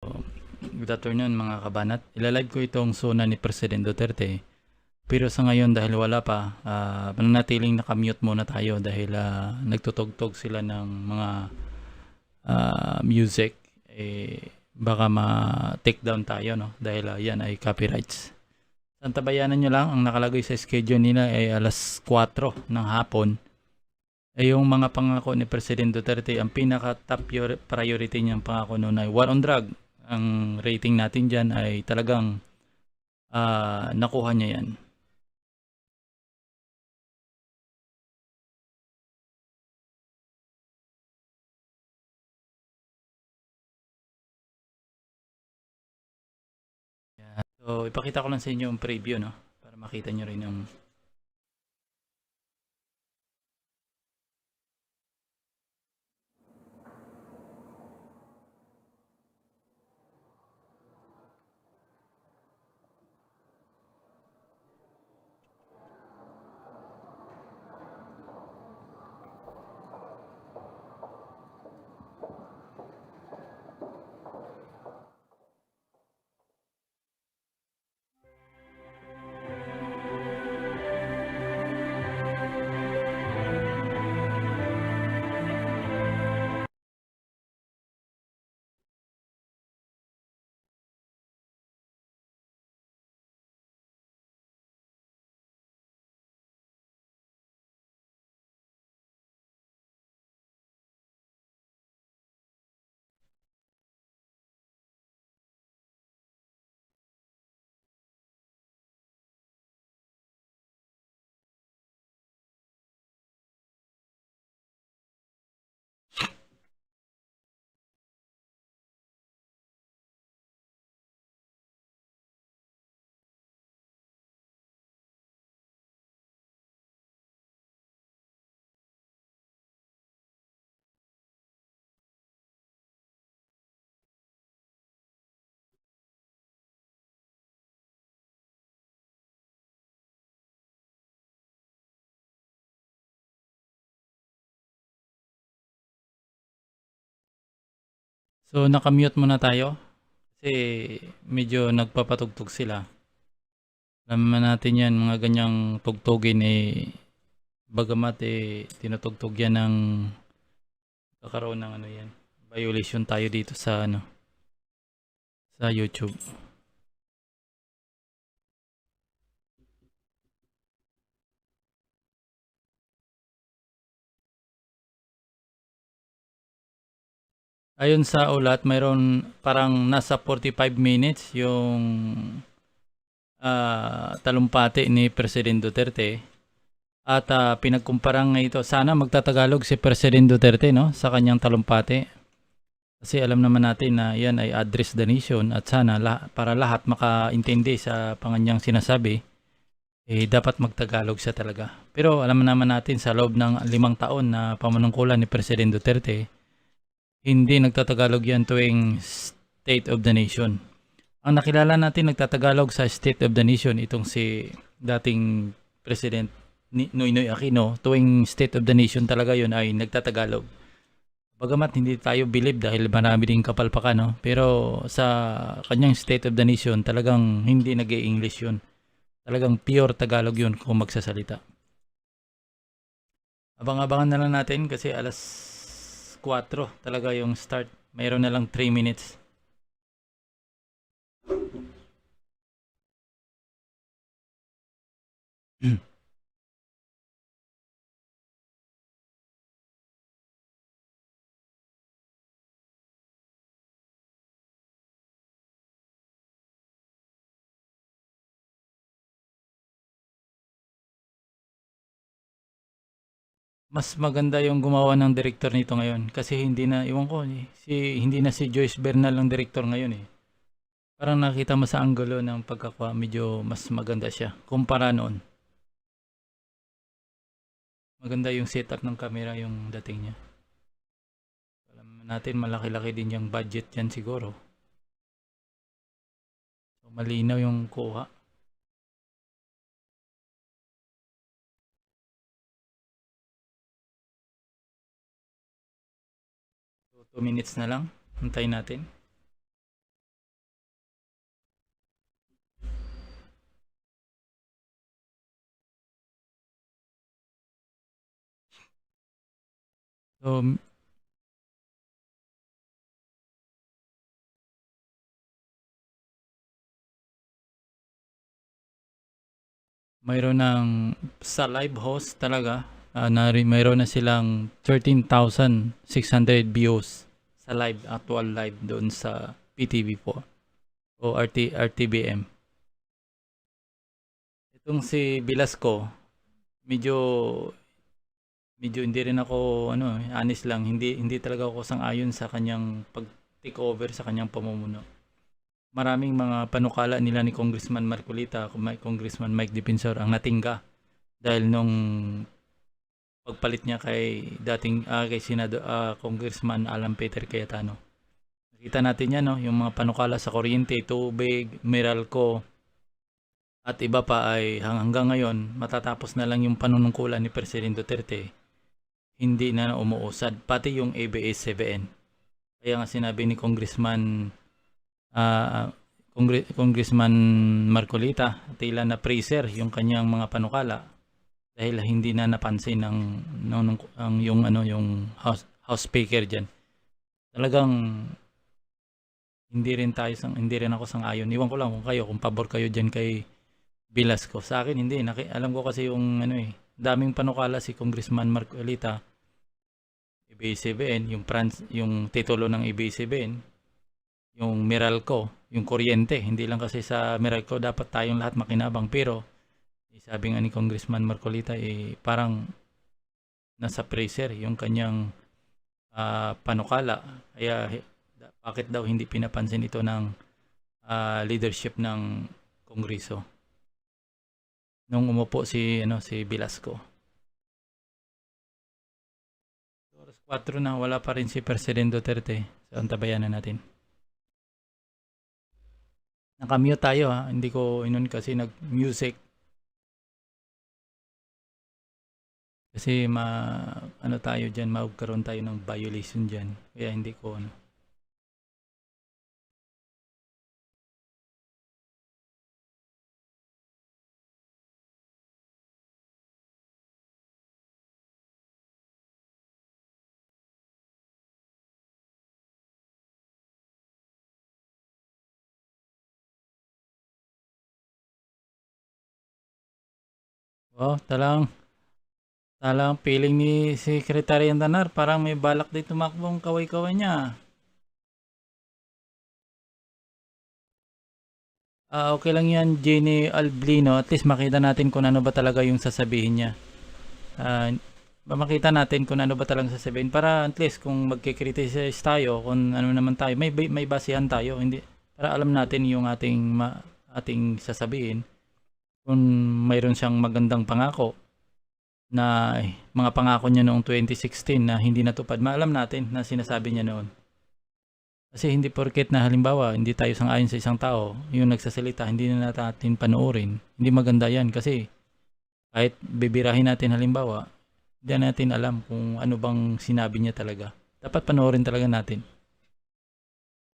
Good afternoon mga kabanat. Ilalive ko itong Sona ni President Duterte. Pero sa ngayon dahil wala pa, mananatiling nakamute muna tayo dahil nagtutugtog sila ng mga music. Baka ma-take down tayo, no? Dahil yan ay copyrights. Santabayanan nyo lang, ang nakalagay sa schedule nila ay alas 4 ng hapon. Yung mga pangako ni President Duterte, ang pinaka-top priority niyang pangako noon ay war on drug. Ang rating natin dyan ay talagang nakuha niya yan. So, ipakita ko lang sa inyo yung preview, no? Para makita nyo rin yung... So, nakamute muna tayo. Kasi medyo nagpapatugtog sila. Alam naman natin yan, mga ganyang tugtugin bagamat tinutugtog yan ng kakaroon ng yan. Violation tayo dito sa sa YouTube. Ayon sa ulat, mayroon parang nasa 45 minutes yung talumpati ni President Duterte. At pinagkumparang ito, sana magtatagalog si President Duterte, no, sa kanyang talumpati. Kasi alam naman natin na yan ay address the nation at sana para lahat makaintindi sa kanyang sinasabi, dapat magtagalog siya talaga. Pero alam naman natin sa loob ng 5 taon na pamanungkulan ni President Duterte, hindi nagtatagalog yan tuwing State of the Nation. Ang nakilala natin nagtatagalog sa State of the Nation itong si dating President Noynoy Aquino. Tuwing State of the Nation talaga yun ay nagtatagalog. Bagamat hindi tayo believe dahil marami ding kapalpakan, no? Pero sa kanyang State of the Nation talagang hindi nag-i-English yun. Talagang pure Tagalog yun kung magsasalita. Abang-abangan na lang natin kasi alas 4 talaga yung start. Mayroon na lang 3 minutes. Mas maganda yung gumawa ng director nito ngayon kasi hindi na, iwan ko, hindi na si Joyce Bernal ang director ngayon eh. Parang nakita mo sa anggulo ng pagkakwa, medyo mas maganda siya kumpara noon. Maganda yung setup ng camera, yung dating niya. Alam natin malaki-laki din yung budget yan siguro. So, malinaw yung kuha. So, 2 minutes na lang. Hintayin natin. So, mayroon ng sa live host talaga, mayroon na silang 13,600 views sa live, actual live doon sa PTV4 o RTBM. Itong si Velasco, medyo hindi rin ako honest lang, hindi talaga ako sang-ayon sa kanyang pag-take over sa kanyang pamumuno. Maraming mga panukala nila ni Congressman Marcolita, Congressman Mike Defensor ang natingga dahil nung pagpalit niya kay kay Congressman Alan Peter Cayetano. Nakita natin yan, no? Yung mga panukala sa kuryente, tubig, Meralco, at iba pa ay hanggang ngayon, matatapos na lang yung panunungkulan ni President Duterte, hindi na umuusad, pati yung ABS-CBN. Kaya nga sinabi ni Congressman Marcolita, tila na freezer yung kanyang mga panukala dahil hindi na napansin yung house speaker diyan. Talagang hindi rin ako sang-ayon. Iwan ko lang kung kayo, kung pabor kayo diyan kay Velasco. Sa akin hindi, alam ko kasi yung daming panukala si Congressman Marcolita, ABS-CBN, yung titulo ng ABS-CBN, yung Meralco, yung kuryente. Hindi lang kasi sa Meralco dapat tayong lahat makinabang, pero sabi nga ni Congressman Marcolita parang nasa freezer yung kanyang panukala. Kaya bakit daw hindi pinapansin ito ng leadership ng Kongreso nung umupo si Velasco. Oras 4 na, wala pa rin si President Duterte. So antabayanan natin. Nakamute tayo hindi ko kasi nag-music. Kasi tayo dyan, magkaroon tayo ng violation dyan. Kaya hindi ko talang feeling ni Secretary Antanar, parang may balak din tumakbong kaway-kaway niya. Okay lang yan, Jenny Alblino. At least makita natin kung ano ba talaga yung sasabihin niya. Makita natin kung ano ba talagang sasabihin. Para at least kung magkikriticize tayo, kung ano naman tayo, may basihan tayo. Hindi, para alam natin yung ating sasabihin. Kung mayroon siyang magandang pangako na mga pangako niya noong 2016 na hindi natupad, maalam natin na sinasabi niya noon. Kasi hindi porket na halimbawa hindi tayo sang-ayon sa isang tao, yung nagsasalita, hindi na natin panoorin. Hindi maganda yan kasi kahit bibirahin natin halimbawa, hindi natin alam kung ano bang sinabi niya talaga. Dapat panoorin talaga natin.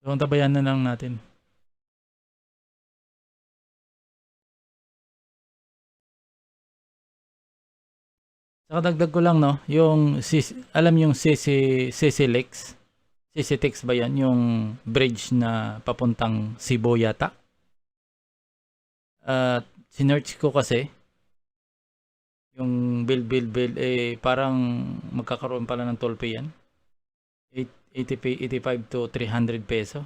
So, tabayan na lang natin. Saka dagdag ko lang, no, yung alam yung CCLEX? CCTX ba yan? Yung bridge na papuntang Cebu yata? Sinearch ko kasi yung bill parang magkakaroon pala ng toll fee yan. 85 to 300 peso.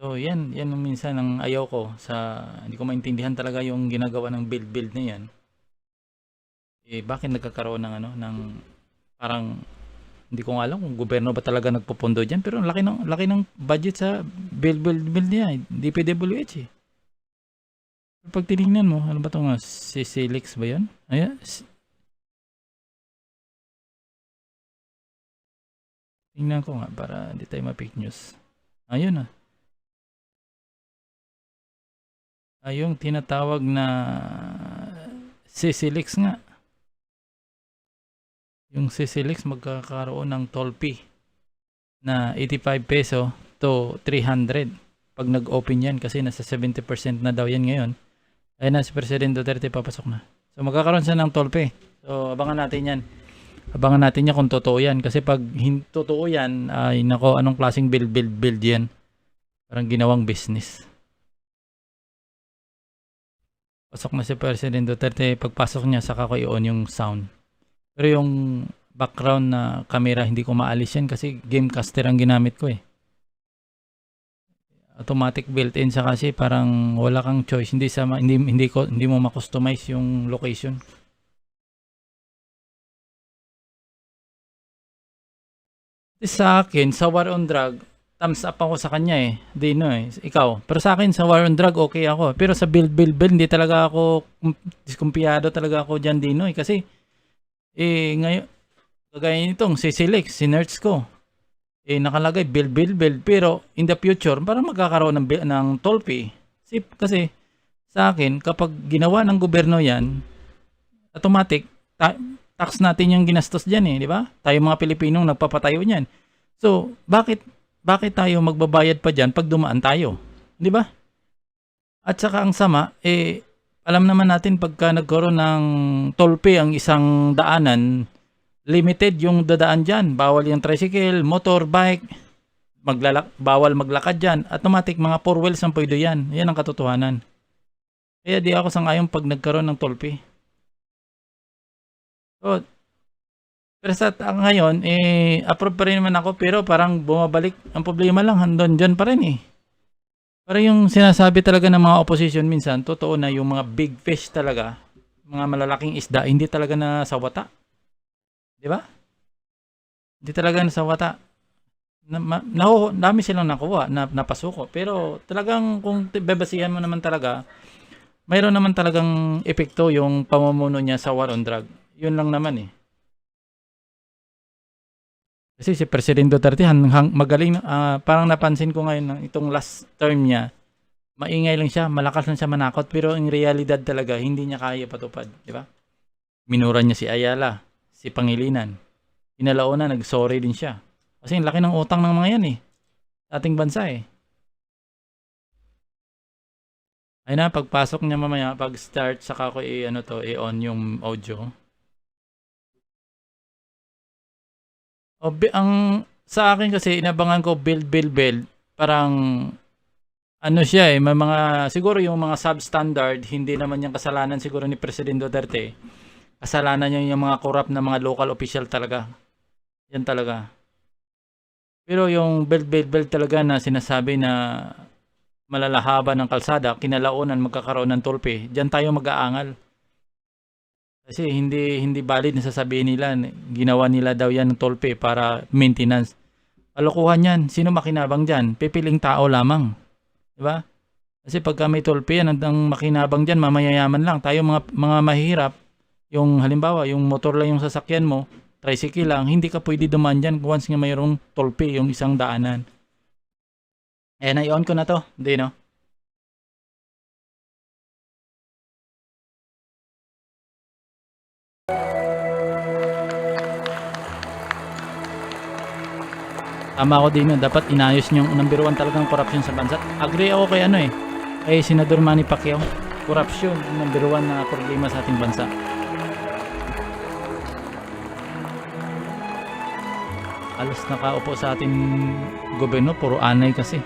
So yan minsan ang ayaw ko hindi ko maintindihan talaga yung ginagawa ng build na yan. Bakit nagkakaroon ng parang hindi ko alam kung gobyerno ba talaga nagpupundo diyan, pero ang laki ng budget sa build niya, DPWH eh. Pag tinignan mo, ano ba ito nga? CCLEX ba yan? Ayan. Tingnan ko nga para hindi tayo ma-fake news. Ayun yung tinatawag na CCLEX nga. Yung CCLEX magkakaroon ng toll fee na 85 peso to 300 pag nag-open yan kasi nasa 70% na daw yan ngayon. Ayun na si President Duterte papasok na. So magkakaroon siya ng toll fee. So abangan natin yan. Abangan natin yan kung totoo yan. Kasi pag totoo yan, ay nako, anong klaseng build yan. Parang ginawang business. Pasok na si President Duterte, pagpasok niya, saka ko i-on yung sound. Pero yung background na camera, hindi ko maalis yan kasi Gamecaster ang ginamit ko eh. Automatic built-in sa kasi parang wala kang choice. Hindi mo ma-customize yung location. Sa akin, sa War on Drug, thumbs up ako sa kanya eh. Dino eh. Ikaw. Pero sa akin, sa War on Drug, okay ako. Pero sa build, hindi talaga ako, diskumpiyado talaga ako dyan, Dino eh. Kasi, ngayon, kagaya nitong, si nerds ko. Nakalagay, build. Pero, in the future, parang magkakaroon ng toll fee. Kasi, sa akin, kapag ginawa ng gobyerno yan, automatic, tax natin yung ginastos dyan eh, di ba? Tayo mga Pilipinong nagpapatayo niyan. So, bakit tayo magbabayad pa dyan pag dumaan tayo? Di ba? At saka ang sama, alam naman natin pagka nagkaroon ng toll fee ang isang daanan, limited yung dadaan dyan. Bawal yung tricycle, motor, bike, bawal maglakad dyan. Automatic, mga four wheels ang pwede yan. Yan ang katotohanan. Kaya di ako sangayon pag nagkaroon ng toll fee. So, pero sa ngayon, approve pa rin naman ako pero parang bumabalik. Ang problema lang, handon dyan pa rin eh. Parang yung sinasabi talaga ng mga opposition minsan, totoo na yung mga big fish talaga, mga malalaking isda, hindi talaga nasawata. Di ba? Hindi talaga nasawata. Dami silang nakuha, napasuko. Pero talagang kung bebasihan mo naman talaga, mayroon naman talagang epekto yung pamumuno niya sa war on drug. Yun lang naman eh. Kasi si President Duterte magaling, parang napansin ko ngayon itong last term niya, maingay lang siya, malakas lang siya manakot, pero in realidad talaga hindi niya kaya patupad, di ba? Minura niya si Ayala, si Pangilinan. Inalauna, nag-sorry din siya. Kasi ang laki ng utang ng mga yan eh. Sa ating bansa eh. Ayun na, pagpasok niya mamaya, pag-start, saka ko i-on yung audio. Sa akin kasi inabangan ko build. Parang ano siya eh, may mga siguro yung mga substandard, hindi naman yung kasalanan siguro ni President Duterte. Kasalanan niya yung mga corrupt na mga local official talaga. Yan talaga. Pero yung build talaga na sinasabi na malalahaba ng kalsada, kinalaunan magkakaroon ng toll fee. Diyan tayo mag-aangal. Kasi hindi valid na sasabihin nila, ginawa nila daw yan ng toll fee para maintenance. Kalokohan yan. Sino makinabang dyan? Pipiling tao lamang. Diba? Kasi pagka may toll fee, ang makinabang dyan, mamayayaman lang. Tayo mga mahihirap, yung halimbawa, yung motor lang yung sasakyan mo, tricycle lang, hindi ka pwede dumaan dyan once nga mayroong toll fee, yung isang daanan. Na-on ko na to. Hindi, no? Tama ako din, dapat inayos niyo yung number 1 talagang corruption sa bansa. Agree ako kay Senador Manny Pacquiao. Corruption, number 1 na problema sa ating bansa. Alas nakaupo sa ating gobyerno, puro anay kasi.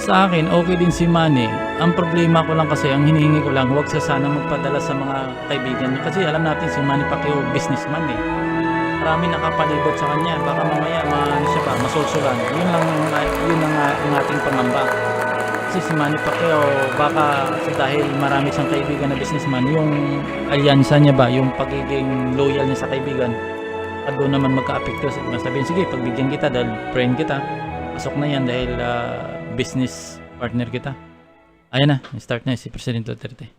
Sa akin, okay din si Manny. Ang problema ko lang kasi, ang hinihingi ko lang, huwag sa sana magpadala sa mga kaibigan niya. Kasi alam natin si Manny Pacquiao, businessman eh. Marami nakapalibot sa kanya. Baka mamaya, masulsulan. Yun ang ating pangamba. Kasi si Manny Pacquiao, baka dahil marami siyang kaibigan na businessman, yung alyansa niya ba, yung pagiging loyal niya sa kaibigan, at doon naman magka-apekto. Sabihin, sige, pagbigyan kita dahil friend kita, pasok na yan dahil business partner kita. Ayan na, start na si President Duterte.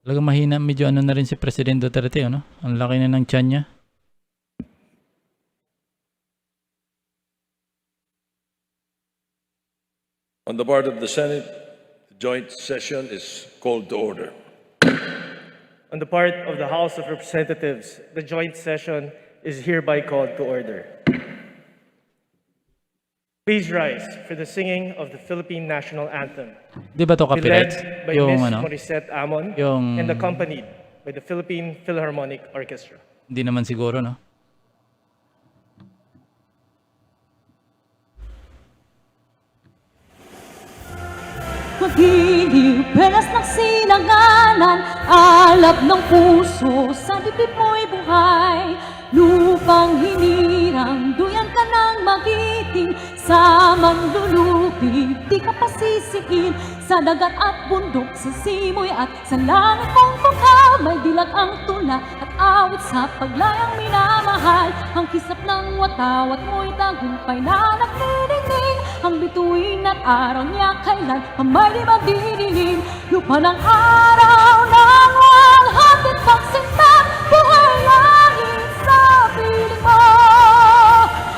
Talagang mahina, medyo na rin si President Duterte, ano? Ang laki na ng tiyan niya. On the part of the Senate, the joint session is called to order. On the part of the House of Representatives, the joint session is hereby called to order. Please rise for the singing of the Philippine National Anthem, Di ba to be led copyright? by Yung Ms. ano, Morissette Amon yung- and accompanied by the Philippine Philharmonic Orchestra. hindi naman siguro, no? Magiliw, pelas ng sinanganan, alab ng puso, sa dibdib mo'y buhay. Lupang hinirang, duyan ka ng magiting, sa manlulupig, di ka pasisihin. Sa dagat at bundok, sa simoy at sa langit mong baka, may dilag ang tula at awit sa paglayang minamahal. Ang kisap ng watawat mo'y tagumpay na nagdidingding, ang bituin at araw niya kailan kamay di magdidilim. Lupa ng araw ng walhating pagsinta, buhay langit sa piling mo.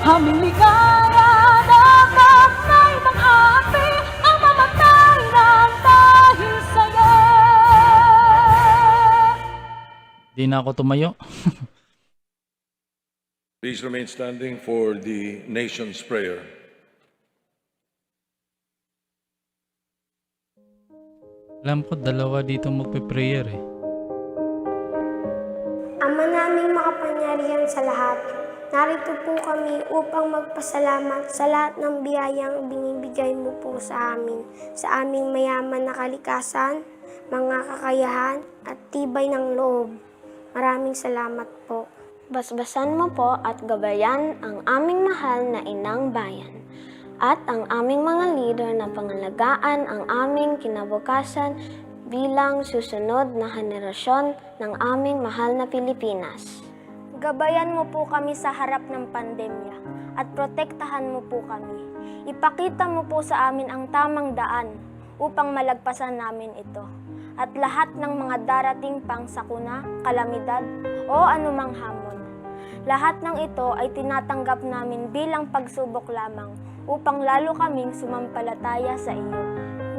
Aming ligaya dapat na'y mag-api, ang mamatay ng dahil sa'yo. Di na ako tumayo. Please remain standing for the nation's prayer. Alam ko, dalawa dito magpe-prayer eh. Ama naming makapangyarihan sa lahat, narito po kami upang magpasalamat sa lahat ng biyayang binibigay mo po sa aming mayaman na kalikasan, mga kakayahan at tibay ng loob. Maraming salamat po. Basbasan mo po at gabayan ang aming mahal na inang bayan at ang aming mga leader na pangalagaan ang aming kinabukasan bilang susunod na henerasyon ng aming mahal na Pilipinas. Gabayan mo po kami sa harap ng pandemya at protektahan mo po kami. Ipakita mo po sa amin ang tamang daan upang malagpasan namin ito. At lahat ng mga darating pang sakuna, kalamidad o anumang hamon. Lahat ng ito ay tinatanggap namin bilang pagsubok lamang upang lalo kaming sumampalataya sa iyo.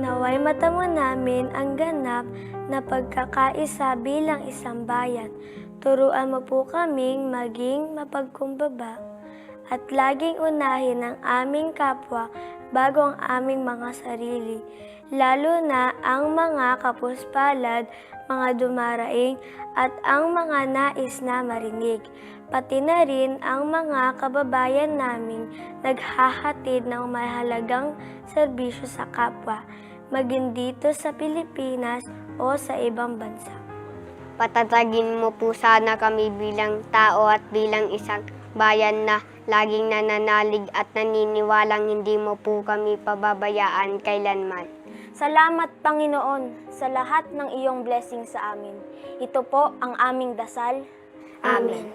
Naway matamo namin ang ganap na pagkakaisa bilang isang bayan. Turuan mo po kaming maging mapagkumbaba at laging unahin ang aming kapwa bago ang aming mga sarili, lalo na ang mga kapuspalad, mga dumaraing at ang mga nais na marinig, pati na rin ang mga kababayan naming naghahatid ng mahalagang serbisyo sa kapwa, maging dito sa Pilipinas o sa ibang bansa. Patatagin mo po sana kami bilang tao at bilang isang bayan na laging nananalig at naniniwalang hindi mo po kami pababayaan kailanman. Salamat, Panginoon, sa lahat ng iyong blessing sa amin. Ito po ang aming dasal. Amen.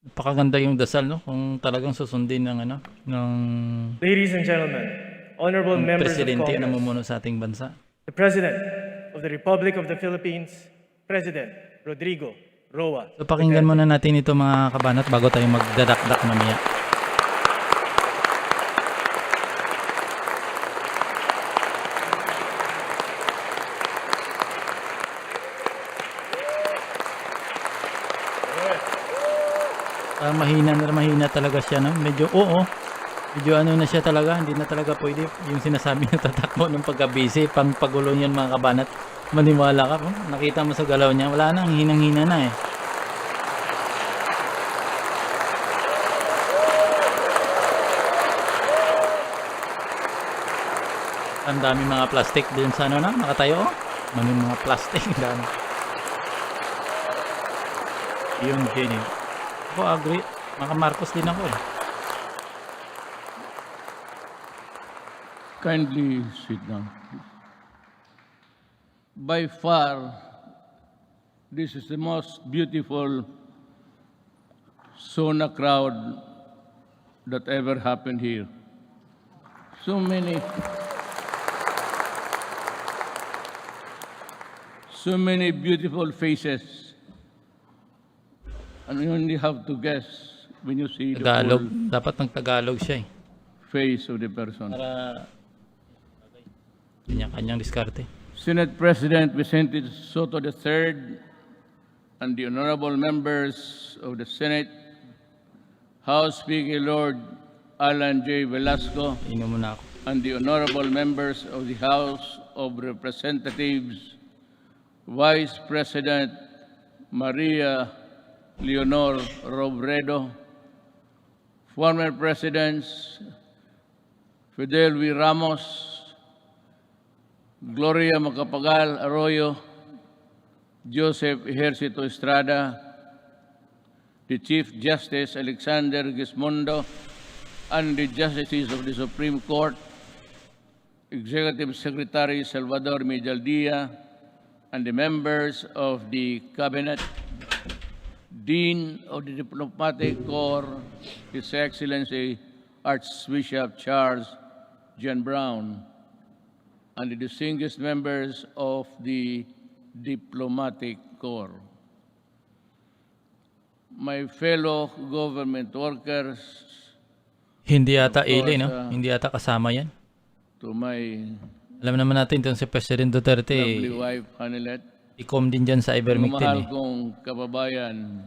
Napakaganda yung dasal, no? Kung talagang susundin ng ano, ng Ladies and gentlemen, honorable members of presidente na Congress, namumuno sa ating bansa. the President of the Republic of the Philippines, President Rodrigo Roa. So pakinggan muna natin ito mga kabanat bago tayo magdadakdak mamaya. Mahina talaga siya, no? Medyo medyo ano na siya talaga, hindi na talaga pwede yung sinasabi na tatakbo ng pagka-busy, pang Pangulong yan mga kabanat. Maniwala ka po, nakita mo sa galaw niya, wala na, hinang-hina na eh. Ang dami mga plastic din sa ano na, nakatayo. May mga plastic, dami. Yung gini. Ako agree, mga Marcos din ako eh. Kindly sit down, please. By far, this is the most beautiful Sona crowd that ever happened here. So many beautiful faces. And you only have to guess when you see the Tagalog, full dapat ng Tagalog siya eh. face of the person. Para kanya-kanyang diskarte. Senate President Vicente Soto III, and the honorable members of the Senate, House Speaker Lord Alan J. Velasco, Inom muna ako. and the honorable members of the House of Representatives, Vice President Maria Leonor Robredo, former Presidents Fidel V. Ramos, Gloria Macapagal Arroyo, Joseph Ejercito Estrada, the Chief Justice Alexander Gismondo, and the Justices of the Supreme Court, Executive Secretary Salvador Medialdia, and the members of the Cabinet, Dean of the Diplomatic Corps, His Excellency Archbishop Charles John Brown, and the distinguished members of the Diplomatic Corps. My fellow government workers, Hindi yata Of course, Ili, no? Hindi yata kasama yan. to my Alam naman natin itong si President Duterte, lovely wife, Hanilet, ikom din dyan sa mga ivermectin mahal eh. kong kababayan,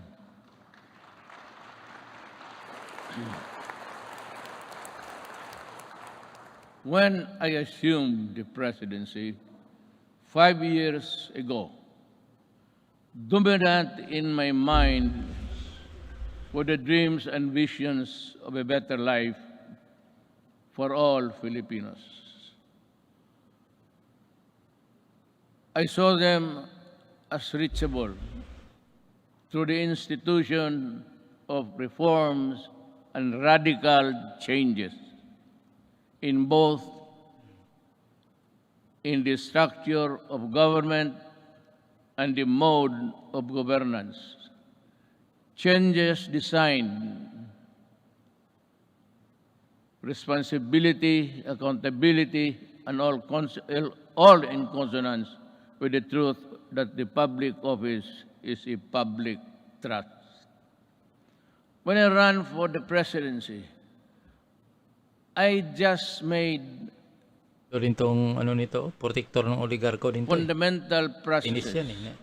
when I assumed the presidency 5 years ago, dominant in my mind were the dreams and visions of a better life for all Filipinos. I saw them as reachable through the institution of reforms and radical changes in both in the structure of government and the mode of governance. Changes designed responsibility, accountability, and all in consonance with the truth that the public office is a public trust. When I ran for the presidency, I just made Ito rin tong ano nito, protector ng oligarko din to. fundamental Inis processes, yan eh.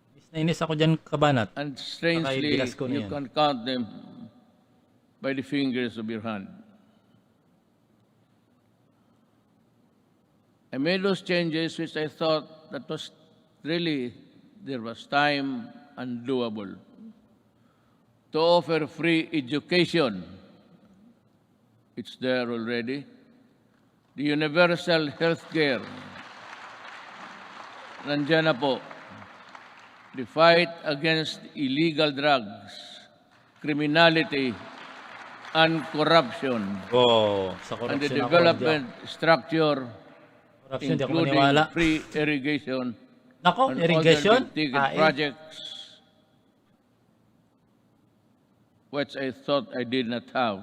Inis na inis ako dyan, Kabanat. and strangely, Nakaibigas ko na you yan. can count them by the fingers of your hand. I made those changes which I thought that was really, there was time and doable. To offer free education, it's there already. The universal health care, nandiyan na po. The fight against illegal drugs, criminality, and corruption, Oh, sa and the corruption ako. development structure, Corruption, di ako including maniwala. free irrigation Nako, and irrigation? other big-ticket Ah, projects, which I thought I did not have.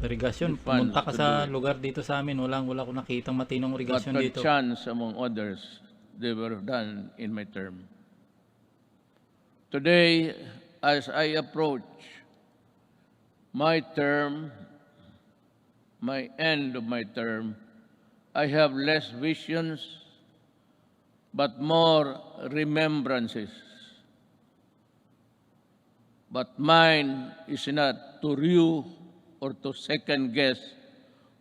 Irrigation, funds pumunta ka to sa do it. lugar dito sa amin, wala ko nakitang matinong But irrigation per dito. chance, among others, they were done in my term. Today, as I approach my term, my end of my term, I have less visions, but more remembrances. But mine is not to rue or to second guess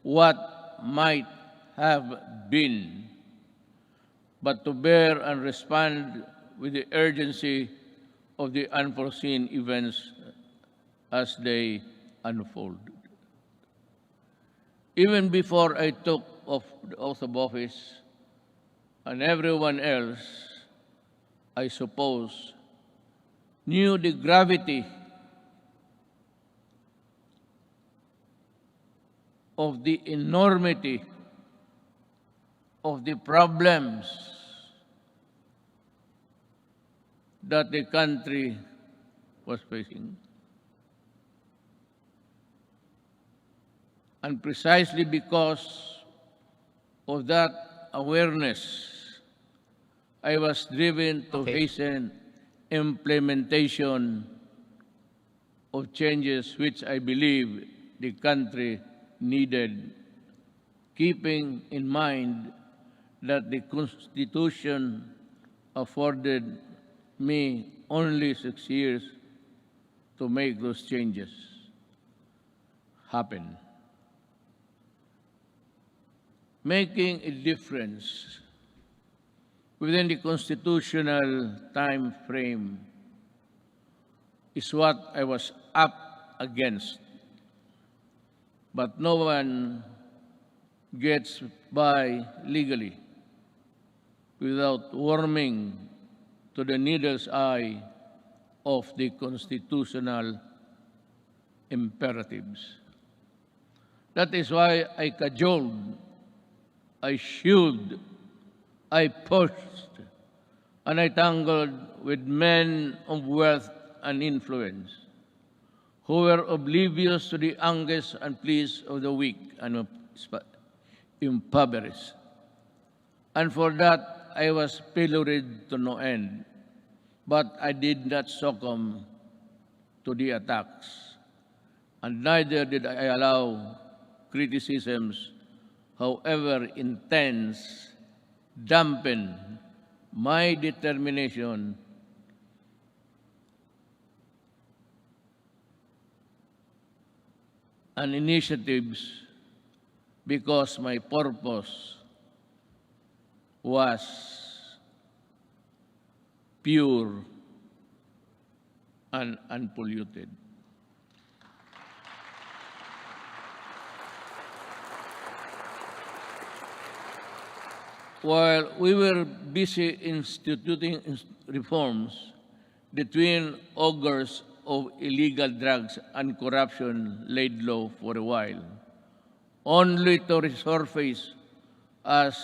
what might have been, but to bear and respond with the urgency of the unforeseen events as they unfold. Even before I took the oath of office, and everyone else, I suppose, knew the gravity of the enormity of the problems that the country was facing. And precisely because of that awareness, I was driven to Okay. hasten implementation of changes which I believe the country needed, keeping in mind that the Constitution afforded me only 6 years to make those changes happen. Making a difference within the constitutional time frame is what I was up against. But no one gets by legally without warming to the needle's eye of the constitutional imperatives. That is why I cajoled, I shielded, I pushed, and I tangled with men of wealth and influence who were oblivious to the anguish and pleas of the weak and impoverished. And for that, I was pilloried to no end. But I did not succumb to the attacks, and neither did I allow criticisms, however intense, dampen my determination and initiatives, because my purpose was pure and unpolluted. While we were busy instituting reforms, the twin augurs of illegal drugs and corruption laid low for a while, only to resurface as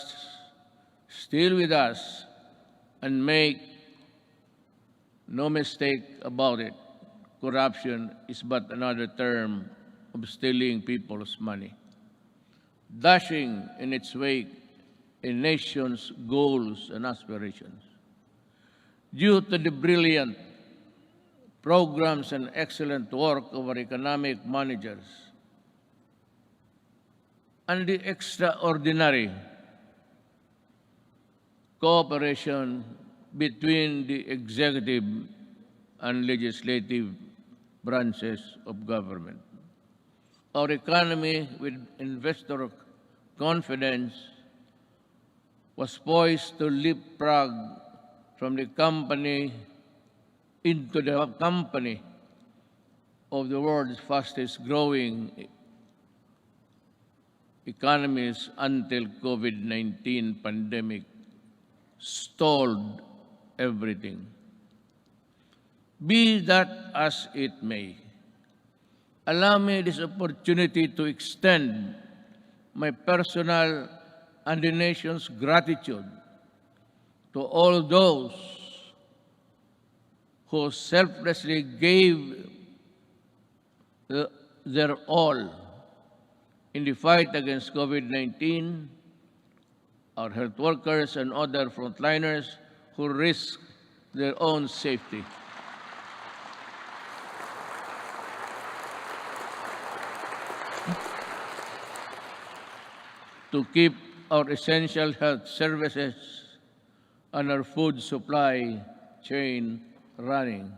still with us. And make no mistake about it, corruption is but another term of stealing people's money, dashing in its wake a nation's goals and aspirations. Due to the brilliant programs and excellent work of our economic managers and the extraordinary cooperation between the executive and legislative branches of government, our economy, with investor confidence, was poised to leapfrog from the company into the company of the world's fastest growing economies until COVID-19 pandemic stalled everything. Be that as it may, allow me this opportunity to extend my personal and the nation's gratitude to all those who selflessly gave their all in the fight against COVID-19, our health workers and other frontliners who risk their own safety. To keep our essential health services and our food supply chain running,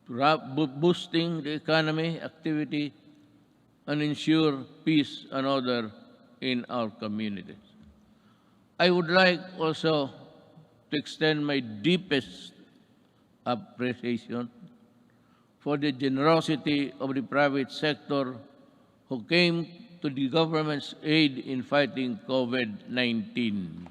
boosting the economy activity and ensure peace and order in our communities. I would like also to extend my deepest appreciation for the generosity of the private sector who came to the government's aid in fighting COVID-19.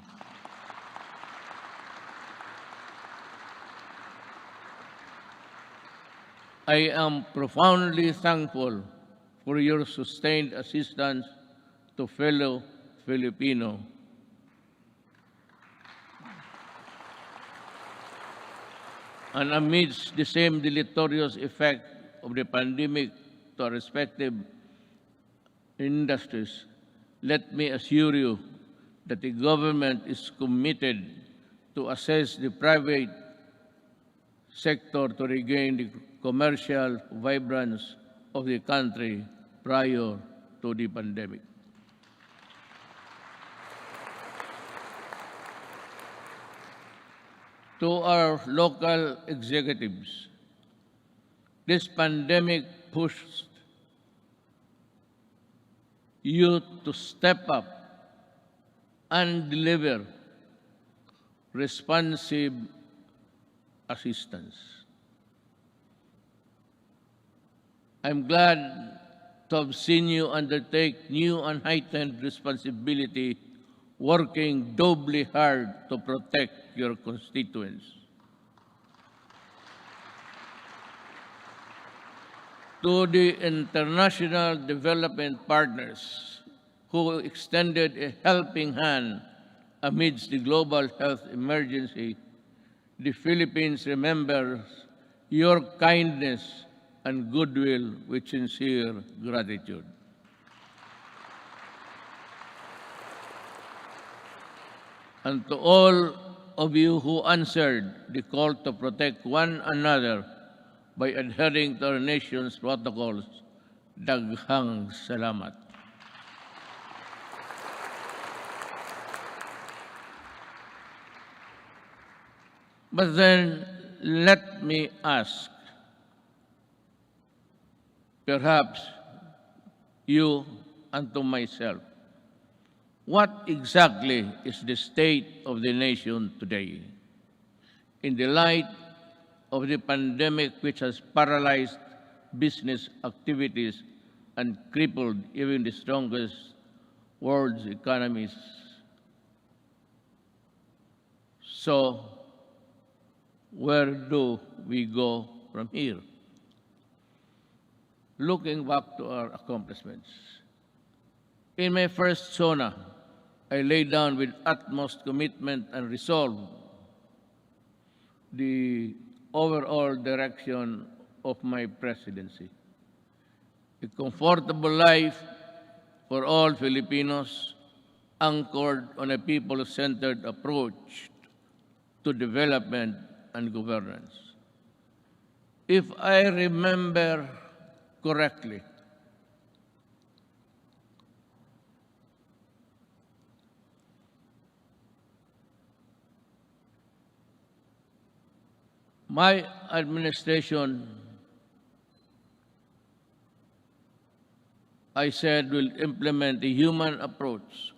I am profoundly thankful for your sustained assistance to fellow Filipino. And amidst the same deleterious effect of the pandemic to our respective industries, let me assure you that the government is committed to assess the private sector to regain the commercial vibrance of the country prior to the pandemic. To our local executives, this pandemic pushed you to step up and deliver responsive assistance. I'm glad to have seen you undertake new and heightened responsibility, working doubly hard to protect your constituents. To the international development partners who extended a helping hand amidst the global health emergency, the Philippines remembers your kindness and goodwill with sincere gratitude. And to all of you who answered the call to protect one another by adhering to our nation's protocols, daghang salamat. But then let me ask, perhaps you and to myself, what exactly is the state of the nation today? In the light of the pandemic which has paralyzed business activities and crippled even the strongest world's economies. So, where do we go from here? Looking back to our accomplishments. In my first Sona, I laid down with utmost commitment and resolve the overall direction of my presidency. A comfortable life for all Filipinos, anchored on a people-centered approach to development and governance. If I remember correctly, my administration, I said, will implement a human approach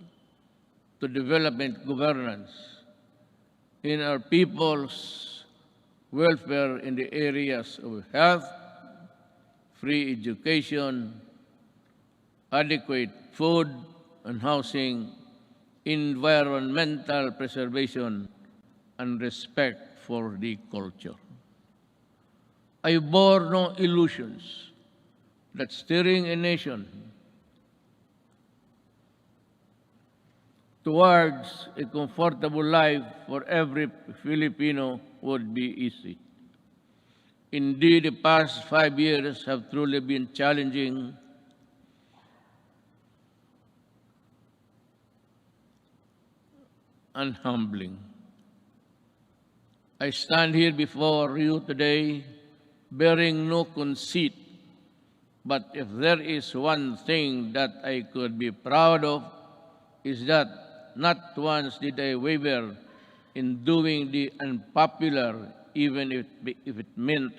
to development governance in our people's welfare in the areas of health, free education, adequate food and housing, environmental preservation, and respect for the culture. I bore no illusions that steering a nation towards a comfortable life for every Filipino would be easy. Indeed, the past 5 years have truly been challenging and humbling. I stand here before you today bearing no conceit, but if there is one thing that I could be proud of, is that not once did I waver in doing the unpopular, even if it meant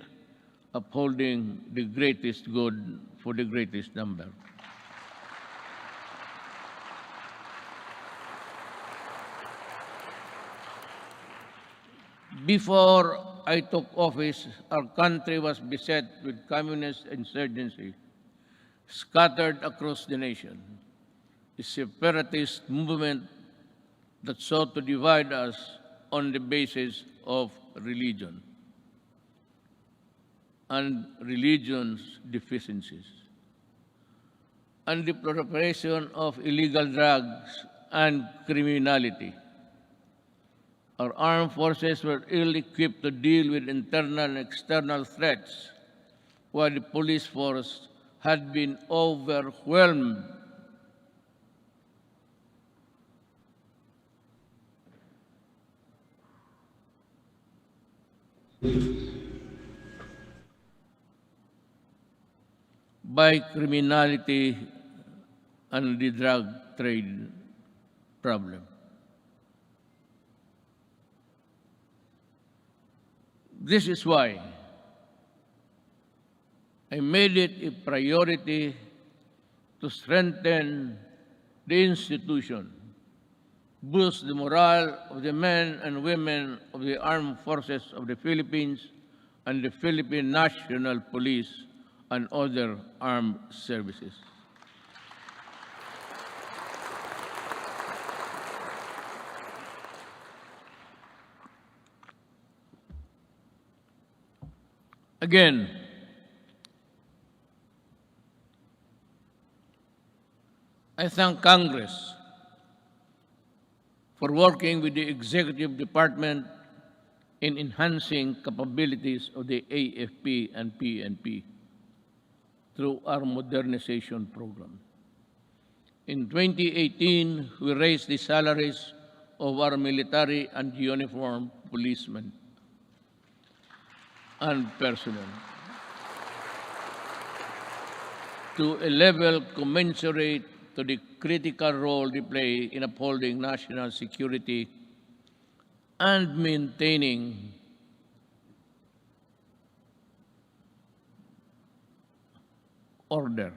upholding the greatest good for the greatest number. Before I took office, our country was beset with communist insurgency scattered across the nation. A separatist movement that sought to divide us on the basis of religion and religion's deficiencies, and the proliferation of illegal drugs and criminality. Our armed forces were ill-equipped to deal with internal and external threats, while the police force had been overwhelmed by criminality and the drug trade problem. This is why I made it a priority to strengthen the institution, boost the morale of the men and women of the armed forces of the Philippines and the Philippine National Police and other armed services. Again, I thank Congress for working with the Executive Department in enhancing capabilities of the AFP and PNP through our modernization program. In 2018, we raised the salaries of our military and uniformed policemen and personnel to a level commensurate to the critical role they play in upholding national security and maintaining order.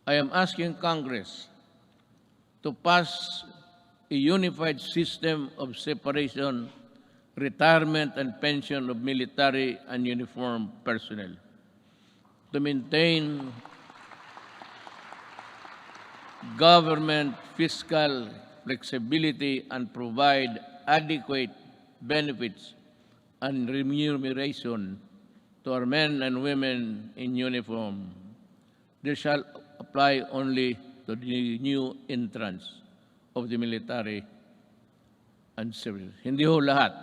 I am asking Congress to pass a unified system of separation, retirement, and pension of military and uniformed personnel to maintain government fiscal flexibility and provide adequate benefits and remuneration to our men and women in uniform. This shall apply only to the new entrants of the military and civil. Hindi ho lahat.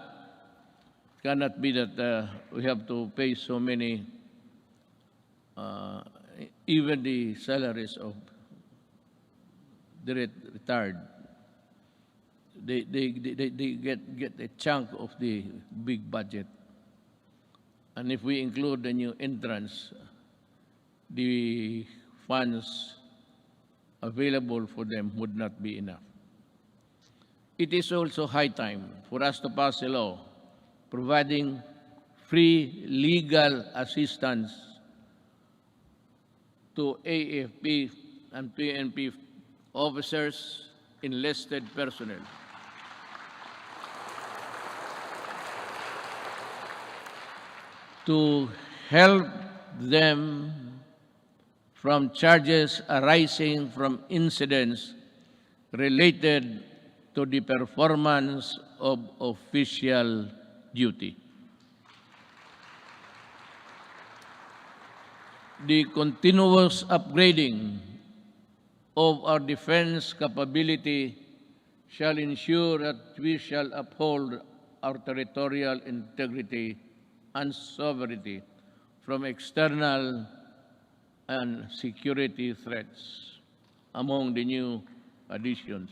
It cannot be that we have to pay so many, even the salaries of the retired. They get a chunk of the big budget. And if we include the new entrants, the funds available for them would not be enough. It is also high time for us to pass a law providing free legal assistance to AFP and PNP officers, enlisted personnel, to help them from charges arising from incidents related to the performance of official duty. The continuous upgrading of our defense capability shall ensure that we shall uphold our territorial integrity and sovereignty from external and security threats. Among the new additions,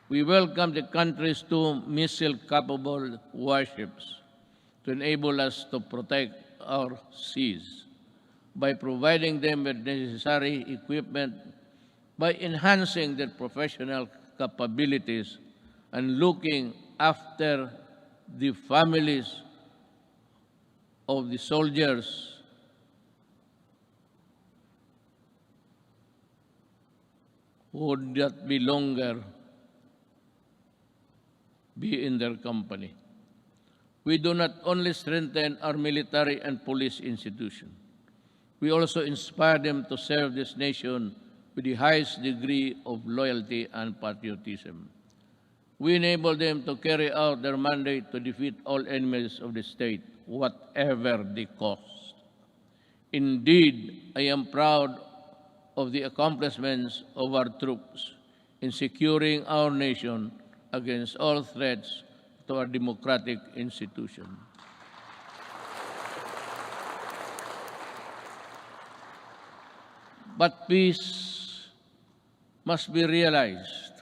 we welcome the country's 2 missile-capable warships to enable us to protect our seas by providing them with necessary equipment, by enhancing their professional capabilities, and looking after the families of the soldiers who would not be longer be in their company. We do not only strengthen our military and police institution, we also inspire them to serve this nation with the highest degree of loyalty and patriotism. We enable them to carry out their mandate to defeat all enemies of the state, whatever the cost. Indeed, I am proud of the accomplishments of our troops in securing our nation against all threats to our democratic institution. But peace must be realized.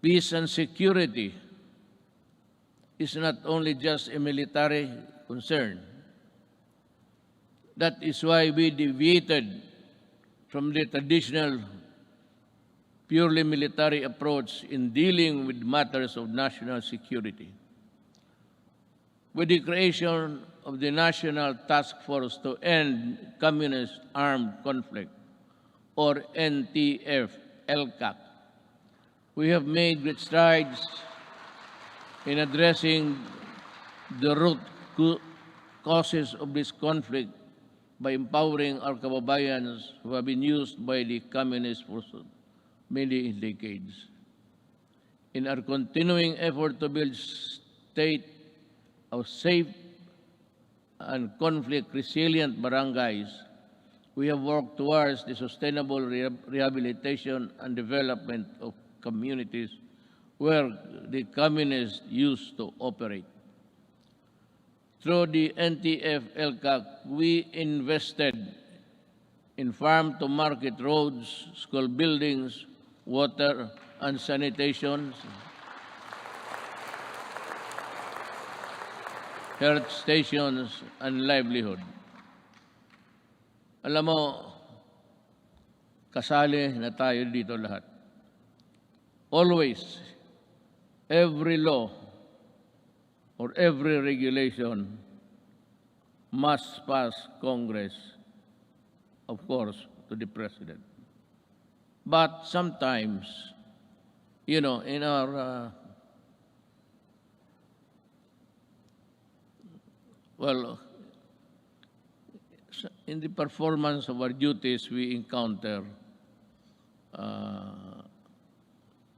Peace and security is not only just a military concern. That is why we deviated from the traditional purely military approach in dealing with matters of national security. With the creation of the National Task Force to End Communist Armed Conflict, or NTF-LCAC, we have made great strides in addressing the root causes of this conflict by empowering our kababayans who have been used by the communists for many decades. In our continuing effort to build state of safe and conflict-resilient barangays, we have worked towards the sustainable rehabilitation and development of communities where the communists used to operate. Through the NTF-LCAC, we invested in farm-to-market roads, school buildings, water and sanitation, health stations, and livelihood. Alam mo, kasali na tayo dito lahat. Always, every law or every regulation must pass Congress, of course, to the President. But sometimes, in our, in the performance of our duties, we encounter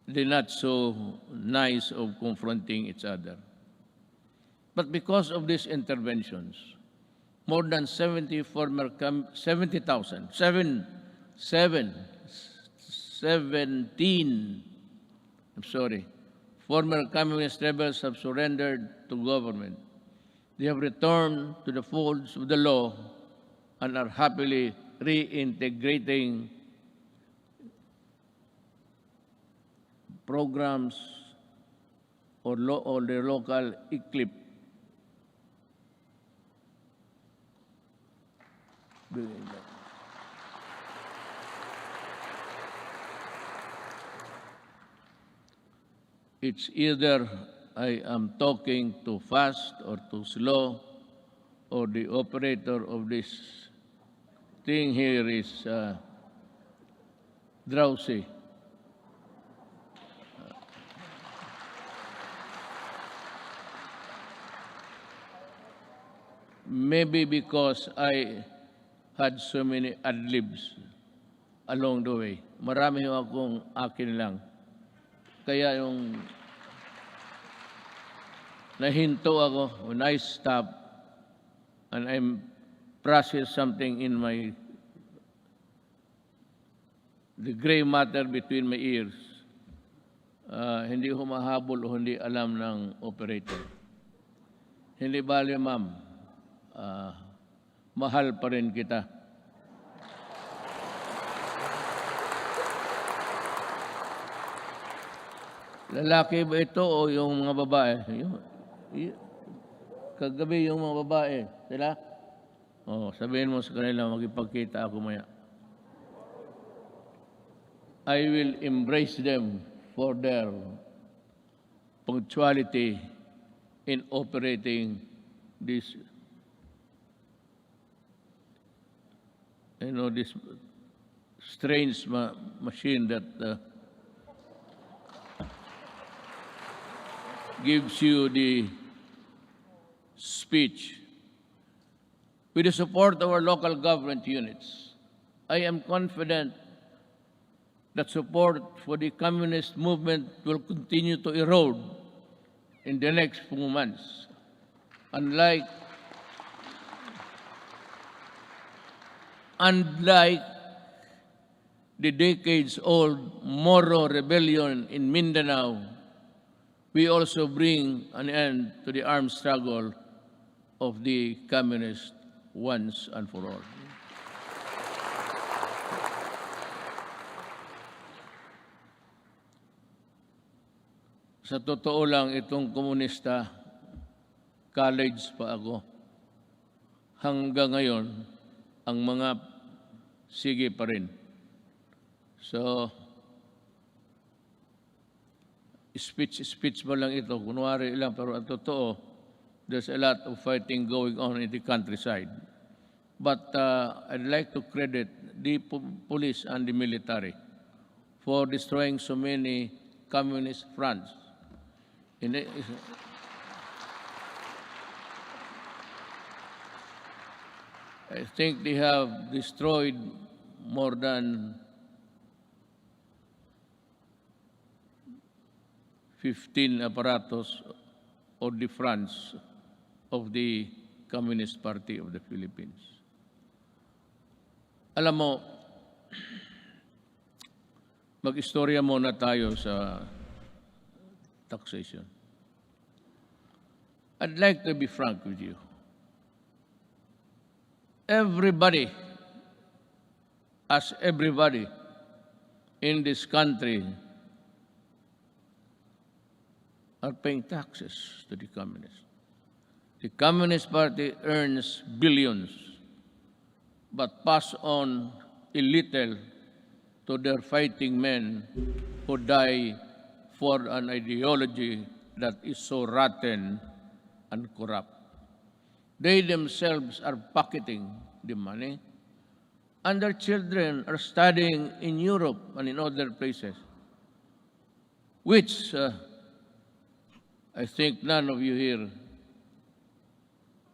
the not so nice of confronting each other. But because of these interventions, more than 17 former communist rebels have surrendered to government. They have returned to the folds of the law and are happily reintegrating programs or the local eclipse. It's either I am talking too fast or too slow, or the operator of this thing here is drowsy. Maybe because I had so many ad-libs along the way. Marami akong akin lang. Kaya yung nahinto ako when I stop and I'm process something in the gray matter between my ears, hindi humahabol o hindi alam ng operator. Hindi bale, ma'am, mahal pa rin kita. Lalaki ba ito o yung mga babae? Kagabi yung mga babae, sila? Sabihin mo sa kanila, magipagkita ako maya. I will embrace them for their punctuality in operating this, this strange machine that gives you the speech. With the support of our local government units, I am confident that support for the communist movement will continue to erode in the next few months. Unlike the decades-old Moro rebellion in Mindanao, we also bring an end to the armed struggle of the communists once and for all. Sa totoo lang, itong komunista, college pa ako. Hanggang ngayon, ang mga sige pa rin. So, speech mo lang ito, kunwari lang, pero ang totoo, there's a lot of fighting going on in the countryside. But I'd like to credit the police and the military for destroying so many communist fronts. I think they have destroyed more than 15 apparatus or the fronts of the Communist Party of the Philippines. Alam mo, mag-istorya muna tayo sa taxation. I'd like to be frank with you. Everybody in this country are paying taxes to the communists. The Communist Party earns billions, but pass on a little to their fighting men who die for an ideology that is so rotten and corrupt. They themselves are pocketing the money, and their children are studying in Europe and in other places, which I think none of you here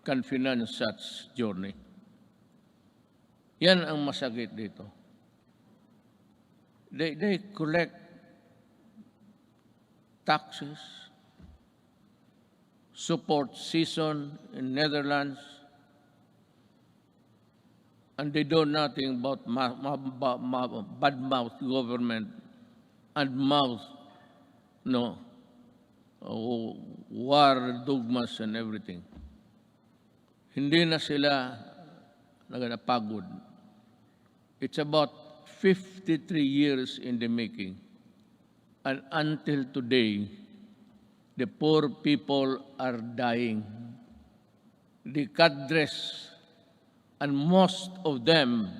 can finance such journey. Yan ang masakit dito. They collect taxes, support season in Netherlands, and they do nothing but bad-mouth government and mouth war dogmas and everything. Hindi na sila nagpagod. It's about 53 years in the making. And until today, the poor people are dying. The cadres, and most of them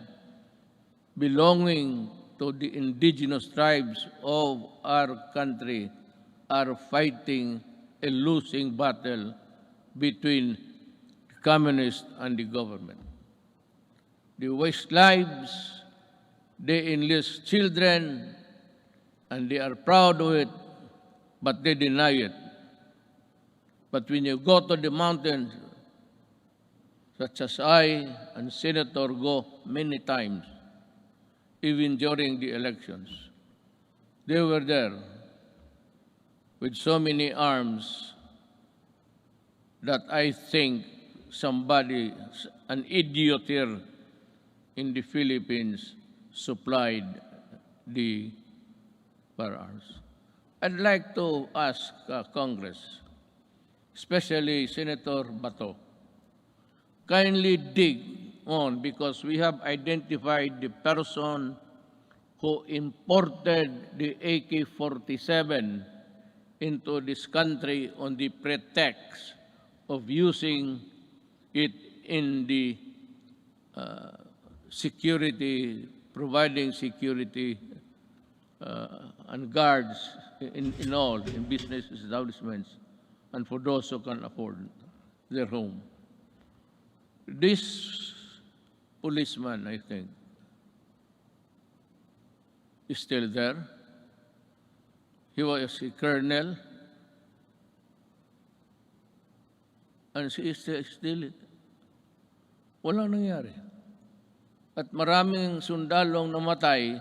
belonging to the indigenous tribes of our country, are fighting a losing battle between the communists and the government. They waste lives, they enlist children, and they are proud of it, but they deny it. But when you go to the mountains, such as I and Senator go many times, even during the elections, they were there with so many arms that I think somebody, an idiot here in the Philippines, supplied the firearms. I'd like to ask Congress, especially Senator Bato, kindly dig on, because we have identified the person who imported the AK-47 into this country on the pretext of using it in the security, providing security and guards in business establishments and for those who can afford their home. This policeman, I think, is still there. He was a colonel, and she is still, walang nangyari. At maraming sundalong namatay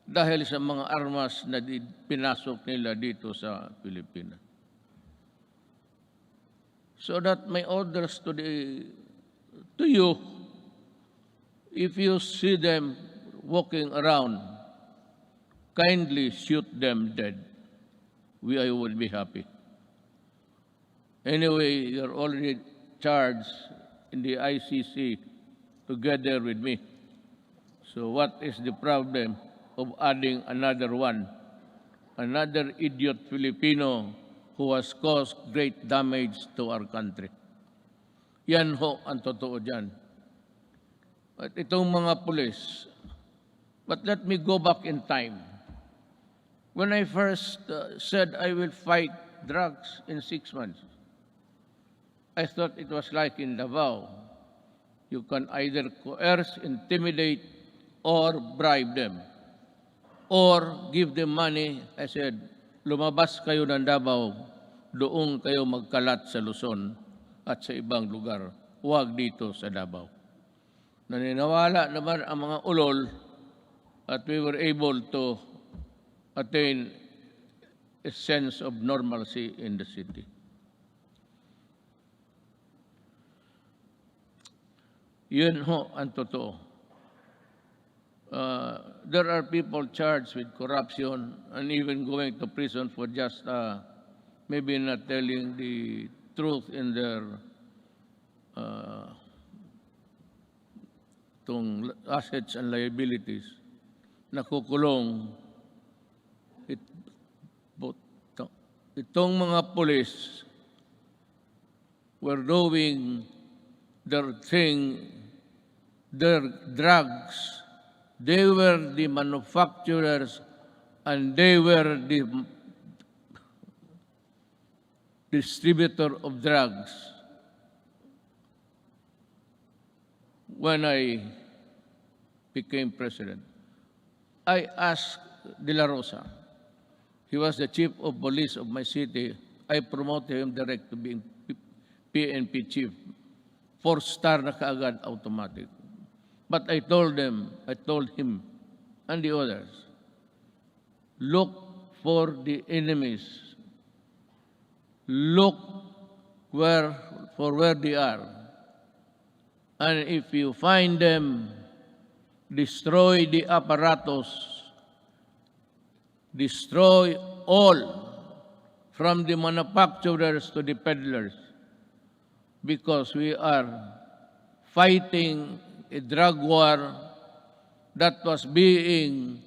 dahil sa mga armas na pinasok nila dito sa Pilipinas. So that my orders to you, if you see them walking around, kindly shoot them dead. I would be happy. Anyway, you're already charged in the ICC together with me. So what is the problem of adding another one another idiot Filipino who has caused great damage to our country. Yan ho ang totoo dyan. At itong mga pulis, but let me go back in time. When I first said I will fight drugs in 6 months, I thought it was like in Davao. You can either coerce, intimidate, or bribe them, or give them money. I said, lumabas kayo ng Davao, doon kayo magkalat sa Luzon at sa ibang lugar. Huwag dito sa Davao. Naniniwala naman ang mga ulol at we were able to attain a sense of normalcy in the city. Yun ho ang totoo. There are people charged with corruption and even going to prison for just maybe not telling the truth in their assets and liabilities. Nakukulong. Itong mga police were doing their thing, their drugs. They were the manufacturers and they were the distributor of drugs. When I became president, I asked De La Rosa, he was the chief of police of my city. I promoted him direct to being PNP chief. 4-star na kaagad automatic. But I told him and the others, look for the enemies. Look for where they are. And if you find them, destroy the apparatus. Destroy all, from the manufacturers to the peddlers, because we are fighting a drug war that was being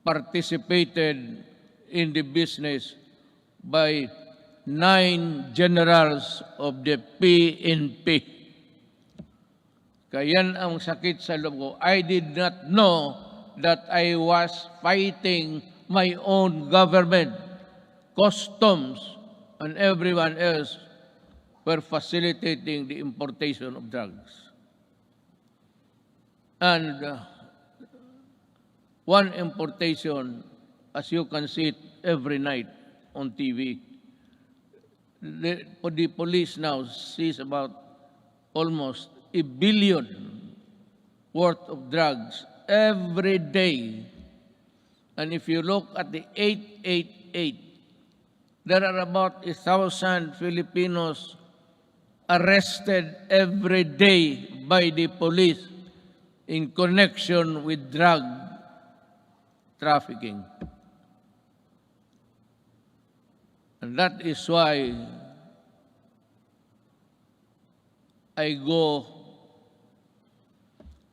participated in the business by 9 generals of the PNP. Kaya yan ang sakit sa loob ko. I did not know that I was fighting my own government. Customs and everyone else were facilitating the importation of drugs. And one importation, as you can see it every night on TV, the police now sees about almost $1 billion worth of drugs every day. And if you look at the 888, there are about 1,000 Filipinos arrested every day by the police in connection with drug trafficking. And that is why I go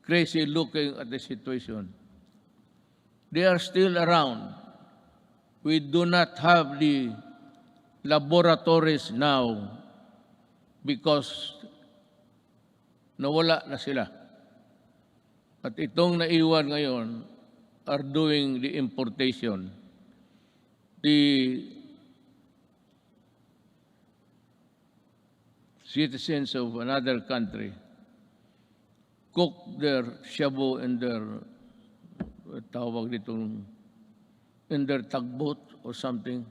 crazy looking at the situation. They are still around. We do not have the laboratories now because nawala na sila. At itong naiwan ngayon are doing the importation. The citizens of another country cook their shabu in their in their tugboat or something,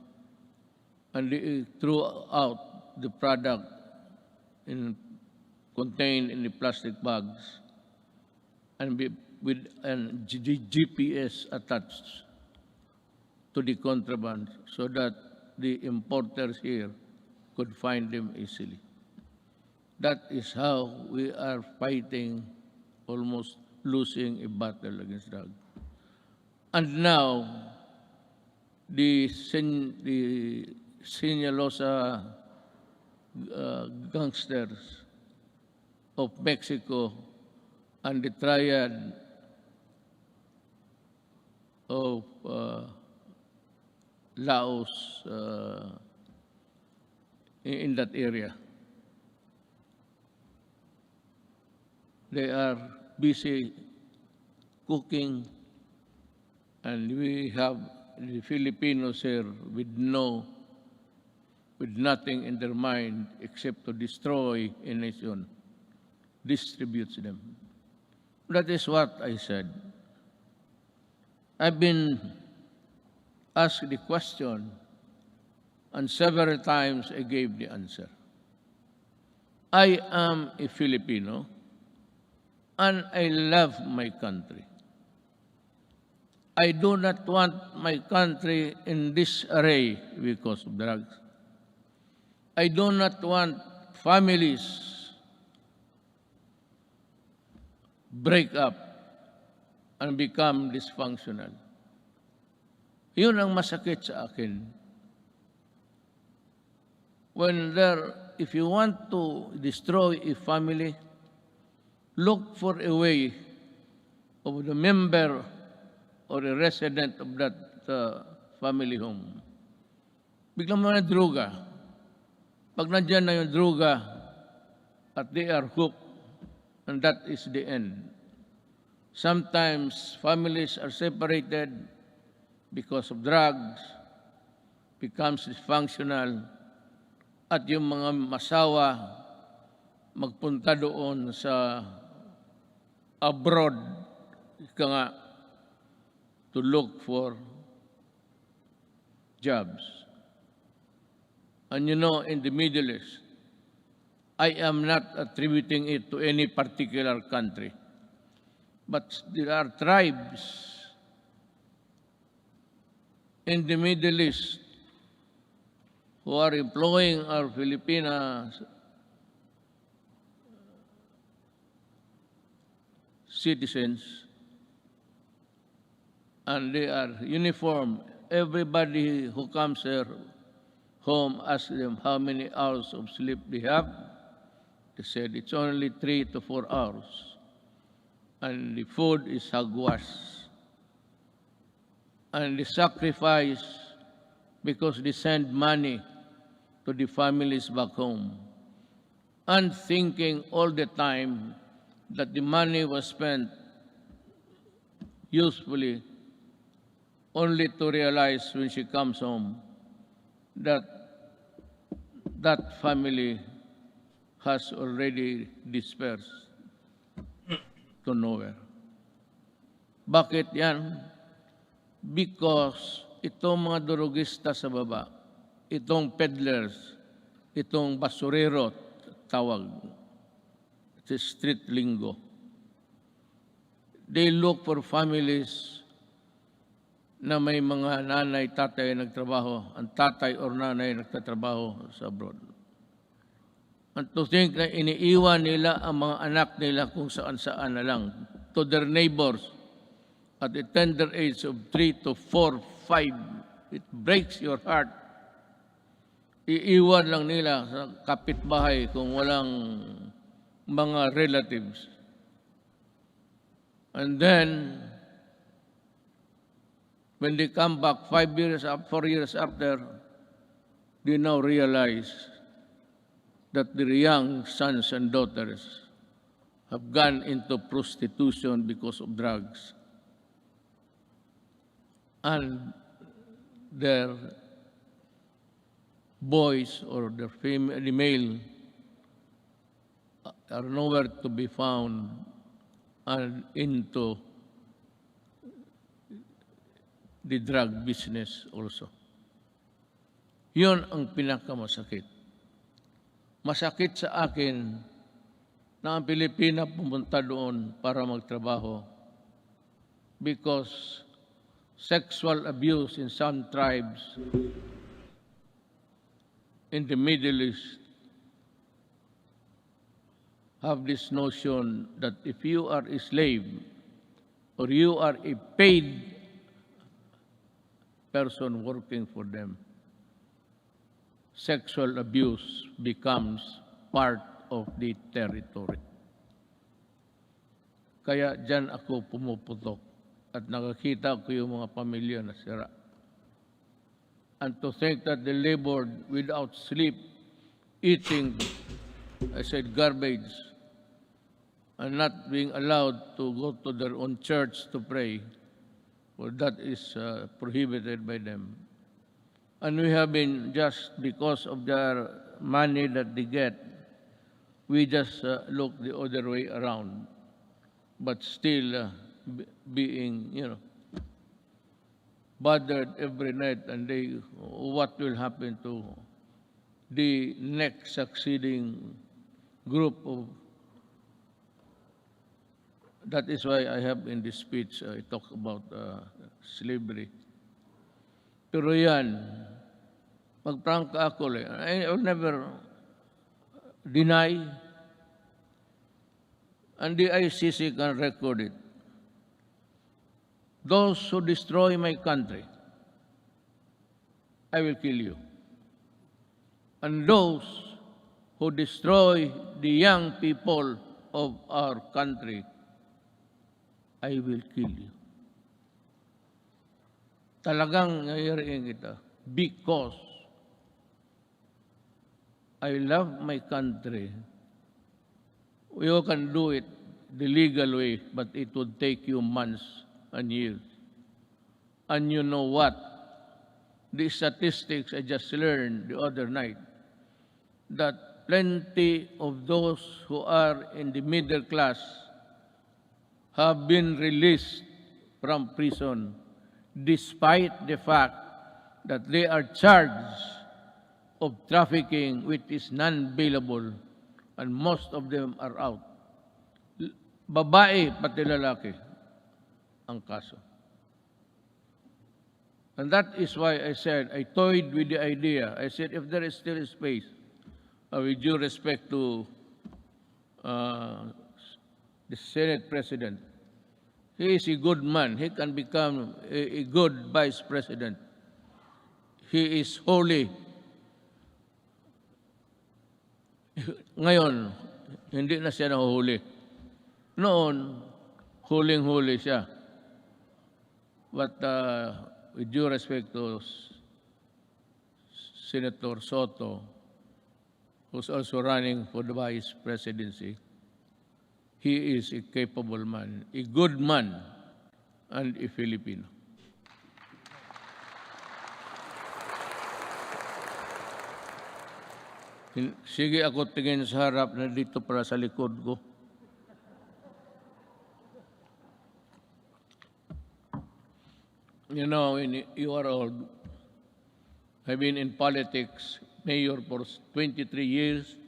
and they threw out the product contained in the plastic bags and with an GPS attached to the contraband so that the importers here could find them easily. That is how we are fighting, almost losing a battle against drugs. And now, the Sinaloa gangsters of Mexico and the triad of Laos in that area. They are busy cooking, and we have the Filipinos here with nothing in their mind except to destroy a nation, distributes them. That is what I said. I've been asked the question, and several times I gave the answer. I am a Filipino, and I love my country. I do not want my country in disarray because of drugs. I do not want families break up and become dysfunctional. Yun ang masakit sa akin. If you want to destroy a family, look for a way of the member or a resident of that family home. Biglang mga droga. Pag nandyan na yung droga at they are hooked, and that is the end. Sometimes families are separated because of drugs, becomes dysfunctional, at yung mga masawa magpunta doon sa abroad, ika nga, to look for jobs. And you know, in the Middle East, I am not attributing it to any particular country, but there are tribes in the Middle East who are employing our Filipina citizens, and they are uniform. Everybody who comes here home asks them how many hours of sleep they have. They said it's only 3 to 4 hours. And the food is hagwas. And the sacrifice because they send money to the families back home. And thinking all the time that the money was spent usefully, only to realize when she comes home that that family has already dispersed to nowhere. Bakit yan? Because itong mga durugista sa baba, itong peddlers, itong basurero, tawag, it's street lingo, they look for families na may mga nanay, tatay nagtrabaho, ang tatay or nanay nagtatrabaho sa abroad. And to think na iniiwan nila ang mga anak nila kung saan-saan na lang to their neighbors at the tender age of 3 to 4, 5, it breaks your heart. Iiwan lang nila sa kapitbahay kung walang mga relatives. And then, when they come back 4 years after, they now realize that their young sons and daughters have gone into prostitution because of drugs. And their boys or the male are nowhere to be found and into the drug business also. Yun ang pinakamasakit. Masakit sa akin na ang Pilipina pumunta doon para magtrabaho because sexual abuse in some tribes in the Middle East have this notion that if you are a slave or you are a paid person working for them, sexual abuse becomes part of the territory. Kaya dyan ako pumuputok at nakakita ko yung mga pamilya na sira. and to think that they labored without sleep, eating, I said, garbage, and not being allowed to go to their own church to pray, well, that is prohibited by them. And we have been, just because of their money that they get, we just look the other way around, but still being, bothered every night and day. What will happen to the next succeeding group of. That is why I have in this speech, I talk about slavery. Pero yan, magprangka ako, I will never deny, and the ICC can record it. Those who destroy my country, I will kill you. And those who destroy the young people of our country, I will kill you. Talagang ngayariin kita because I love my country. You can do it the legal way, but it would take you months and years. And you know what? The statistics I just learned the other night, that plenty of those who are in the middle class have been released from prison despite the fact that they are charged of trafficking which is non-bailable, and most of them are out. Babae pati lalaki ang kaso. And that is why I said, I toyed with the idea. I said, if there is still space, with due respect to the Senate President, he is a good man. He can become a good Vice President. He is holy. Ngayon, hindi na siya nahuhuli. Noon, huling-huli siya. But with due respect to Senator Soto, who's also running for the vice presidency, he is a capable man, a good man, and a Filipino. Sige ako tingin sa harap na dito para sa likod ko. You know, you are old. I've been in politics, mayor for 23 years.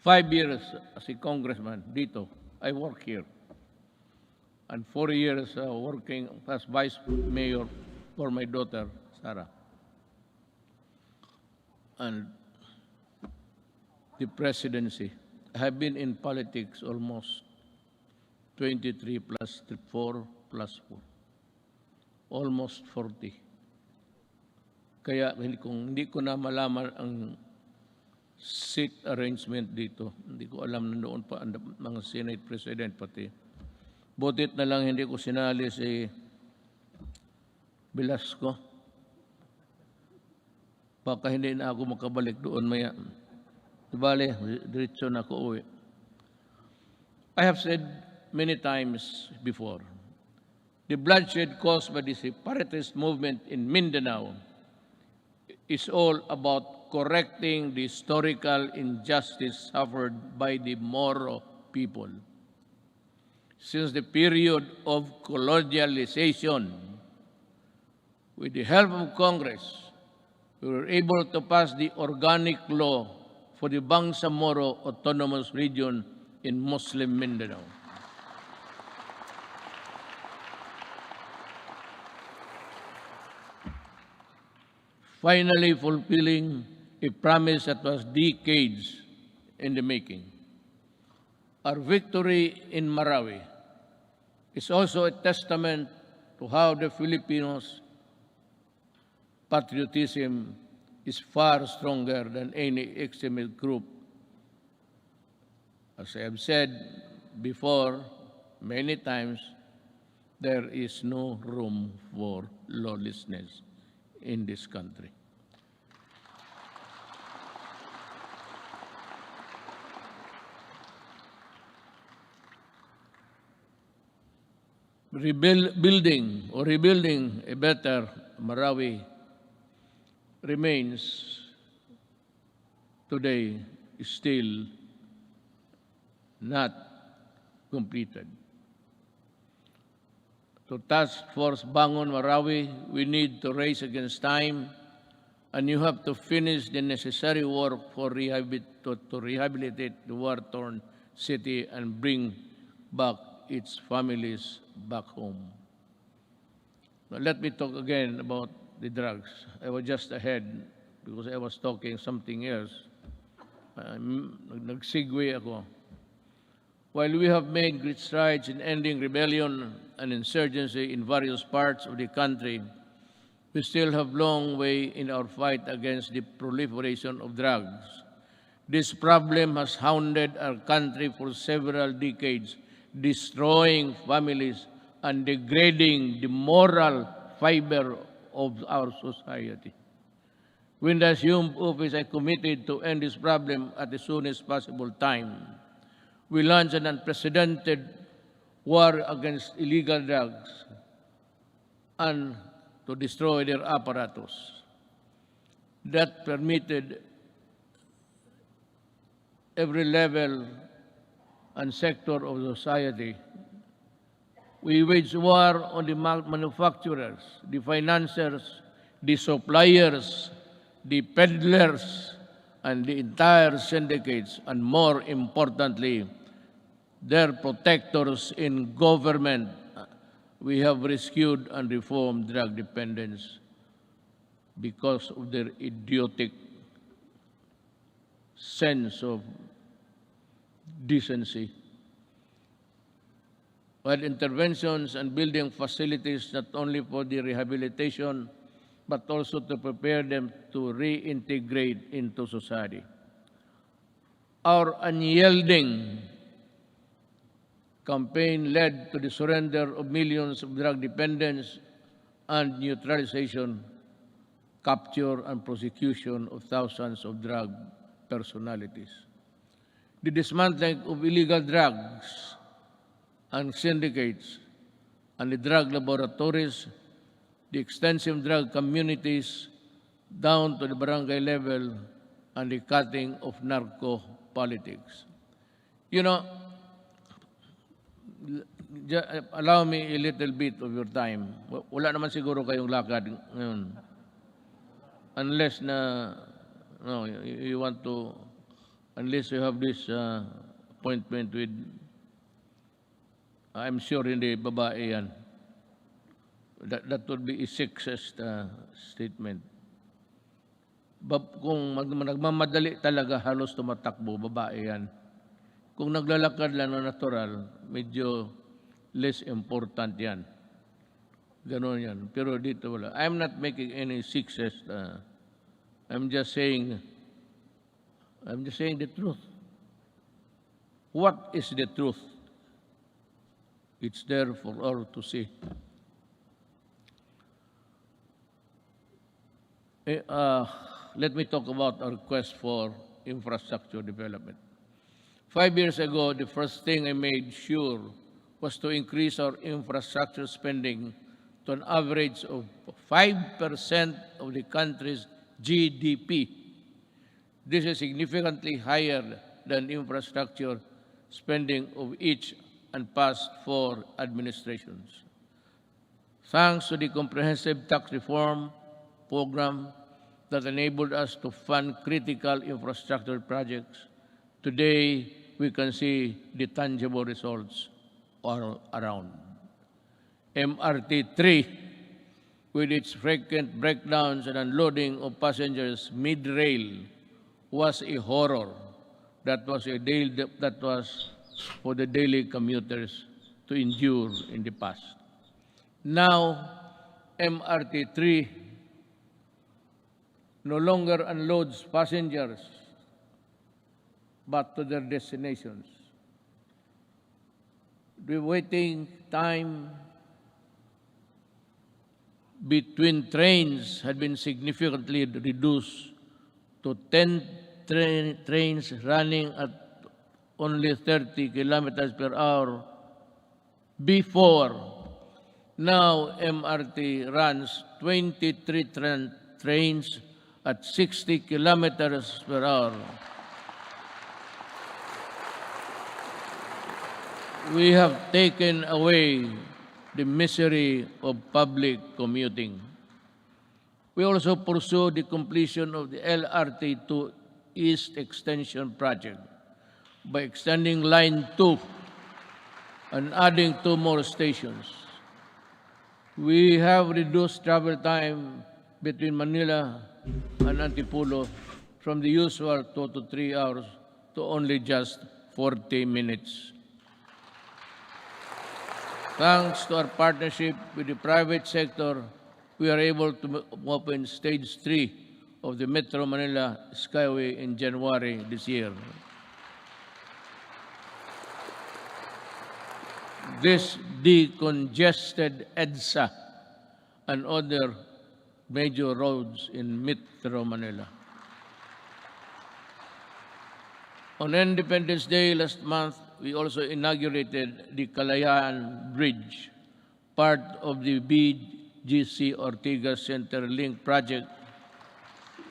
5 years as a congressman dito. I work here. And 4 years working as vice mayor for my daughter, Sarah. And the presidency. I have been in politics almost 23 plus 4 plus 4. Almost 40. Kaya kung hindi ko na malaman ang seat arrangement dito, hindi ko alam na noon pa ang mga Senate President pati. Butit na lang hindi ko sinali si Velasco. Baka hindi na ako makabalik doon maya. Bale, diretso na ako uwi. I have said many times before, the bloodshed caused by the separatist movement in Mindanao is all about correcting the historical injustice suffered by the Moro people. Since the period of colonialization, with the help of Congress, we were able to pass the organic law for the Bangsamoro Autonomous Region in Muslim Mindanao. Finally fulfilling a promise that was decades in the making. Our victory in Marawi is also a testament to how the Filipinos' patriotism is far stronger than any extremist group. As I have said before many times, there is no room for lawlessness in this country. Building or rebuilding a better Marawi remains today still not completed. To Task Force Bangon Marawi, we need to race against time, and you have to finish the necessary work for to rehabilitate the war-torn city and bring back its families back home. Now, let me talk again about the drugs. I was just ahead because I was talking something else. Nag-segue ako. While we have made great strides in ending rebellion and insurgency in various parts of the country, we still have a long way in our fight against the proliferation of drugs. This problem has hounded our country for several decades, destroying families and degrading the moral fiber of our society. When I assumed office, I committed to end this problem at the soonest possible time. We launched an unprecedented war against illegal drugs and to destroy their apparatus. That permitted every level and sector of society. We waged war on the manufacturers, the financiers, the suppliers, the peddlers, and the entire syndicates, and more importantly, their protectors in government. We have rescued and reformed drug dependence because of their idiotic sense of decency. While interventions and building facilities not only for the rehabilitation, but also to prepare them to reintegrate into society. Our unyielding campaign led to the surrender of millions of drug dependents and neutralization, capture, and prosecution of thousands of drug personalities. The dismantling of illegal drugs and syndicates and the drug laboratories, the extensive drug communities down to the barangay level, and the cutting of narco politics. You know, allow me a little bit of your time. Wala naman siguro kayong lakad ngayon. Unless you want to, unless you have this appointment with, I'm sure hindi babae yan. That would be a sexist statement. Kung nagmamadali talaga, halos tumatakbo, babae yan. Kung naglalakad lang na natural, medyo less important yan. Ganon yan. Pero dito wala. I'm not making any sexist. I'm just saying the truth. What is the truth? It's there for all to see. Let me talk about our quest for infrastructure development. 5 years ago, the first thing I made sure was to increase our infrastructure spending to an average of 5% of the country's GDP. This is significantly higher than infrastructure spending of each and past 4 administrations. Thanks to the comprehensive tax reform program that enabled us to fund critical infrastructure projects, today we can see the tangible results all around. MRT-3, with its frequent breakdowns and unloading of passengers mid-rail, was a horror. That was for the daily commuters to endure in the past. Now, MRT-3 no longer unloads passengers but to their destinations. The waiting time between trains had been significantly reduced to 10 trains running at only 30 kilometers per hour before. Now MRT runs 23 trains at 60 kilometers per hour. We have taken away the misery of public commuting. We also pursue the completion of the LRT to East Extension project by extending Line 2 and adding 2 more stations. We have reduced travel time between Manila and Antipolo from the usual 2 to 3 hours to only just 40 minutes. Thanks to our partnership with the private sector, we are able to open Stage 3 of the Metro Manila Skyway in January this year. This decongested EDSA and other major roads in Metro Manila. On Independence Day last month, we also inaugurated the Kalayaan Bridge, part of the BGC Ortigas Center Link project,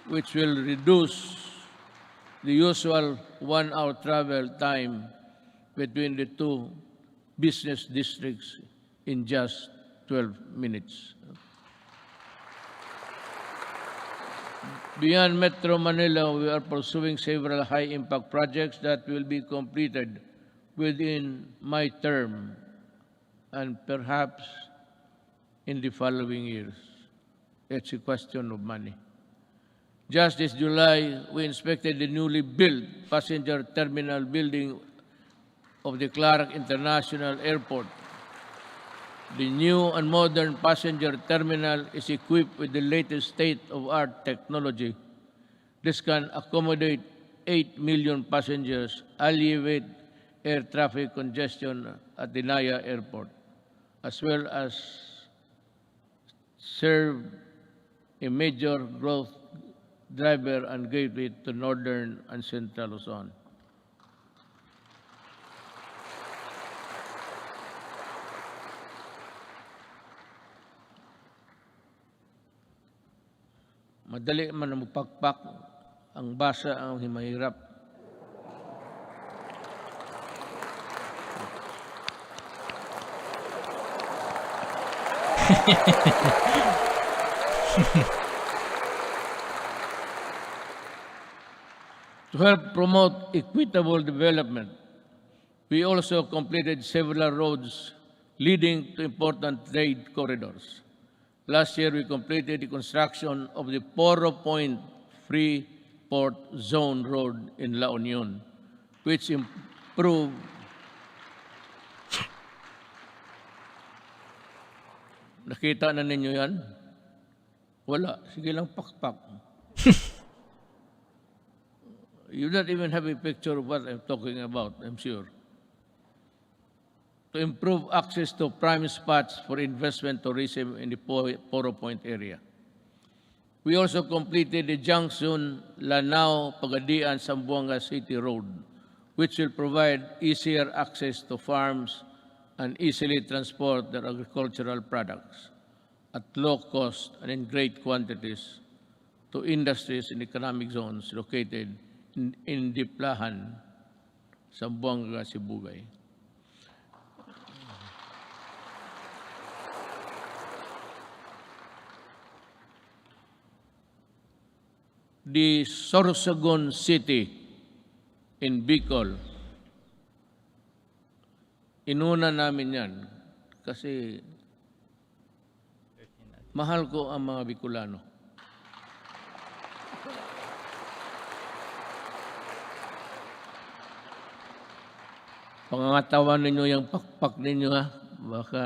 which will reduce the usual 1-hour travel time between the two business districts in just 12 minutes. Beyond Metro Manila, we are pursuing several high-impact projects that will be completed within my term and perhaps in the following years. It's a question of money. Just this July, we inspected the newly built passenger terminal building of the Clark International Airport. The new and modern passenger terminal is equipped with the latest state-of-art technology. This can accommodate 8 million passengers, alleviate air traffic congestion at the Naya Airport, as well as serve a major growth driver and gateway to northern and central Luzon. Madali man na magpakpak, ang basa ang mahirap. To help promote equitable development, we also completed several roads leading to important trade corridors. Last year, we completed the construction of the Poro Point Free Port Zone Road in La Union, which improved Nakita na ninyo yan? Wala. Sige lang pakpak. You don't even have a picture of what I'm talking about, I'm sure. To improve access to prime spots for investment tourism in the Poro Point area. We also completed the Junction Lanao Pagadian Zamboanga City Road, which will provide easier access to farms and easily transport their agricultural products at low cost and in great quantities to industries in economic zones located in Diplahan, Zamboanga, Sibugay. The Sorsogon City in Bicol, inuna namin yan kasi mahal ko ang mga Bicolano. Pangangatawan ninyo yung pakpak ninyo ha. Baka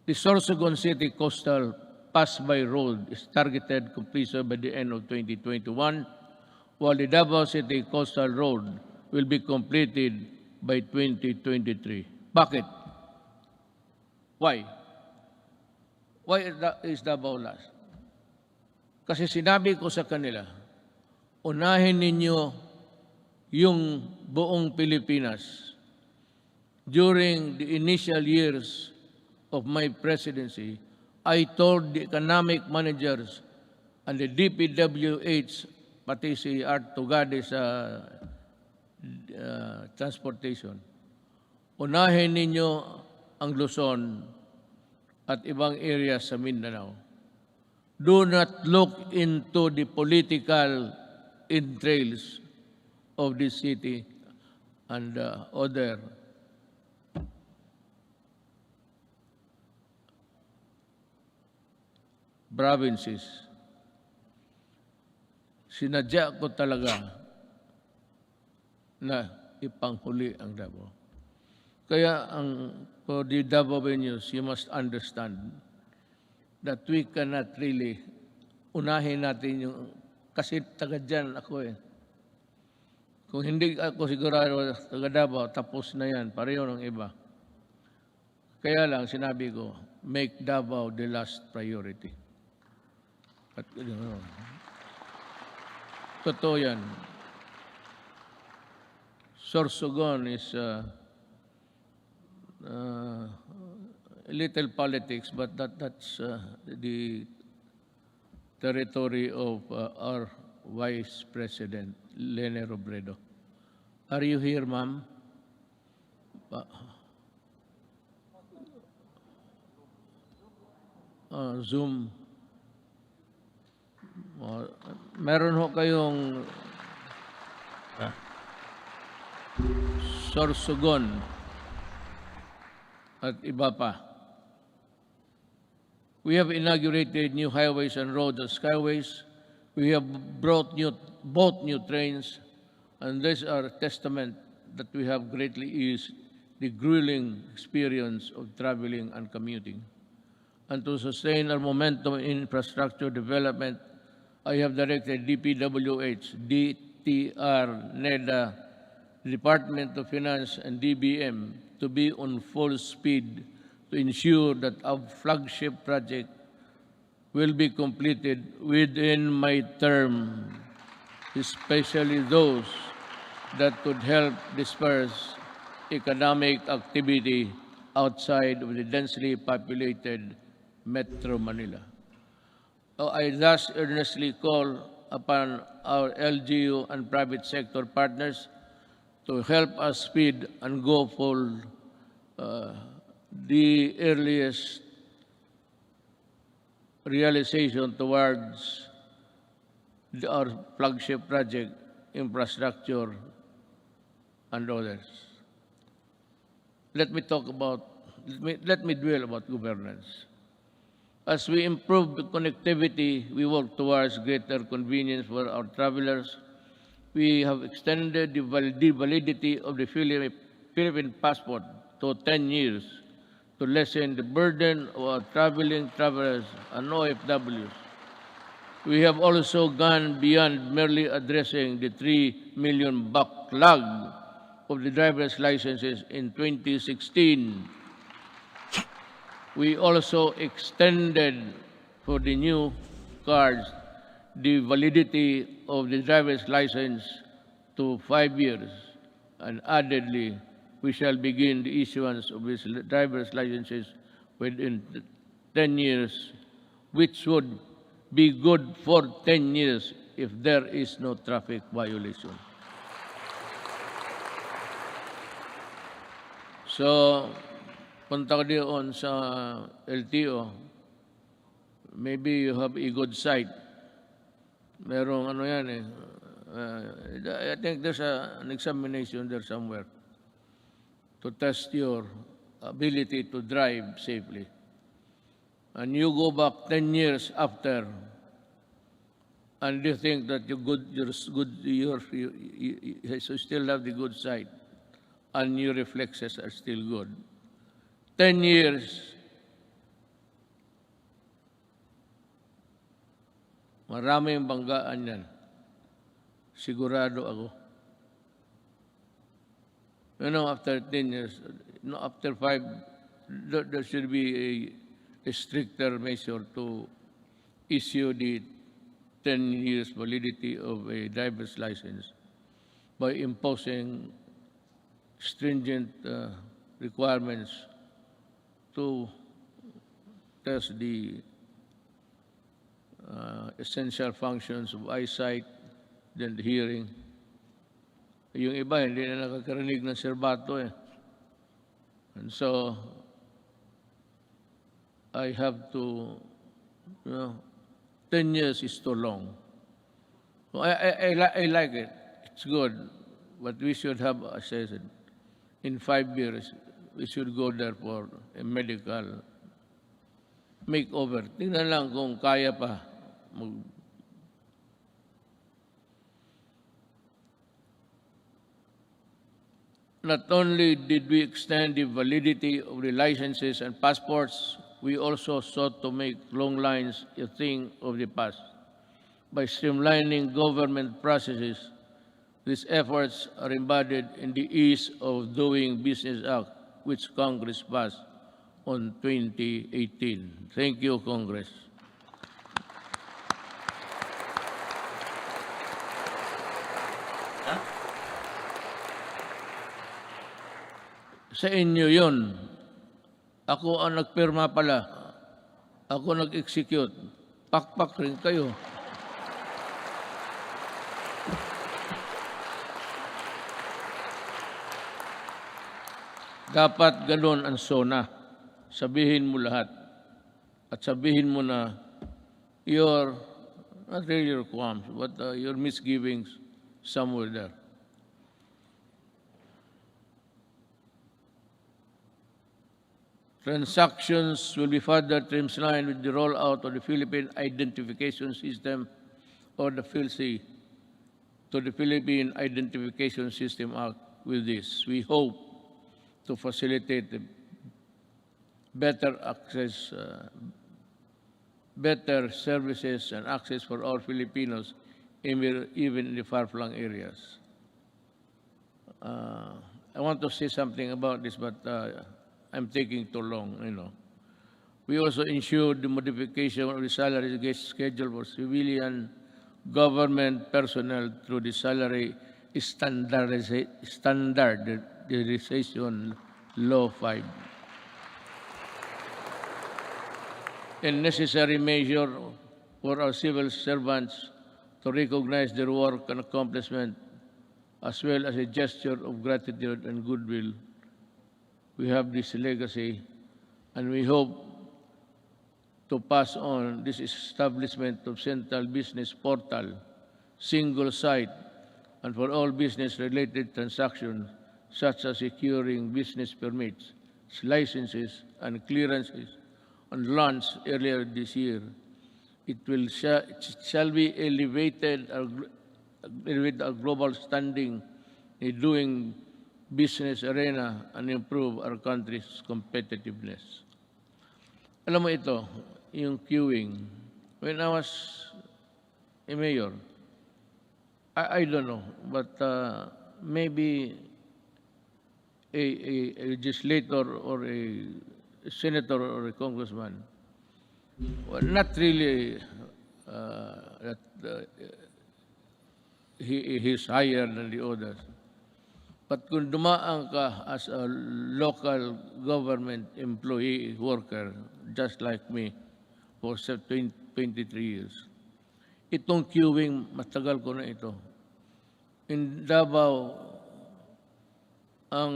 the Sorsogon City Coastal Pass-by Road is targeted completion by the end of 2021, while the Davao City Coastal Road will be completed by 2023. Bakit? Why? Why is Davao last? Kasi sinabi ko sa kanila, unahin ninyo yung buong Pilipinas. During the initial years of my presidency, I told the economic managers and the DPWH, pati si Art Tugade sa transportation, unahin ninyo ang Luzon at ibang areas sa Mindanao. Do not look into the political entrails of this city and other provinces. Sinadya ko talaga na ipanghuli ang Davao. Kaya for the Davaoenos, you must understand that we cannot really unahin natin yung, kasi taga dyan ako eh. Kung hindi ako sigurado taga Davao, tapos na yan, pareho ng iba. Kaya lang sinabi ko, make Davao the last priority. At totoo yan. Sorsogon is a little politics, but that's the territory of our Vice President, Lene Robredo. Are you here, ma'am? Zoom. Meron ho kayong Sorsogon at iba pa. We have inaugurated new highways and roads and skyways. We have brought both new trains, and these are a testament that we have greatly eased the grueling experience of traveling and commuting. And to sustain our momentum in infrastructure development, I have directed DPWH, DTR, NEDA, Department of Finance, and DBM to be on full speed to ensure that our flagship project will be completed within my term, especially those that could help disperse economic activity outside of the densely populated Metro Manila. I thus earnestly call upon our LGU and private sector partners to help us speed and go for the earliest realization towards our flagship project, infrastructure, and others. Let me dwell about governance. As we improve the connectivity, we work towards greater convenience for our travelers. We have extended the validity of the Philippine passport to 10 years to lessen the burden of our traveling travelers and OFWs. We have also gone beyond merely addressing the 3 million backlog of the driver's licenses in 2016. We also extended for the new cards the validity of the driver's license to 5 years, and addedly, we shall begin the issuance of these driver's licenses within 10 years, which would be good for 10 years if there is no traffic violation. So, punta ka doon sa LTO, maybe you have a good sight. Merong ano yan eh. I think there's an examination there somewhere to test your ability to drive safely. And you go back 10 years after, and you think that you still have the good sight, and your reflexes are still good. 10 years, maraming banggaan yan. Sigurado ako. You know, after 10 years, after 5, there should be a stricter measure to issue the 10 years validity of a driver's license by imposing stringent requirements to test the essential functions of eyesight, then the hearing. Yung iba, hindi na nakakarinig ng serbato eh. And so, I have to, 10 years is too long. So I like it. It's good. But we should have, as I said, in 5 years, we should go there for a medical makeover. Tingnan lang kung kaya pa. Not only did we extend the validity of the licenses and passports, we also sought to make long lines a thing of the past. By streamlining government processes, these efforts are embodied in the Ease of Doing Business Act, which Congress passed on 2018. Thank you, Congress. Sa inyo yun. Ako ang nagpirma pala. Ako nag-execute. Pakpak rin kayo. Dapat ganun ang Sona. Sabihin mo lahat. At sabihin mo na your, not really your qualms, but your misgivings somewhere there. Transactions will be further streamlined with the rollout of the Philippine Identification System, or the PhilSy, to the Philippine Identification System Act. With this, we hope to facilitate the better access, better services and access for all Filipinos, even in the far-flung areas. I want to say something about this, but I'm taking too long, We also ensured the modification of the salary schedule for civilian government personnel through the salary standardization law 5. A necessary measure for our civil servants to recognize their work and accomplishment, as well as a gesture of gratitude and goodwill. We have this legacy, and we hope to pass on this establishment of central business portal, single site, and for all business-related transactions, such as securing business permits, licenses, and clearances, and launched earlier this year. It shall be elevated our global standing in doing business arena and improve our country's competitiveness. Alam mo ito, yung queuing. When I was a mayor, I don't know, but maybe a legislator or a senator or a congressman, well, not really that he's higher than the others. But kung dumaan ka as a local government employee worker, just like me, for 23 years, itong queuing, matagal ko na ito. In Davao, ang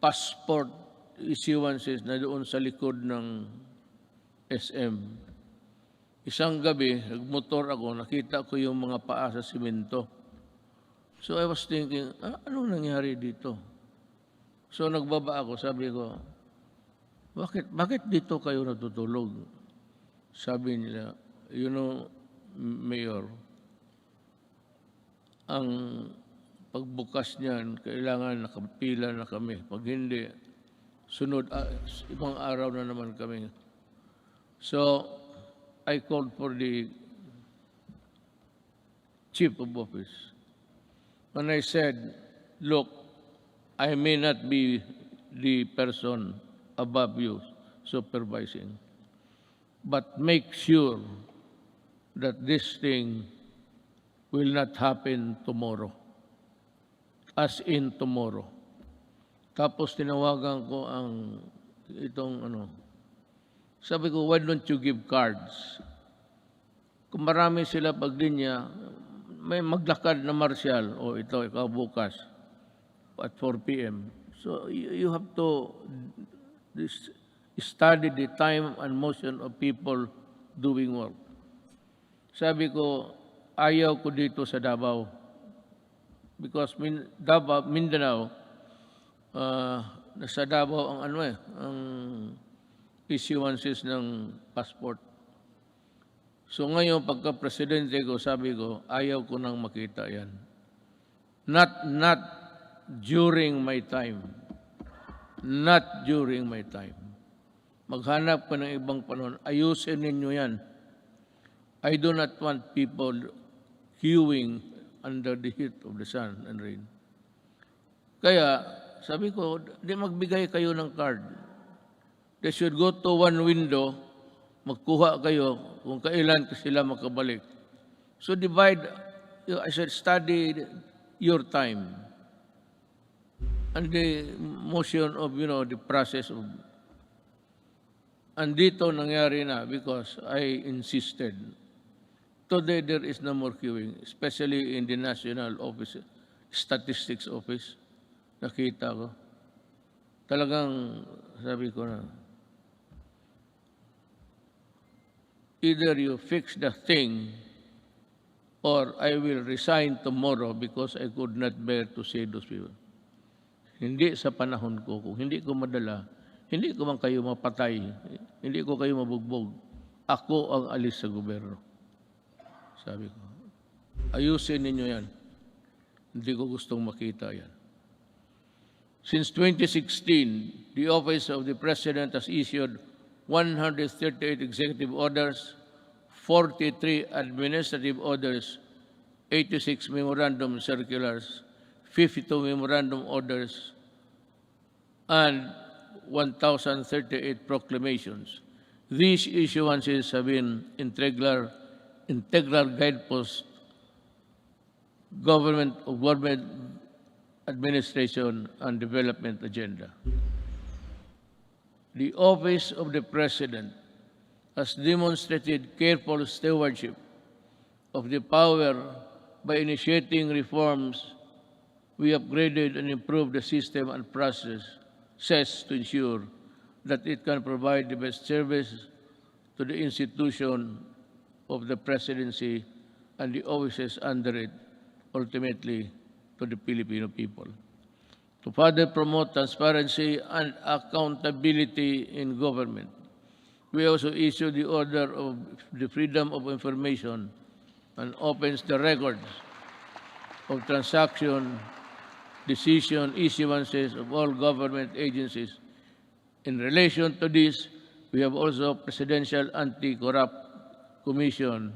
passport issuances na doon sa likod ng SM. Isang gabi, nagmotor ako, nakita ko yung mga paa sa simento. So I was thinking, anong nangyari dito? So nagbaba ako, sabi ko, bakit dito kayo natutulog? Sabi nila, Mayor, ang pagbukas niyan, kailangan nakapila na kami. Pag hindi, sunod, ibang araw na naman kami. So, I called for the chief of office. When I said, look, I may not be the person above you, supervising. But make sure that this thing will not happen tomorrow. As in tomorrow. Tapos tinawagan ko ang sabi ko, why don't you give cards? Kung marami sila paglinya, may maglakad na martial, o ito, ikaw bukas, at 4 p.m. So you have to study the time and motion of people doing work. Sabi ko, ayaw ko dito sa Davao. Because Mindanao, nasa Davao ang ang issuances ng passport. So ngayon, pagka-presidente ko, sabi ko, ayaw ko nang makita yan. Not during my time. Not during my time. Maghanap ka ng ibang panahon. Ayusin ninyo yan. I do not want people queuing under the heat of the sun and rain. Kaya, sabi ko, di magbigay kayo ng card. They should go to one window, magkuha kayo kung kailan sila makabalik. So divide, I said, study your time. And the motion of, the process of, and dito nangyari na because I insisted. Today there is no more queuing, especially in the National Office, Statistics Office. Nakita ko. Talagang, sabi ko na, either you fix the thing or I will resign tomorrow because I could not bear to see those people. Hindi sa panahon ko. Kung hindi ko madala, hindi ko man kayo mapatay, hindi ko kayo mabugbog. Ako ang alis sa gobyerno. Sabi ko, ayusin ninyo yan. Hindi ko gustong makita yan. Since 2016, the Office of the President has issued 138 executive orders, 43 administrative orders, 86 memorandum circulars, 52 memorandum orders, and 1,038 proclamations. These issuances have been integral guideposts government administration and development agenda. The Office of the President has demonstrated careful stewardship of the power by initiating reforms. We upgraded and improved the system and processes to ensure that it can provide the best service to the institution of the presidency and the offices under it, ultimately to the Filipino people. To further promote transparency and accountability in government, we also issued the Order of the Freedom of Information and opens the records of transaction, decision, issuances of all government agencies. In relation to this, we have also Presidential Anti-Corrupt Commission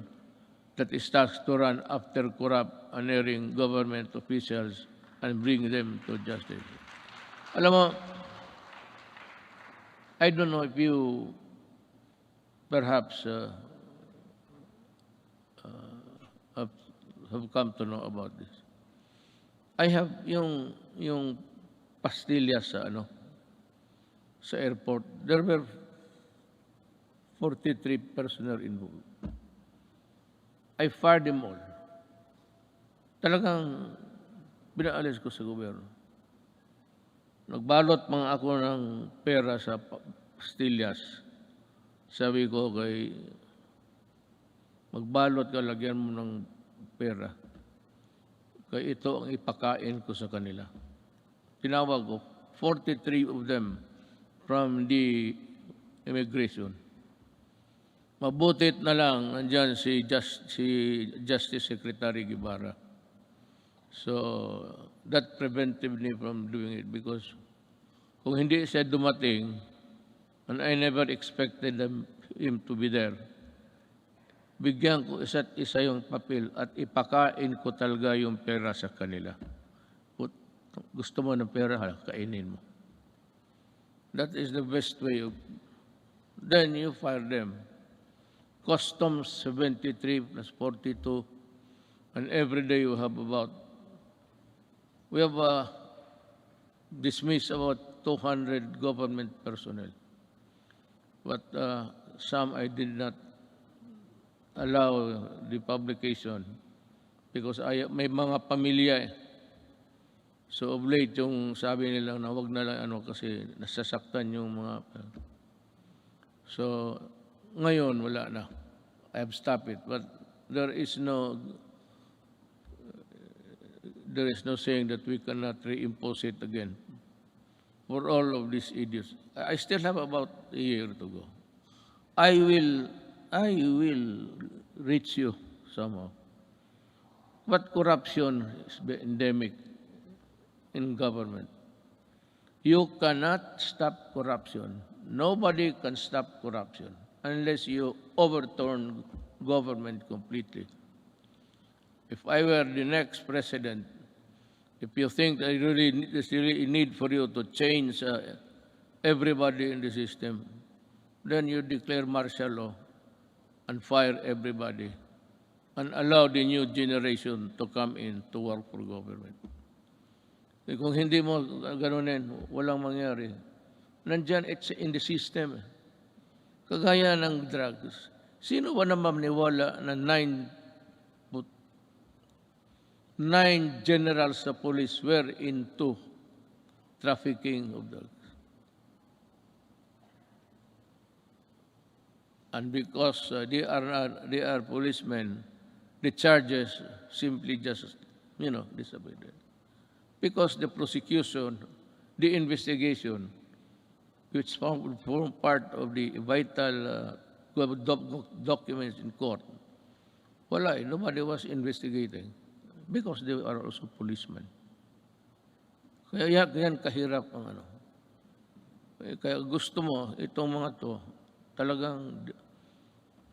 that is tasked to run after corrupt and erring government officials and bring them to justice. Alam mo, I don't know if you perhaps have come to know about this. I have yung pastillas sa airport. There were 43 personnel involved. I fired them all. Talagang binaalis ko sa gobyerno. Nagbalot mga ako ng pera sa pastillas. Sabi ko magbalot ka, lagyan mo ng pera. Kaya ito ang ipakain ko sa kanila. Tinawag ko, 43 of them from the immigration. Mabutit na lang, nandyan si Justice Secretary Guevara. So, that prevented me from doing it because kung hindi siya dumating, and I never expected him to be there, bigyan ko isa't isa yung papel at ipakain ko talaga yung pera sa kanila. Gusto mo ng pera, kainin mo. That is the best way of then you fire them. Customs 73 plus 42, and every day we have dismissed about 200 government personnel. But some I did not allow the publication because may mga pamilya eh. So of late yung sabi nila na wag na lang kasi nasasaktan yung mga so ngayon wala na. I have stopped it, but there is no saying that we cannot reimpose it again for all of these idiots. I still have about a year to go. I will reach you somehow. But corruption is endemic in government. You cannot stop corruption. Nobody can stop corruption unless you overturn government completely. If I were the next president, if you think there's really a need for you to change everybody in the system, then you declare martial law and fire everybody and allow the new generation to come in to work for government. Kung hindi mo ganunin, walang mangyari. Nandyan, it's in the system. Kagaya ng drugs. Sino ba naman maniwala na 9 generals sa police were into trafficking of drugs? And because they are policemen, the charges simply just, disappeared. Because the prosecution, the investigation, which form part of the vital documents in court, wala, nobody was investigating because they are also policemen. Kaya yan kahirap ang Kaya gusto mo, itong mga to, talagang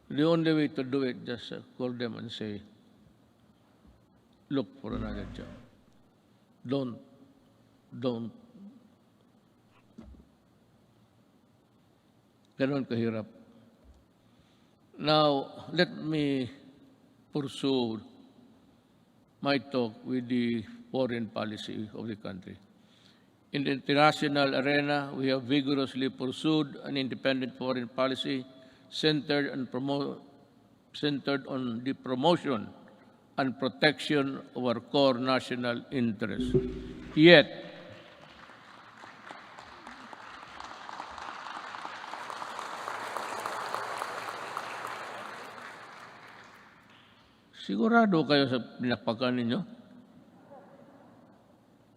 the only way to do it, just call them and say, look for another job. Don't. Ganon kahirap. Now, let me pursue my talk with the foreign policy of the country. In the international arena, we have vigorously pursued an independent foreign policy centered on the promotion and protection of our core national interests. Yet, sigurado kayo sa pinakpakan ninyo?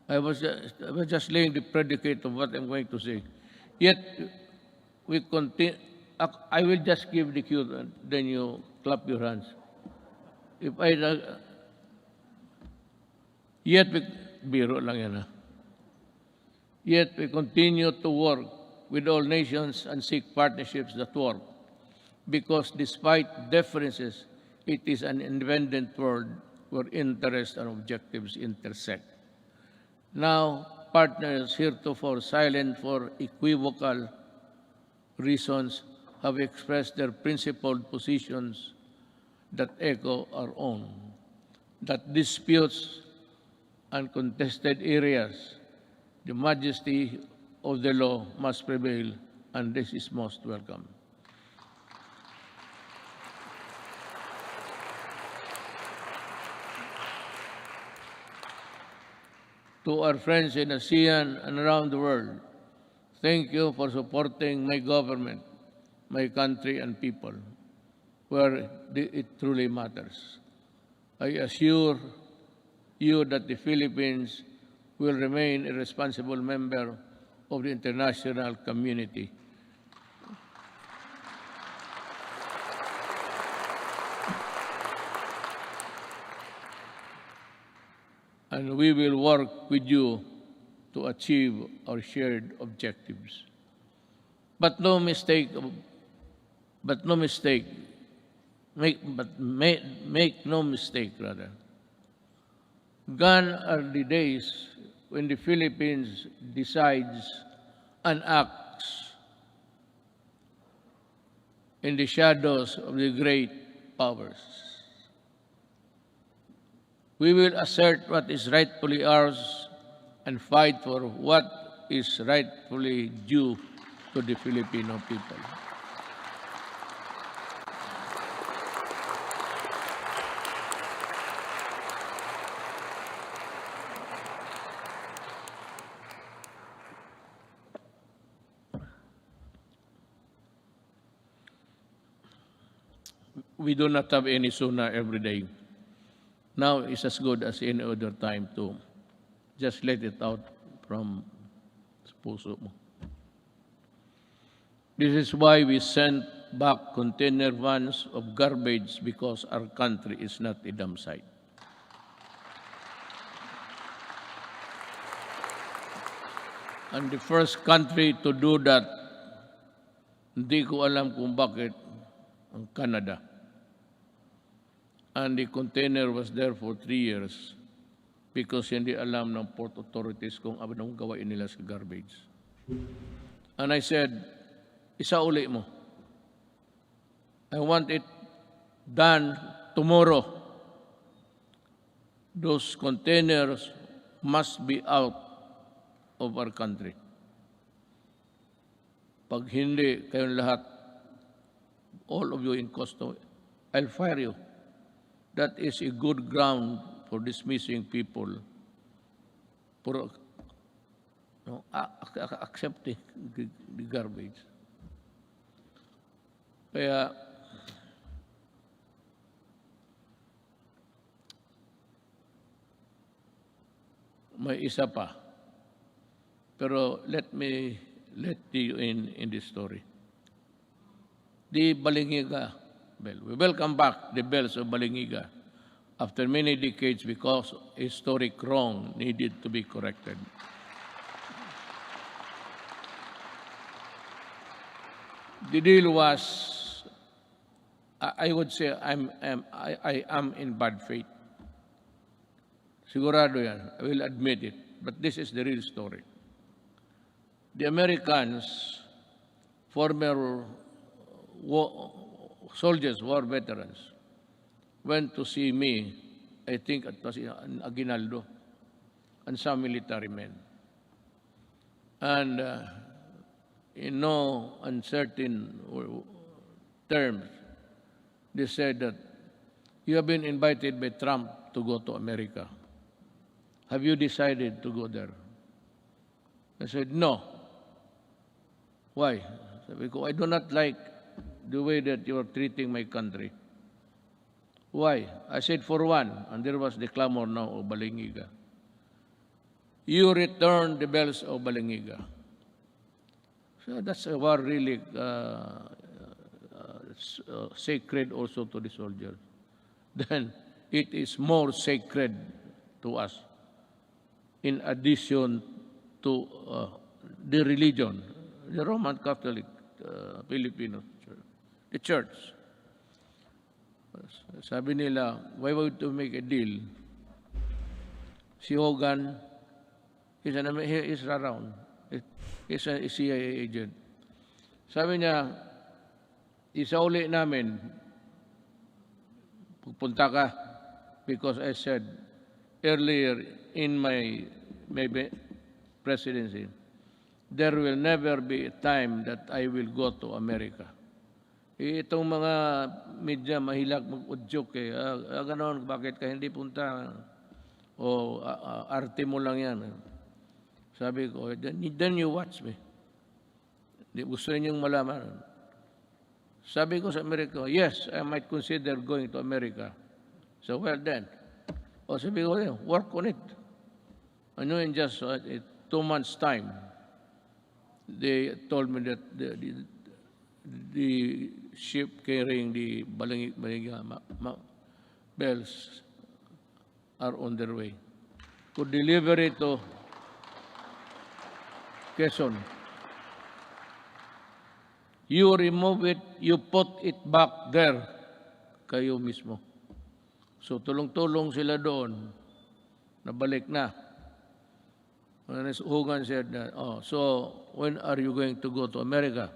I was just laying the predicate of what I'm going to say. Yet, we continue. I will just give the cue, then you clap your hands. Biro lang yan. Yet we continue to work with all nations and seek partnerships that work. Because despite differences, it is an independent world where interests and objectives intersect. Now, partners heretofore silent for equivocal reasons have expressed their principled positions that echo our own, that disputes and contested areas, the majesty of the law must prevail, and this is most welcome. To our friends in ASEAN and around the world, thank you for supporting my government, my country and people, where it truly matters. I assure you that the Philippines will remain a responsible member of the international community. And we will work with you to achieve our shared objectives. Make no mistake, rather. Gone are the days when the Philippines decides and acts in the shadows of the great powers. We will assert what is rightfully ours and fight for what is rightfully due to the Filipino people. We do not have any Sona every day. Now is as good as any other time to just let it out from puso mo. This is why we sent back container vans of garbage, because our country is not a dump site. And the first country to do that, hindi ko alam kung bakit, ang Canada. And the container was there for 3 years because hindi alam ng port authorities kung anong gawain nila sa garbage. And I said, isauli mo. I want it done tomorrow. Those containers must be out of our country. Pag hindi, kayong lahat, all of you in custom, I'll fire you. That is a good ground for dismissing people for accepting the garbage. Kaya, may isa pa. Pero let you in this story. The Balingiga bell. We welcome back the bells of Balingiga after many decades because a historic wrong needed to be corrected. The deal was, I would say, I am in bad faith. Sigurado yan. I will admit it. But this is the real story. The Americans, former soldiers, war veterans, went to see me, I think it was in Aguinaldo, and some military men. And in no uncertain terms, they said that you have been invited by Trump to go to America. Have you decided to go there? I said, no. Why? Because I do not like the way that you are treating my country. Why? I said, for one, and there was the clamor now of Balingiga. You return the bells of Balingiga. So that's a war really sacred also to the soldiers. Then it is more sacred to us in addition to the religion, the Roman Catholic Filipino Church, the church. Sabi nila, why would to make a deal? Si Hogan, he is around. He's a CIA agent. Sabi niya, isauli namin, pupunta ka, because I said earlier in my presidency, there will never be a time that I will go to America. Itong mga media mahilag mag-udyok eh. Ganon, bakit ka hindi punta? O arte mo lang yan. Sabi ko, then you watch me. Gusto ninyong malaman. Sabi ko sa Amerika, yes, I might consider going to America. So well then. O sabi ko, work on it. Ano in just 2 months' time, they told me that the ship carrying the Balingiga bells are on their way. To deliver it to Quezon. You remove it, you put it back there, kayo mismo. So tulong-tulong sila doon, nabalik na. Hogan said that, so when are you going to go to America?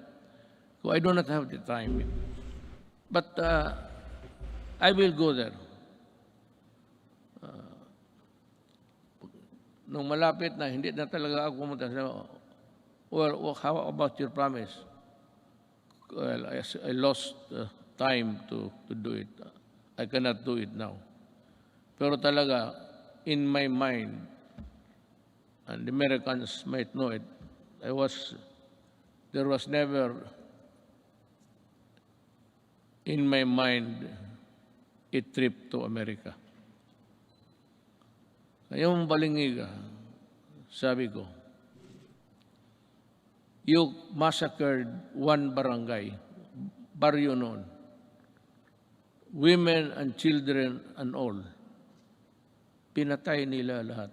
So I do not have the time. But I will go there. Nung malapit na, hindi na talaga ako pumunta. Well, how about your promise? Well, I lost time to do it. I cannot do it now. Pero talaga, in my mind, and the Americans might know it, there was never in my mind a trip to America. Ngayong Balingiga, sabi ko, you massacred one barangay, baryo noon, women and children and all. Pinatay nila lahat.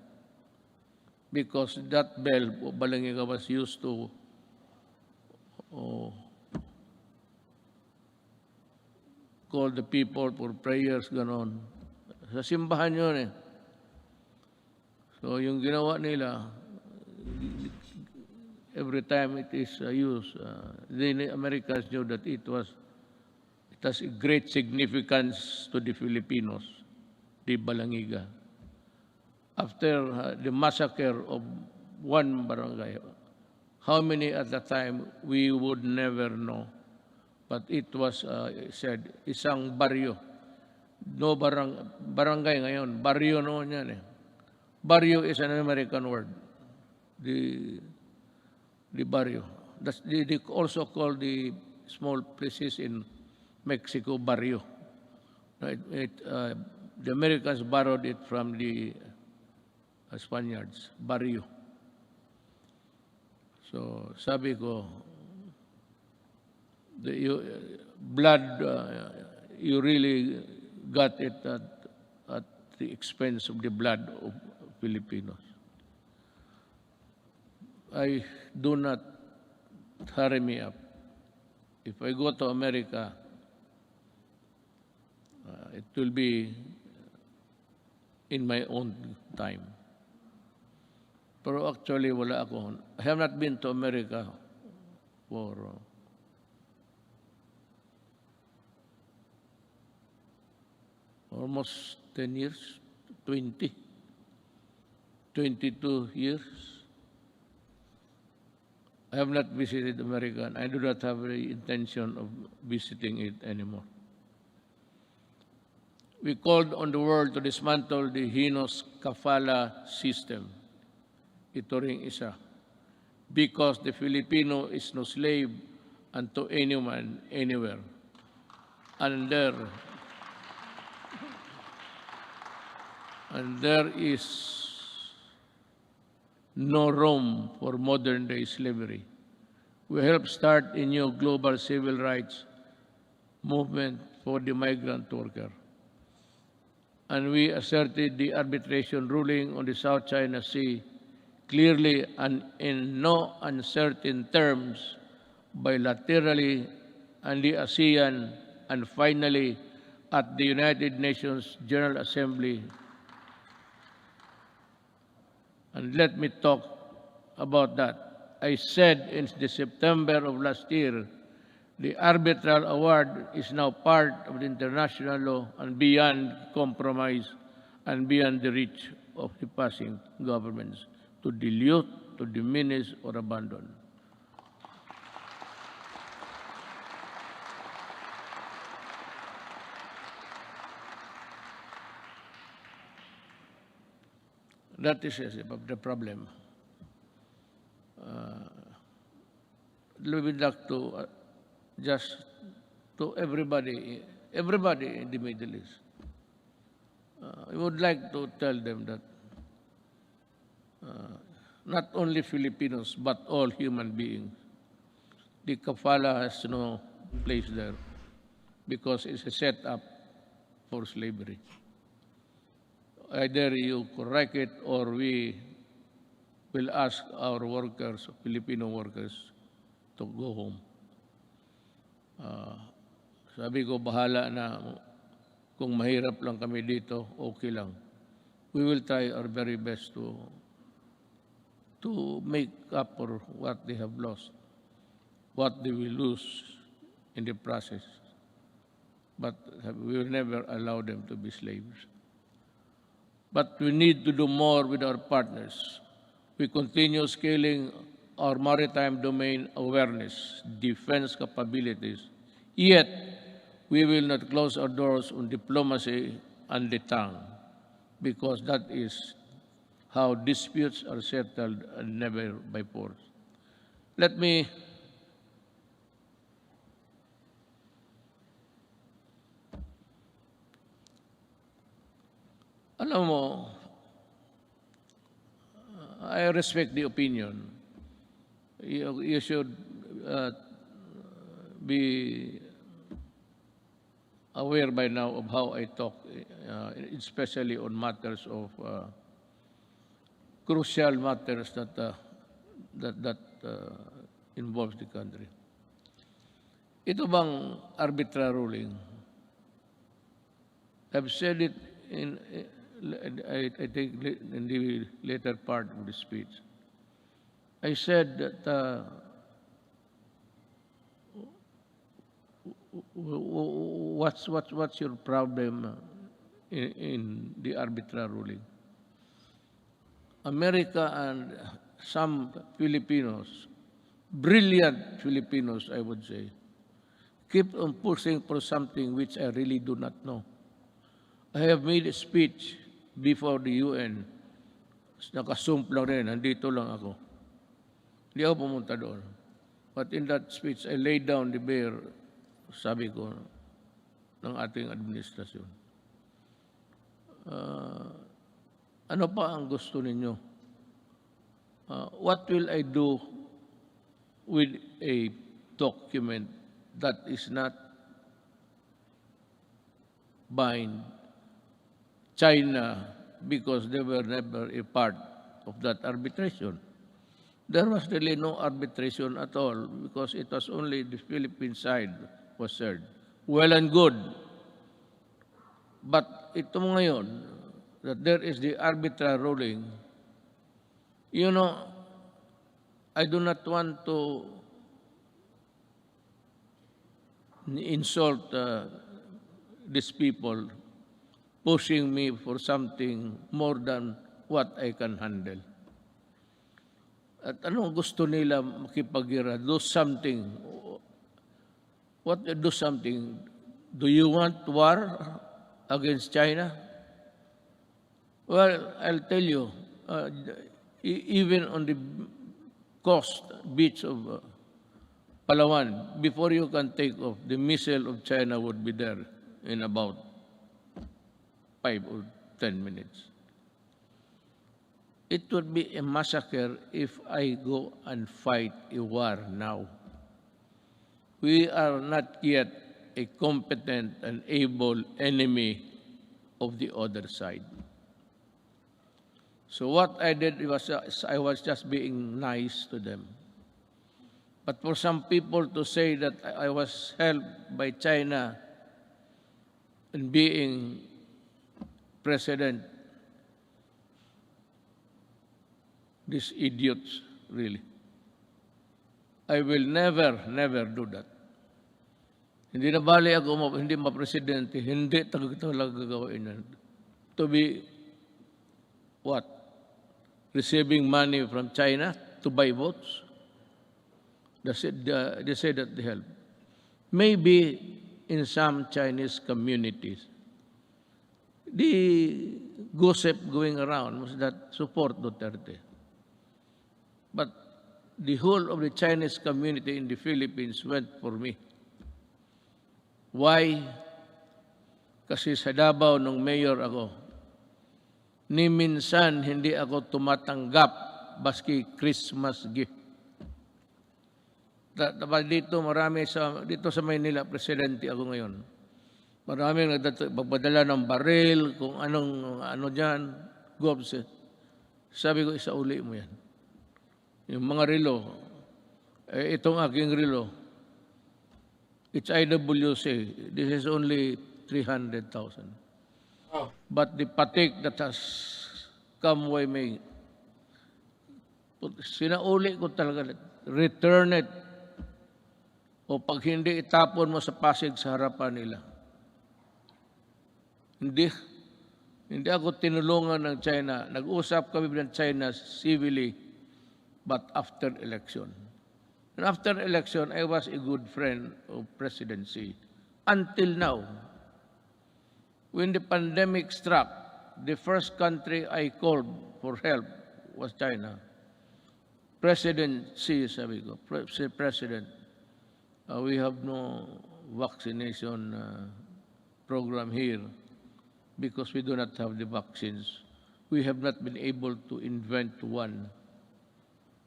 Because that bell, Balingiga, was used to call the people for prayers, ganon. Sa simbahan yun eh. So yung ginawa nila, every time it is used, the Americans knew that it has a great significance to the Filipinos, the Balangiga. After the massacre of one barangay, how many at the time we would never know. But it was said, isang baryo. No barangay ngayon, baryo noon yan eh. Barrio is an American word. The barrio. They also call the small places in Mexico barrio. The Americans borrowed it from the Spaniards, barrio. So sabi ko, blood, you really got it at the expense of the blood of Filipinos. Do not hurry me up. If I go to America, it will be in my own time. Pero actually, wala ako. I have not been to America for almost 10 years, 22 years. I have not visited America, and I do not have the intention of visiting it anymore. We called on the world to dismantle the heinous kafala system. Ito ring isa. Because the Filipino is no slave unto anyone, anywhere. And there is no room for modern-day slavery. We helped start a new global civil rights movement for the migrant worker. And we asserted the arbitration ruling on the South China Sea clearly and in no uncertain terms, bilaterally, and the ASEAN, and finally at the United Nations General Assembly. And let me talk about that. I said in the September of last year, the arbitral award is now part of the international law and beyond compromise and beyond the reach of the passing governments to dilute, to diminish, or abandon. That is the problem. We would like to just to everybody in the Middle East. I would like to tell them that not only Filipinos, but all human beings, the kafala has no place there because it's a setup for slavery. Either you correct it or we will ask our workers, Filipino workers, to go home. Sabi ko, bahala na. Kung mahirap lang kami dito, okay lang. We will try our very best to make up for what they have lost, what they will lose in the process. but we will never allow them to be slaves. But we need to do more with our partners. We continue scaling our maritime domain awareness, defense capabilities. Yet, we will not close our doors on diplomacy and the tongue, because that is how disputes are settled and never by force. Let me alam mo, I respect the opinion. You should be aware by now of how I talk, especially on matters of crucial matters that involves the country. Ito bang arbitral ruling? I've said it I think in the later part of the speech. I said that what's your problem in the arbitral ruling? America and some Filipinos, brilliant Filipinos, I would say, keep on pushing for something which I really do not know. I have made a speech before the UN. Nakasump lang rin, nandito lang ako. Hindi ako pumunta doon. But in that speech, I laid down the bare, sabi ko, ng ating administrasyon. Ano pa ang gusto ninyo? What will I do with a document that is not bind China because they were never a part of that arbitration? There was really no arbitration at all because it was only the Philippine side was served. Well and good. But ito ngayon, that there is the arbitral ruling, you know, I do not want to insult these people pushing me for something more than what I can handle. At anong gusto nila makipagira? Do something. What do something? Do you want war against China? Well, I'll tell you, even on the coast beach of Palawan, before you can take off, the missile of China would be there in about 5 or 10 minutes. It would be a massacre if I go and fight a war now. We are not yet a competent and able enemy of the other side. So what I did was I was just being nice to them. But for some people to say that I was helped by China in being president, these idiots, really. I will never do that. Hindi na bali ako, hindi ma-presidente, hindi talaga gagawin yan. To be, what? Receiving money from China to buy votes? They say that they help. Maybe in some Chinese communities, the gossip going around was that support Duterte. But the whole of the Chinese community in the Philippines went for me. Why? Kasi sa Davao nung mayor ako, ni minsan hindi ako tumatanggap baski Christmas gift. Dito marami dito sa Maynila, presidente ako ngayon. Maraming nagpadala ng baril, kung ano diyan, gobset. Sabi ko, isauli mo yan. Yung mga relo, itong aking relo, it's IWC. This is only 300,000. Oh. But the patik that has come way me, sinauli ko talaga, return it. O pag hindi, itapon mo sa Pasig sa harapan nila. Hindi, hindi ako tinulungan ng China. Nag-usap kami ng China civilly, but after election. And after election, I was a good friend of presidency. Until now, when the pandemic struck, the first country I called for help was China. President Xi, sabi ko, President, we have no vaccination program here because we do not have the vaccines. We have not been able to invent one.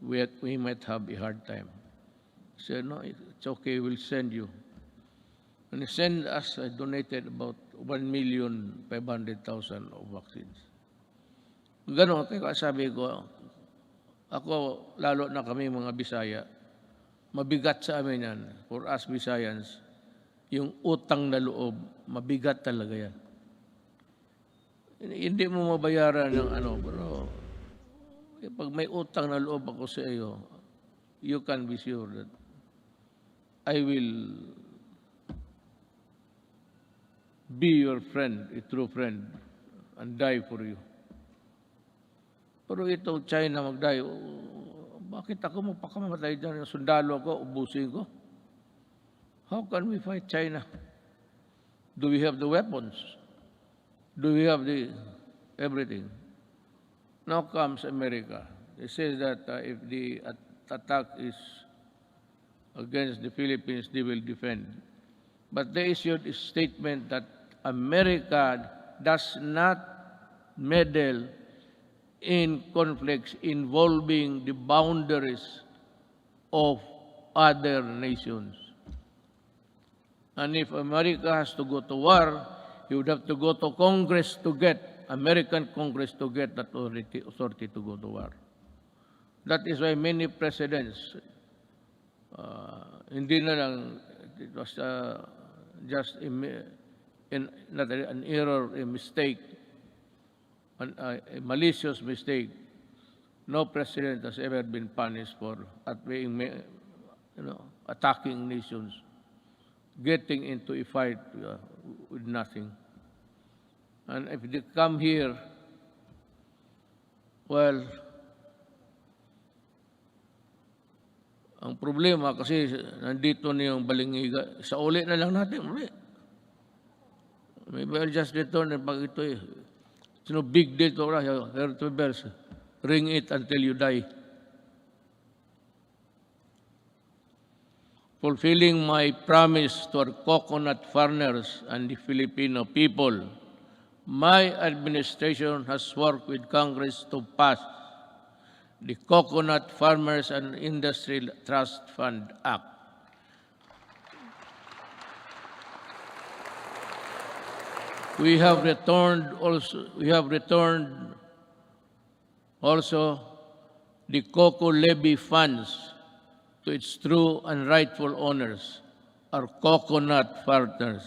We might have a hard time. He said, no, it's okay, we'll send you. And he sent us, I donated about 1,500,000 of vaccines. Ganon, kaya sabi ko, ako, lalo na kami mga Bisaya, mabigat sa amin yan, for us Bisayans, yung utang na loob, mabigat talaga yan. Hindi mo mabayaran ng pero pag may utang na loob ako sa iyo, you can be sure that I will be your friend, a true friend, and die for you. Pero ito, China mag-die, bakit ako magpakamamatay dyan? Yung sundalo ako, ubusin ko. How can we fight China? Do we have the weapons? Do we have the everything? Now comes America. It says that if the attack is against the Philippines, they will defend. But they issued a statement that America does not meddle in conflicts involving the boundaries of other nations. And if America has to go to war, you would have to go to Congress to get, American Congress to get that authority to go to war. That is why many presidents, hindi na lang, it was just not an error, a mistake, a malicious mistake. No president has ever been punished for attacking nations, getting into a fight with nothing. And if they come here, well, ang problema kasi nandito na yung balingiga, sa uli na lang natin, uli. Maybe I'll just return and pag ito it's no big deal to hear to bells. Ring it until you die. Fulfilling my promise to our coconut farmers and the Filipino people, my administration has worked with Congress to pass the Coconut Farmers and Industry Trust Fund Act. We have returned also the cocoa levy funds to its true and rightful owners, our coconut farmers.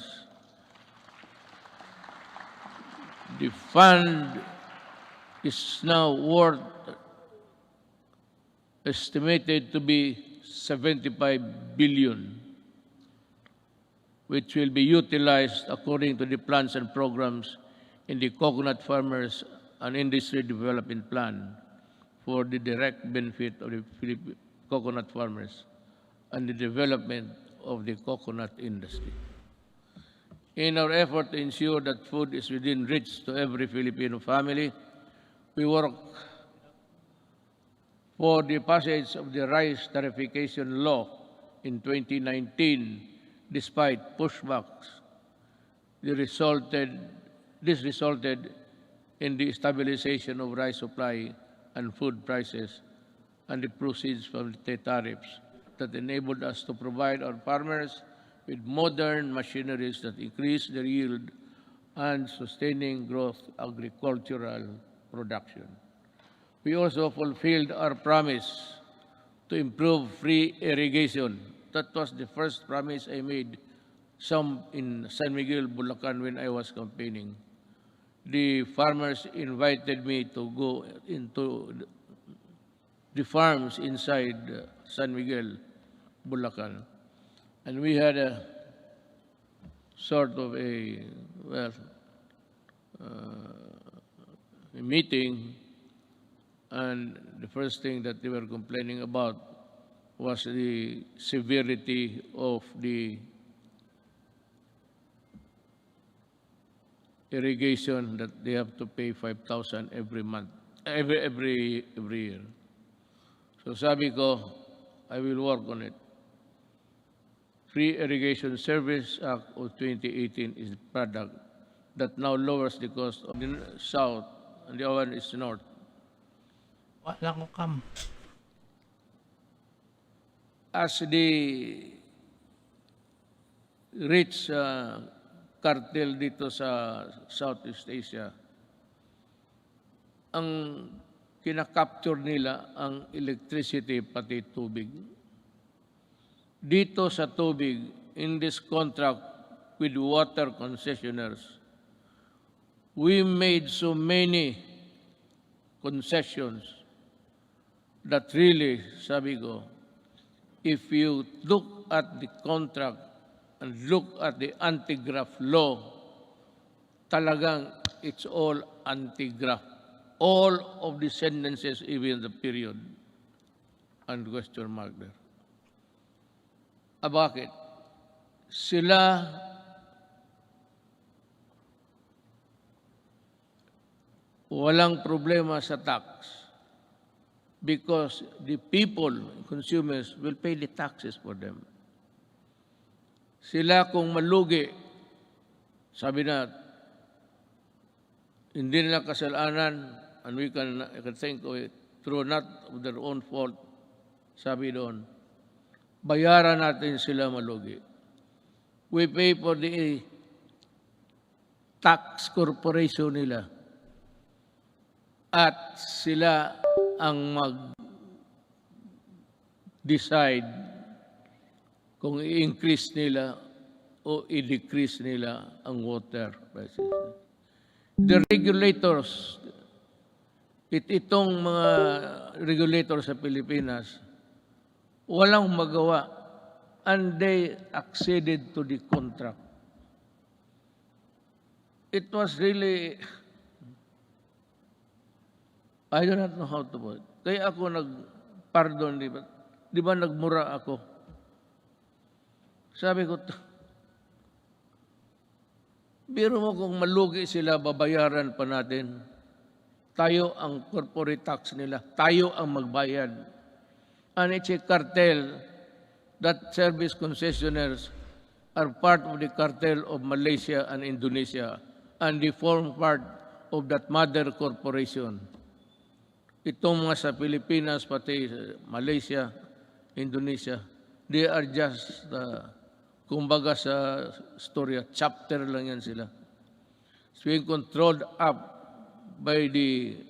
The fund is now worth estimated to be 75 billion, which will be utilized according to the plans and programs in the Coconut Farmers and Industry Development Plan for the direct benefit of the coconut farmers and the development of the coconut industry. In our effort to ensure that food is within reach to every Filipino family, we work for the passage of the rice tariffication law in 2019, despite pushbacks. This resulted in the stabilization of rice supply and food prices and the proceeds from the tariffs that enabled us to provide our farmers with modern machineries that increase their yield and sustaining growth agricultural production. We also fulfilled our promise to improve free irrigation. That was the first promise I made in San Miguel, Bulacan when I was campaigning. The farmers invited me to go into the farms inside San Miguel, Bulacan. And we had a sort of meeting, and the first thing that they were complaining about was the severity of the irrigation, that they have to pay 5,000 every month, every year. So sabi ko, I will work on it. Free Irrigation Service Act of 2018 is the product that now lowers the cost of the south, and the other one is north. Wala ko kam. As the rich cartel dito sa Southeast Asia, ang kinakapture nila ang electricity pati tubig. Dito sa tubig, in this contract with water concessionaires, we made so many concessions that really, sabi ko, if you look at the contract and look at the anti-graft law, talagang it's all anti-graft. All of the sentences, even the period, and question mark there. Bakit? Sila walang problema sa tax because the people, consumers, will pay the taxes for them. Sila kung malugi, sabi na, hindi nila kasalanan, and we can think of it through not of their own fault, sabi doon, bayaran natin sila malugi. We pay for the tax corporation nila. At sila ang mag-decide kung i-increase nila o i-decrease nila ang water prices. The regulators, itong mga regulators sa Pilipinas, walang magawa, and they acceded to the contract. It was really, I do not know how to put it. Kaya ako nag-pardon, di ba nagmura ako? Sabi ko, biro mo kung malugi sila, babayaran pa natin. Tayo ang corporate tax nila. Tayo ang magbayad. And it's a cartel that service concessionaires are part of the cartel of Malaysia and Indonesia, and they form part of that mother corporation. Itong mga sa Pilipinas, pati Malaysia, Indonesia, they are just, kumbaga sa storya, chapter lang yan sila. It's being controlled up by the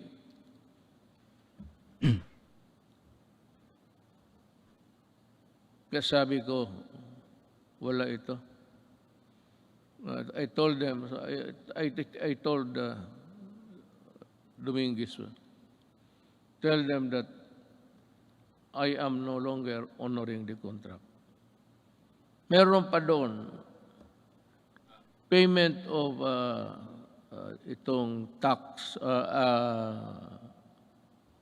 kaya sabi ko, wala ito. I told them, I told Dominguez, tell them that I am no longer honoring the contract. Meron pa doon, payment of itong tax,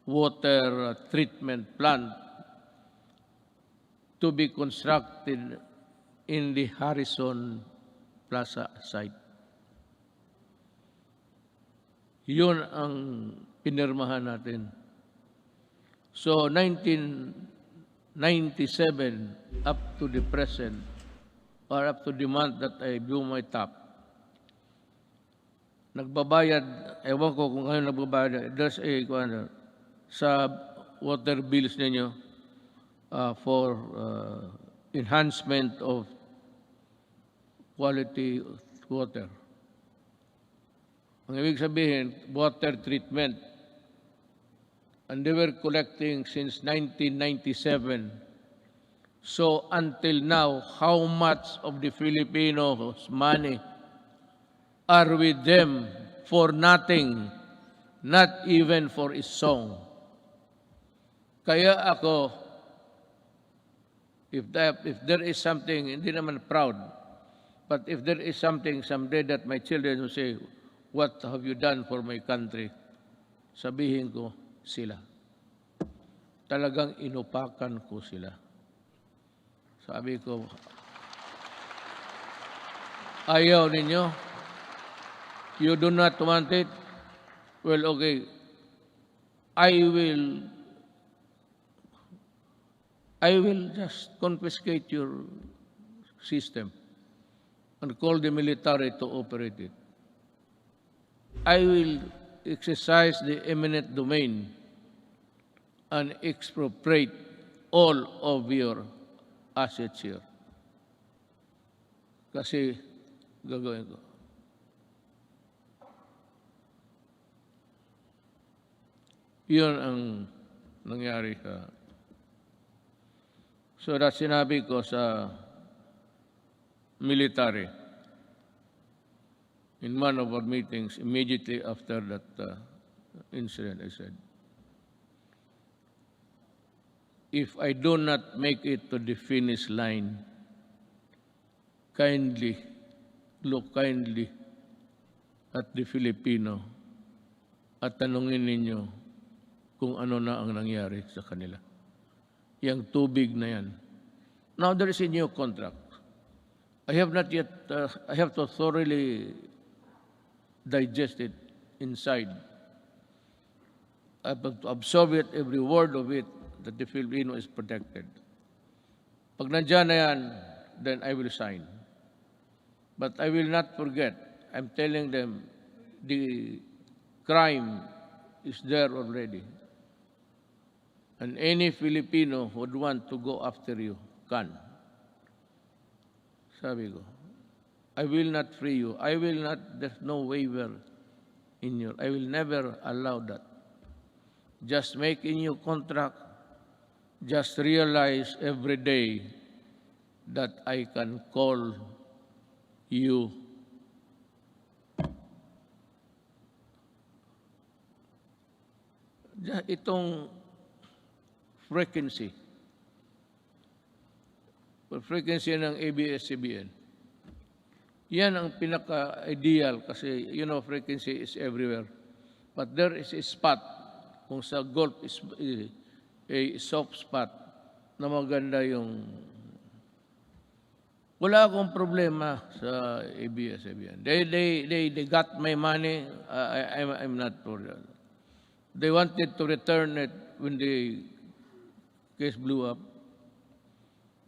water treatment plant to be constructed in the Harrison Plaza site. Yun ang pinirmahan natin. So 1997 up to the present, or up to the month that I blew my top, nagbabayad, ewan ko kung ano nagbabayad, there's a, sa water bills ninyo, for enhancement of quality of water. Ang ibig sabihin, water treatment. And they were collecting since 1997. So until now, how much of the Filipinos' money are with them for nothing, not even for a song? Kaya ako, if there is something, hindi naman proud, but if there is something someday that my children will say, what have you done for my country? Sabihin ko, sila. Talagang inupakan ko sila. Sabi ko, ayaw ninyo? You do not want it? Well, okay. I will just confiscate your system and call the military to operate it. I will exercise the eminent domain and expropriate all of your assets here. Kasi gagawin ko. Yun ang nangyari sa... So that sinabi ko sa military in one of our meetings immediately after that incident, I said, if I do not make it to the finish line, kindly, look kindly at the Filipino at tanungin ninyo kung ano na ang nangyari sa kanila. Yang tubig na yan. Now there is a new contract. I have not yet, I have to thoroughly digest it inside. I have to absorb it, every word of it, that the Filipino is protected. Pag nandyan na yan, then I will sign. But I will not forget. I'm telling them, the crime is there already. And any Filipino who would want to go after you can. Sabi ko, I will not free you. I will not, there's no waiver in you. I will never allow that. Just make a new contract. Just realize every day that I can call you itong frequency ng ABS-CBN. Yan ang pinaka-ideal kasi, you know, frequency is everywhere. But there is a spot, kung sa Gulf is a soft spot, na maganda yung... Wala akong problema sa ABS-CBN. They got my money, I'm not for that. They wanted to return it when the case blew up,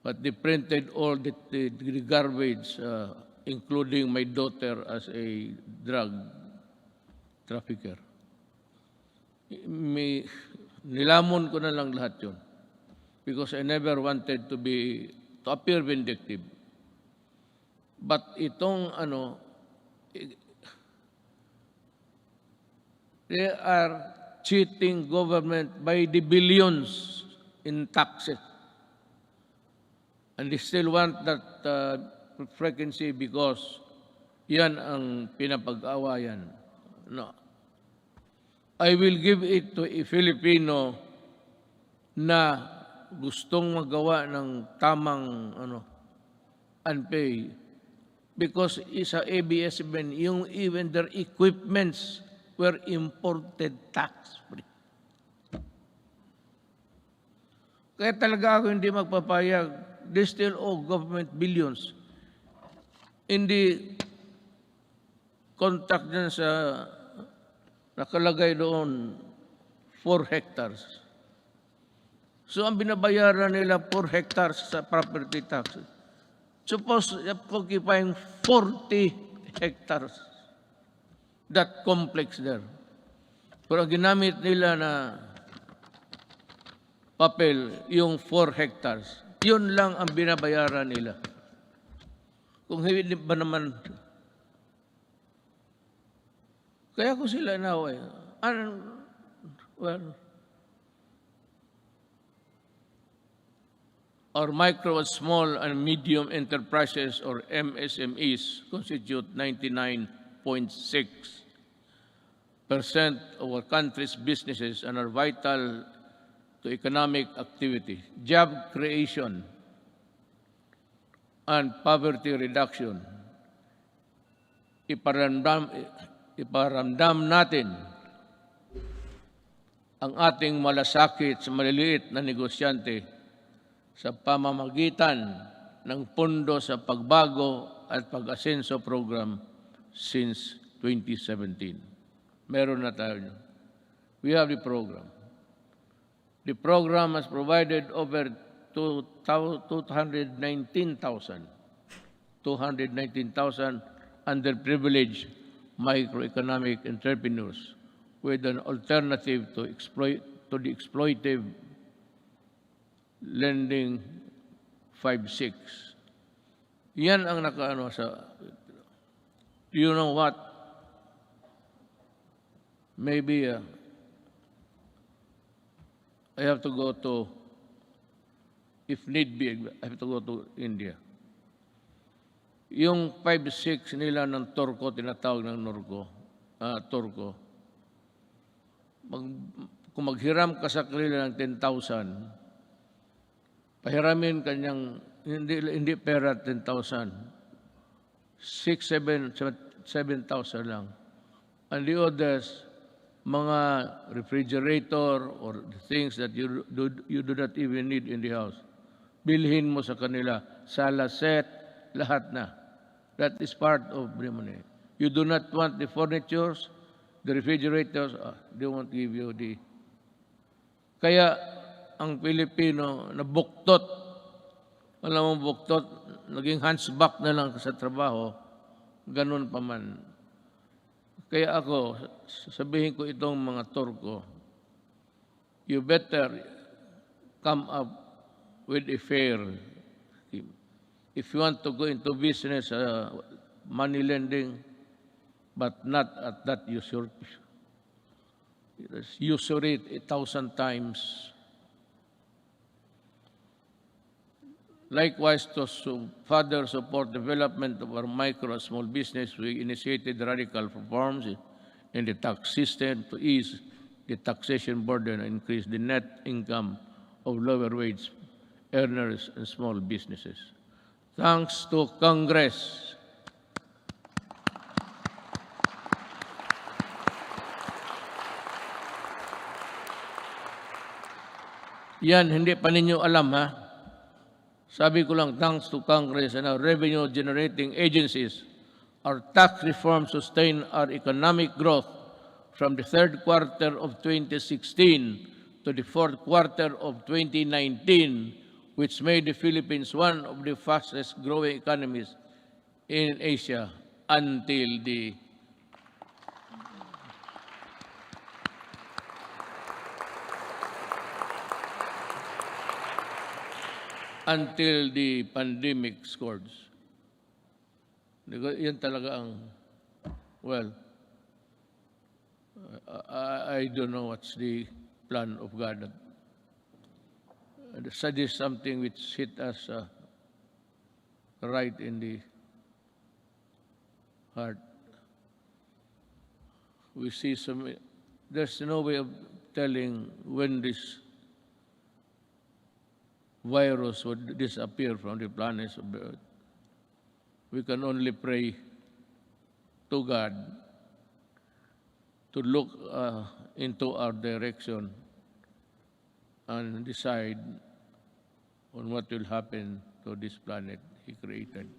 but they printed all the garbage, including my daughter as a drug trafficker. Nilamon ko na lang lahat yun because I never wanted to appear vindictive. But itong they are cheating government by the billions in taxes. And they still want that frequency because yan ang pinapag-awayan. No. I will give it to a Filipino na gustong magawa ng tamang unpay because isa ABS-CBN, even their equipments were imported tax-free. Kaya talaga ako hindi magpapayag. They still owe government billions. In the contract dyan sa nakalagay doon 4 hectares. So ang binabayaran nila 4 hectares sa property tax. Suppose occupying 40 hectares. That complex there. Pero ginamit nila na papel, yung 4 hectares. Yun lang ang binabayaran nila. Kung hindi ba naman... Kaya ko sila inaway. Well, our micro, small, and medium enterprises, or MSMEs, constitute 99.6% of our country's businesses and are vital to economic activity, job creation, and poverty reduction. iparamdam natin ang ating malasakit sa maliliit na negosyante sa pamamagitan ng Pondo sa Pagbago at Pag-asenso Program since 2017. Meron na tayo. We have the program. The program has provided over 219,000 underprivileged microeconomic entrepreneurs with an alternative to the exploitive lending 5-6. Yan ang nakaano sa, you know what? Maybe I have to go to, if need be, I have to go to India. Yung 5-6 nila ng Turko, tinatawag ng Turko, kung maghiram ka sa kanila ng 10,000, pahiramin kanyang, hindi pera 10,000, 7,000 lang. And the others, mga refrigerator or things that you do not even need in the house. Bilhin mo sa kanila, sala set, lahat na. That is part of the money. You do not want the furnitures, the refrigerators, they won't give you the... Kaya ang Pilipino na buktot, alam mo buktot, naging hunchback na lang sa trabaho, ganun pa man. Kaya ako, sabihin ko itong mga Turko, you better come up with a fair scheme. If you want to go into business, money lending, but not at that usury 1,000 times. Likewise, to further support development of our micro and small business, we initiated radical reforms in the tax system to ease the taxation burden and increase the net income of lower wage earners and small businesses. Thanks to Congress. Yan, hindi pa ninyo alam, ha? Sabi ko lang, thanks to Congress and our revenue-generating agencies, our tax reform sustained our economic growth from the third quarter of 2016 to the fourth quarter of 2019, which made the Philippines one of the fastest-growing economies in Asia until the pandemic scourge. Yan talaga ang, well, I don't know what's the plan of God. That is something which hit us right in the heart. We see there's no way of telling when this virus would disappear from the planet of the earth. We can only pray to God to look into our direction and decide on what will happen to this planet He created.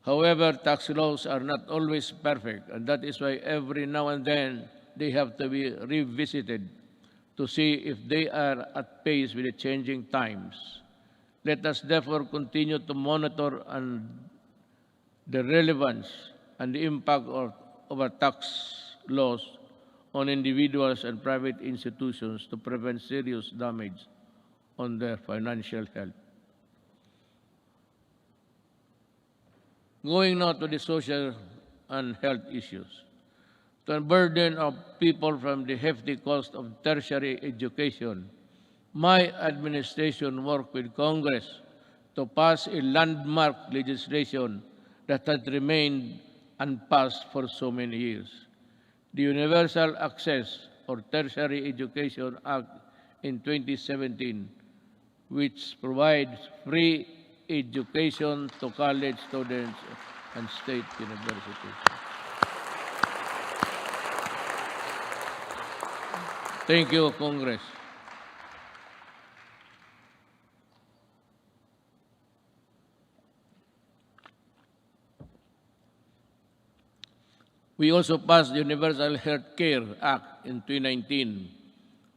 However, tax laws are not always perfect, and that is why every now and then they have to be revisited to see if they are at pace with the changing times. Let us therefore continue to monitor the relevance and the impact of our tax laws on individuals and private institutions to prevent serious damage on their financial health. Going now to the social and health issues. To unburden of people from the hefty cost of tertiary education, my administration worked with Congress to pass a landmark legislation that had remained unpassed for so many years. The Universal Access or Tertiary Education Act in 2017, which provides free education to college students and state universities. Thank you, Congress. We also passed the Universal Health Care Act in 2019.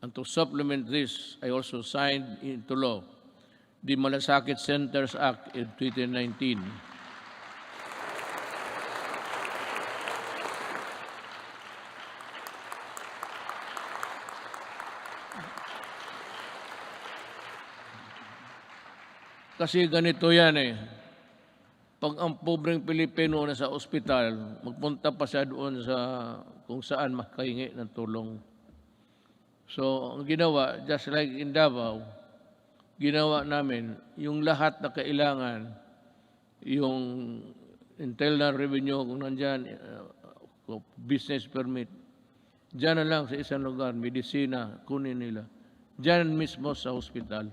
And to supplement this, I also signed into law the Malasakit Centers Act in 2019. Kasi ganito yan eh. Pag ang pobreng Pilipino na sa ospital, magpunta pa siya doon sa kung saan makahingi ng tulong. So, ang ginawa, just like in Davao, ginawa namin, yung lahat na kailangan, yung internal revenue, kung nandyan, business permit, dyan na lang sa isang lugar, medisina, kunin nila. Dyan mismo sa hospital.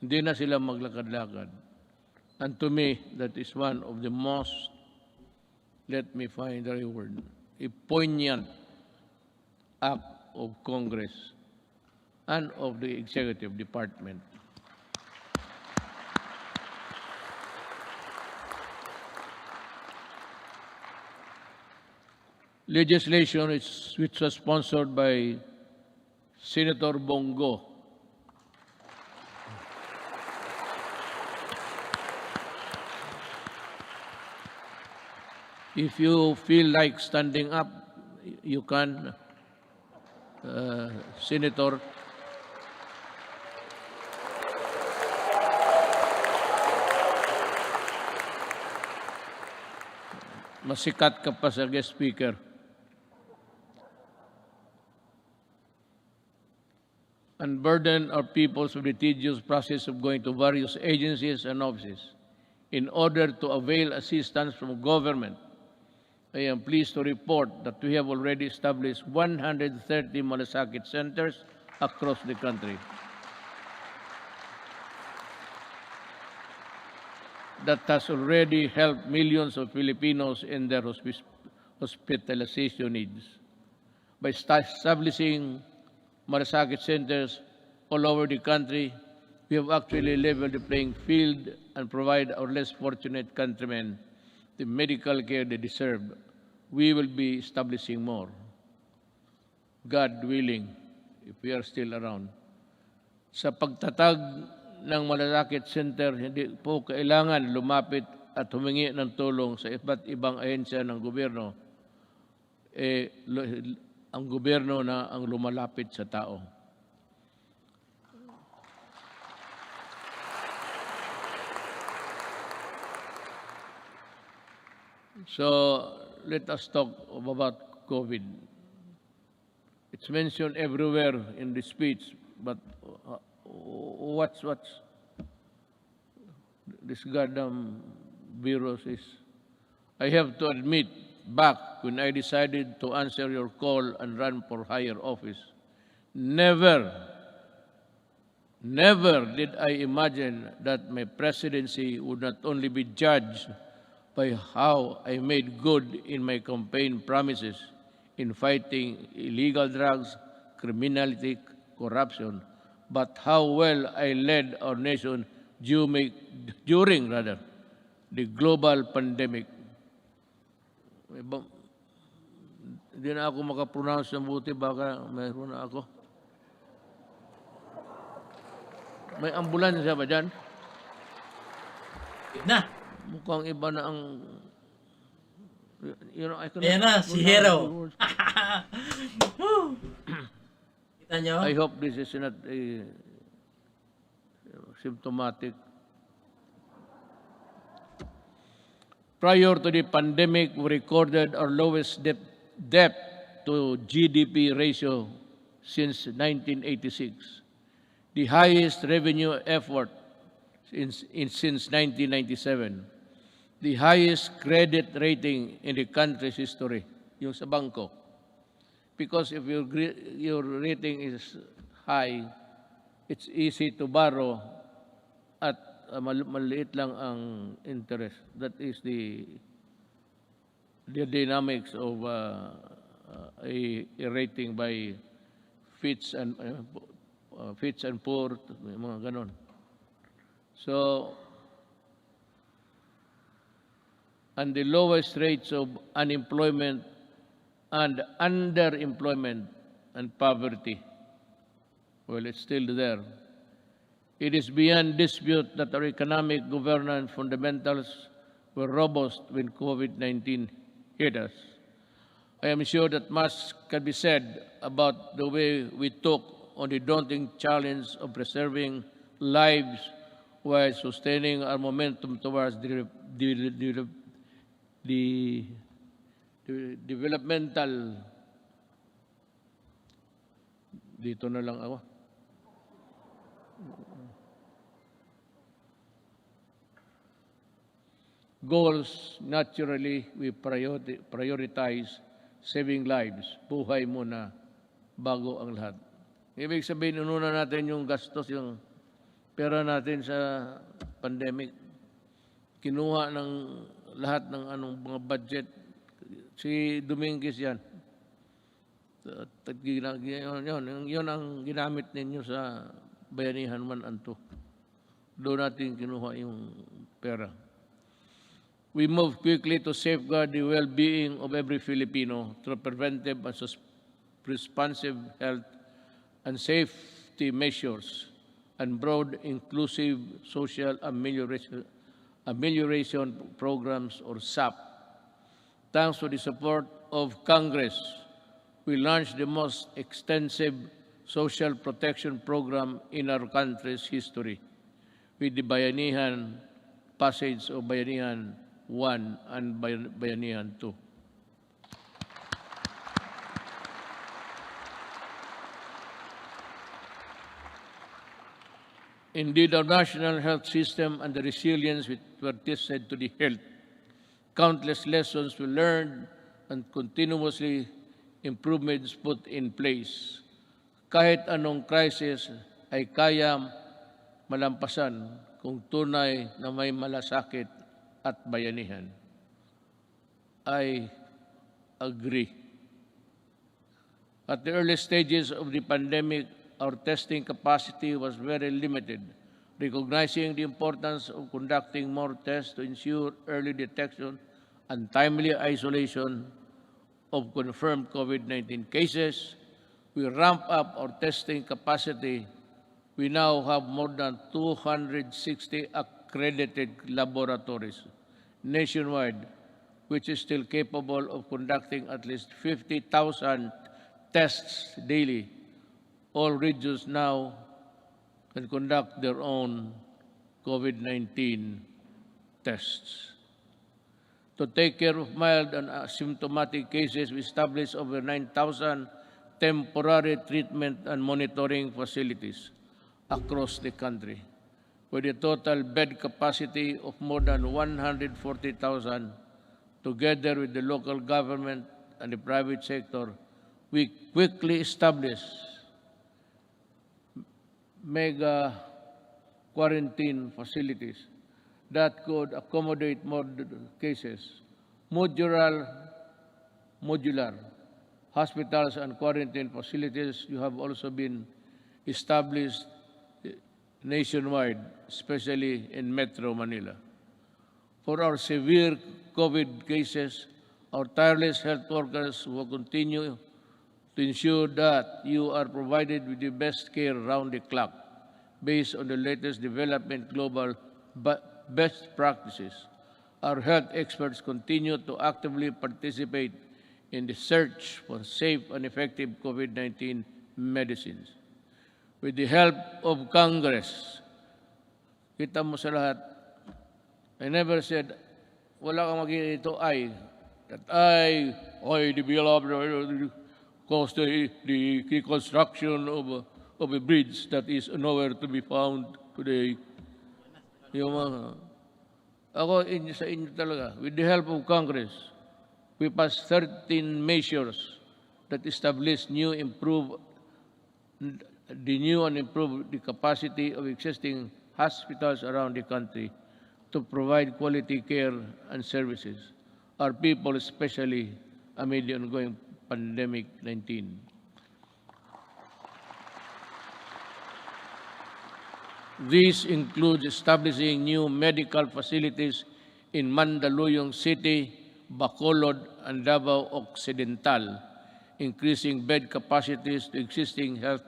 Hindi na sila maglakad-lakad. And to me, that is one of the most, let me find the right word, a poignant act of Congress and of the Executive Department. Legislation which was sponsored by Senator Bongo. If you feel like standing up, you can, Senator. Masikat ka pa sa guest speaker. Unburden our peoples with the tedious process of going to various agencies and offices in order to avail assistance from government. I am pleased to report that we have already established 130 malasakit centers across the country. That has already helped millions of Filipinos in their hospitalization needs. By establishing malasakit centers all over the country, we have actually leveled the playing field and provide our less fortunate countrymen the medical care they deserve. We will be establishing more, God willing, if we are still around. Sa pagtatag ng malasakit center, hindi po kailangan lumapit at humingi ng tulong sa iba't ibang ahensya ng gobyerno. Ang gobyerno na ang lumalapit sa tao. So, let us talk about COVID. It's mentioned everywhere in the speech, but what's this goddamn virus is? I have to admit, back when I decided to answer your call and run for higher office, never did I imagine that my presidency would not only be judged by how I made good in my campaign promises in fighting illegal drugs, criminality, corruption, but how well I led our nation during the global pandemic. Hindi na ako makapronounce ng buti, baka mayroon na ako. May ambulansya ba dyan? Na. Mukhang iba na ang... Ayan na, si Hero. Kita nyo? I hope this is not a symptomatic. Prior to the pandemic, we recorded our lowest debt to GDP ratio since 1986, the highest revenue effort since 1997. The highest credit rating in the country's history, yung sa bangko. Because if your rating is high, it's easy to borrow at maliit lang ang interest. That is the dynamics of a rating by fits and poor, mga ganon. So, and the lowest rates of unemployment and underemployment and poverty. Well, it's still there. It is beyond dispute that our economic governance fundamentals were robust when COVID-19 hit us. I am sure that much can be said about the way we took on the daunting challenge of preserving lives while sustaining our momentum towards the developmental, dito na lang ako, goals. Naturally, we prioritize saving lives. Buhay muna bago ang lahat. Ibig sabihin, inuna natin yung gastos, yung pera natin sa pandemic. Kinuha ng lahat ng mga budget. Si Dominguez yan. Yun ang ginamit ninyo sa Bayanihan 1 and 2. Doon natin kinuha yung pera. We move quickly to safeguard the well-being of every Filipino through preventive and responsive health and safety measures and broad inclusive social amelioration programs, or SAP. Thanks to the support of Congress, we launched the most extensive social protection program in our country's history with the Bayanihan passage of Bayanihan 1 and Bayanihan 2. Indeed, our national health system and the resilience which were tested to the health. Countless lessons we learned and continuously improvements put in place. Kahit anong crisis ay kaya malampasan kung tunay na may malasakit at bayanihan. I agree. At the early stages of the pandemic, our testing capacity was very limited. Recognizing the importance of conducting more tests to ensure early detection and timely isolation of confirmed COVID-19 cases, we ramped up our testing capacity. We now have more than 260 accredited laboratories nationwide, which is still capable of conducting at least 50,000 tests daily. All regions now can conduct their own COVID-19 tests. To take care of mild and asymptomatic cases, we established over 9,000 temporary treatment and monitoring facilities across the country, with a total bed capacity of more than 140,000. Together with the local government and the private sector, we quickly established mega quarantine facilities that could accommodate more cases. Modular hospitals and quarantine facilities have also been established nationwide, especially in Metro Manila. For our severe COVID cases, our tireless health workers will continue to ensure that you are provided with the best care around the clock based on the latest development global best practices. Our health experts continue to actively participate in the search for safe and effective COVID-19 medicines. With the help of Congress, kita mo sa lahat, I never said, wala kang magiging I developed caused the construction of a bridge that is nowhere to be found today. Yung ako sa inyo talaga, with the help of Congress, we passed 13 measures that establish the new and improved the capacity of existing hospitals around the country to provide quality care and services. Our people, especially amid the ongoing pandemic-19. These include establishing new medical facilities in Mandaluyong City, Bacolod, and Davao Occidental, increasing bed capacities to existing health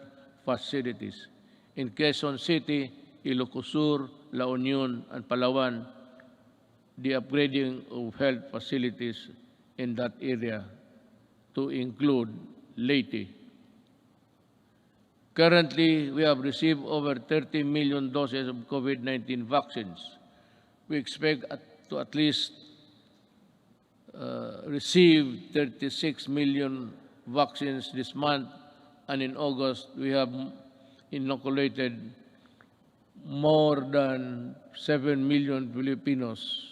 facilities. In Quezon City, Ilocos Sur, La Union, and Palawan, the upgrading of health facilities in that area to include Leyte. Currently, we have received over 30 million doses of COVID-19 vaccines. We expect to at least receive 36 million vaccines this month, and in August, we have inoculated more than 7 million Filipinos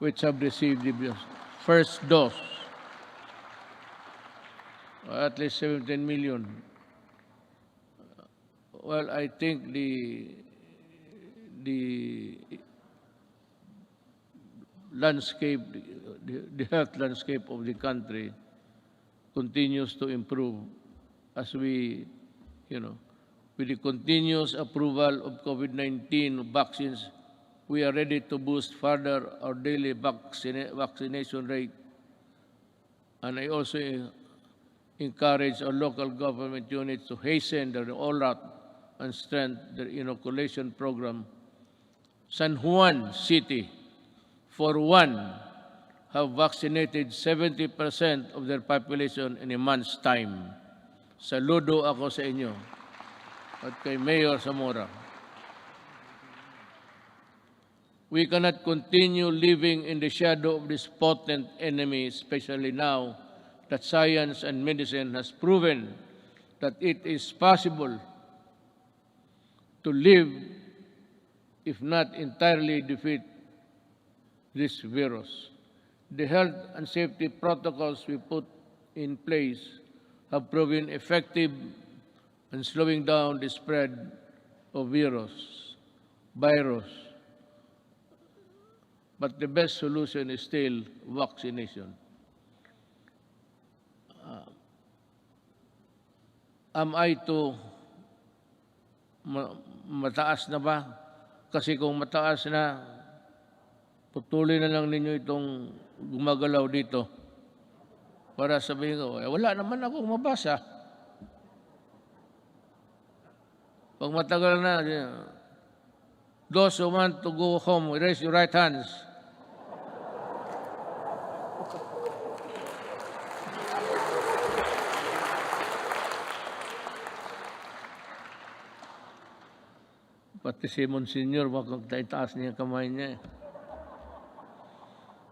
which have received the first dose, at least 17 million. Well, I think the landscape, the health landscape of the country continues to improve as we, with the continuous approval of COVID-19 vaccines, we are ready to boost further our daily vaccination rate. And I also encourage our local government units to hasten their rollout and strengthen their inoculation program. San Juan City, for one, have vaccinated 70% of their population in a month's time. Saludo ako sa inyo at kay Mayor Zamora. We cannot continue living in the shadow of this potent enemy, especially now that science and medicine has proven that it is possible to live, if not entirely defeat this virus. The health and safety protocols we put in place have proven effective in slowing down the spread of virus. But the best solution is still vaccination. Am I to mataas na ba? Kasi kung mataas na, putulin na lang ninyo itong gumagalaw dito para sabihin ko, wala naman akong mabasa. Pag matagal na, those who want to go home, raise your right hands. Pati si Monsignor, magkagtaas niya kamay niya.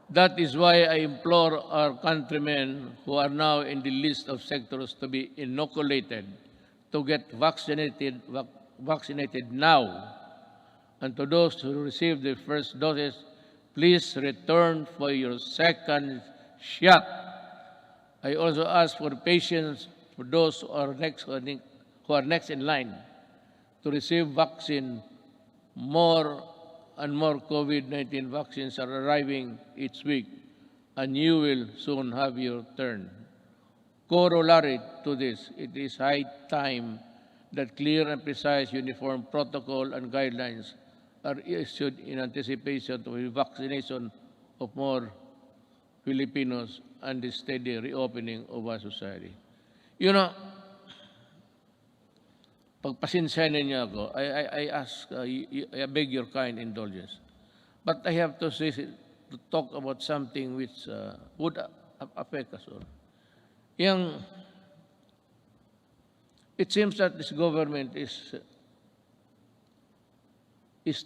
That is why I implore our countrymen who are now in the list of sectors to be inoculated to get vaccinated now. And to those who received their first doses, please return for your second shot. I also ask for patience for those who are next in line to receive vaccine. More and more COVID-19 vaccines are arriving each week, and you will soon have your turn. Corollary to this, it is high time that clear and precise uniform protocol and guidelines are issued in anticipation of the vaccination of more Filipinos and the steady reopening of our society. Pagpasensya ninyo ako, I beg your kind indulgence. But I have to talk about something which would affect us all. It seems that this government is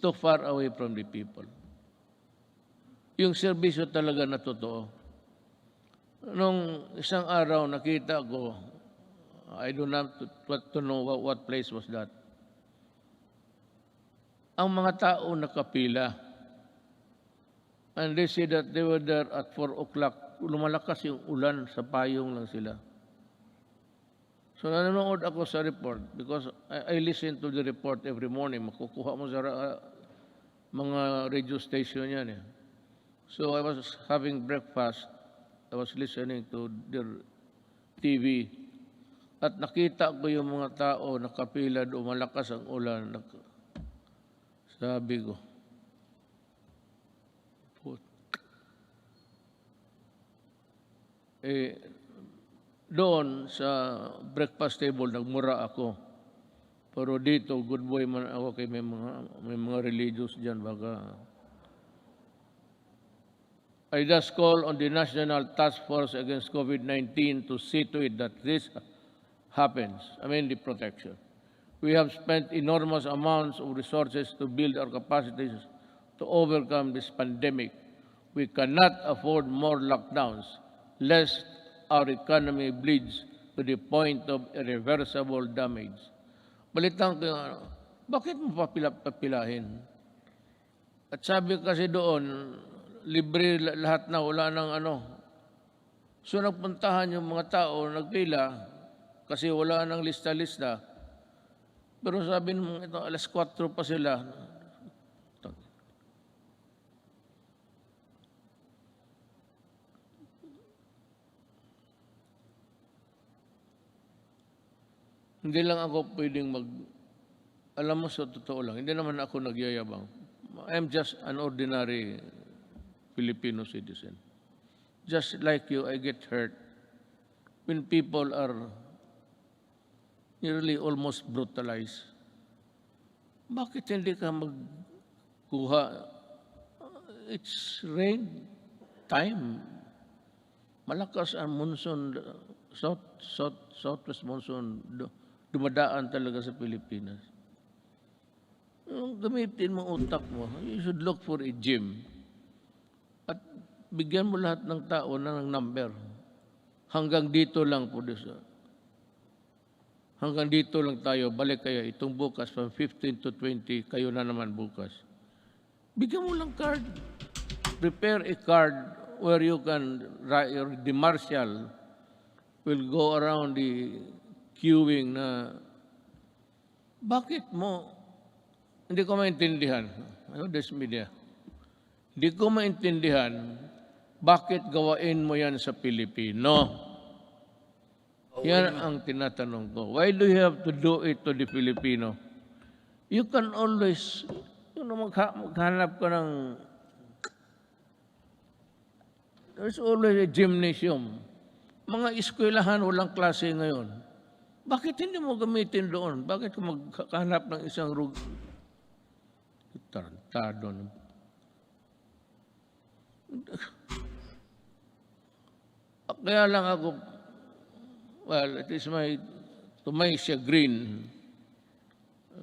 too far away from the people. Yung serbisyo talaga na totoo. Nung isang araw nakita ko, I don't have to know what place was that. Ang mga tao nakapila, and they said that they were there at 4 o'clock. Lumalakas yung ulan, sa payong lang sila. So nanonood ako sa report because I listen to the report every morning. Makukuha mo sa mga radio station yan eh. So I was having breakfast. I was listening to their TV. At nakita ko yung mga tao nakapila doon, malakas ang ulan. Sabi ko, doon sa breakfast table, nagmura ako. Pero dito, good boy man ako kay may mga religious dyan. Baka I just call on the National Task Force Against COVID-19 to see to it that this happens. The protection. We have spent enormous amounts of resources to build our capacities to overcome this pandemic. We cannot afford more lockdowns, lest our economy bleeds to the point of irreversible damage. Balitan ko yung bakit mo papilahin? At sabi kasi doon, libre lahat na, wala nang So nagpuntahan yung mga tao, nagpila, kasi wala nang lista-lista. Pero sabi nung ito, alas 4 pa sila. Hindi lang ako pwedeng alam mo, sa totoo lang, hindi naman ako nagyayabang. I'm just an ordinary Filipino citizen. Just like you, I get hurt when people are nearly almost brutalized. Bakit hindi ka magkuha? It's rain time. Malakas ang monsoon, southwest monsoon, dumadaan talaga sa Pilipinas. Gamitin mo utak mo. You should look for a gym. At bigyan mo lahat ng tao ng number. Hanggang dito lang po. Hanggang dito lang tayo. Balik kayo. Itong bukas, from 15 to 20, kayo na naman bukas. Bigyan mo lang card. Prepare a card where you can, the marshal will go around the queuing na bakit mo, hindi ko maintindihan, this media, hindi ko maintindihan bakit gawain mo yan sa Pilipino. Yan ang tinatanong ko. Why do you have to do it to the Filipino? You can always, maghanap ka ng, there's always a gymnasium. Mga eskwelahan, walang klase ngayon. Bakit hindi mo gamitin doon? Bakit ka magkakanap ng isang tarantado? Kaya lang ako, well, it is to my chagrin,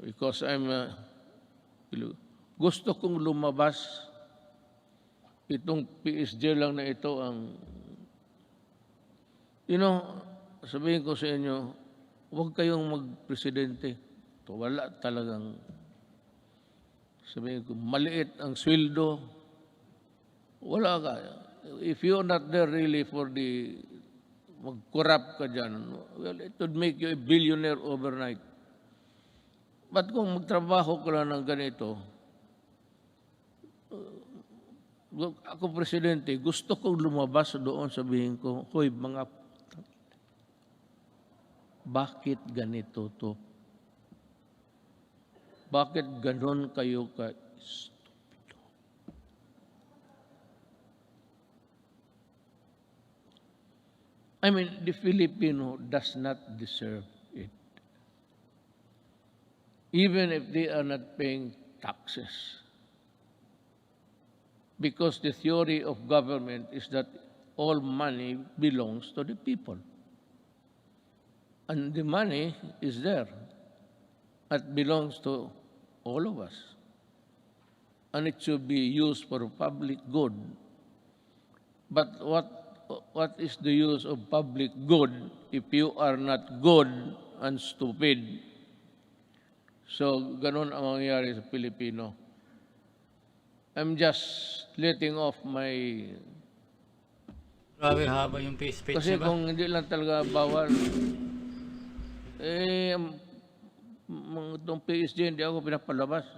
because gusto kong lumabas. Itong PSG lang na ito ang, sabihin ko sa inyo, huwag kayong magpresidente. Wala talagang, sabihin ko, maliit ang sweldo. Wala ka. If you're not there really for mag-corrupt ka dyan, well, it would make you a billionaire overnight. But kung magtrabaho ka lang ng ganito, ako presidente, gusto kong lumabas doon, sabihin ko, hoy, bakit ganito to? Bakit ganon kayo ka-stupido? The Filipino does not deserve it. Even if they are not paying taxes. Because the theory of government is that all money belongs to the people. And the money is there. It belongs to all of us. And it should be used for public good. But what is the use of public good if you are not good and stupid? So, ganun ang mangyayari sa Pilipino. I'm just letting off my... Grabe haba yung speech, Kasi diba? kung hindi lang talaga bawal, itong PSG, hindi ako pinapalabas.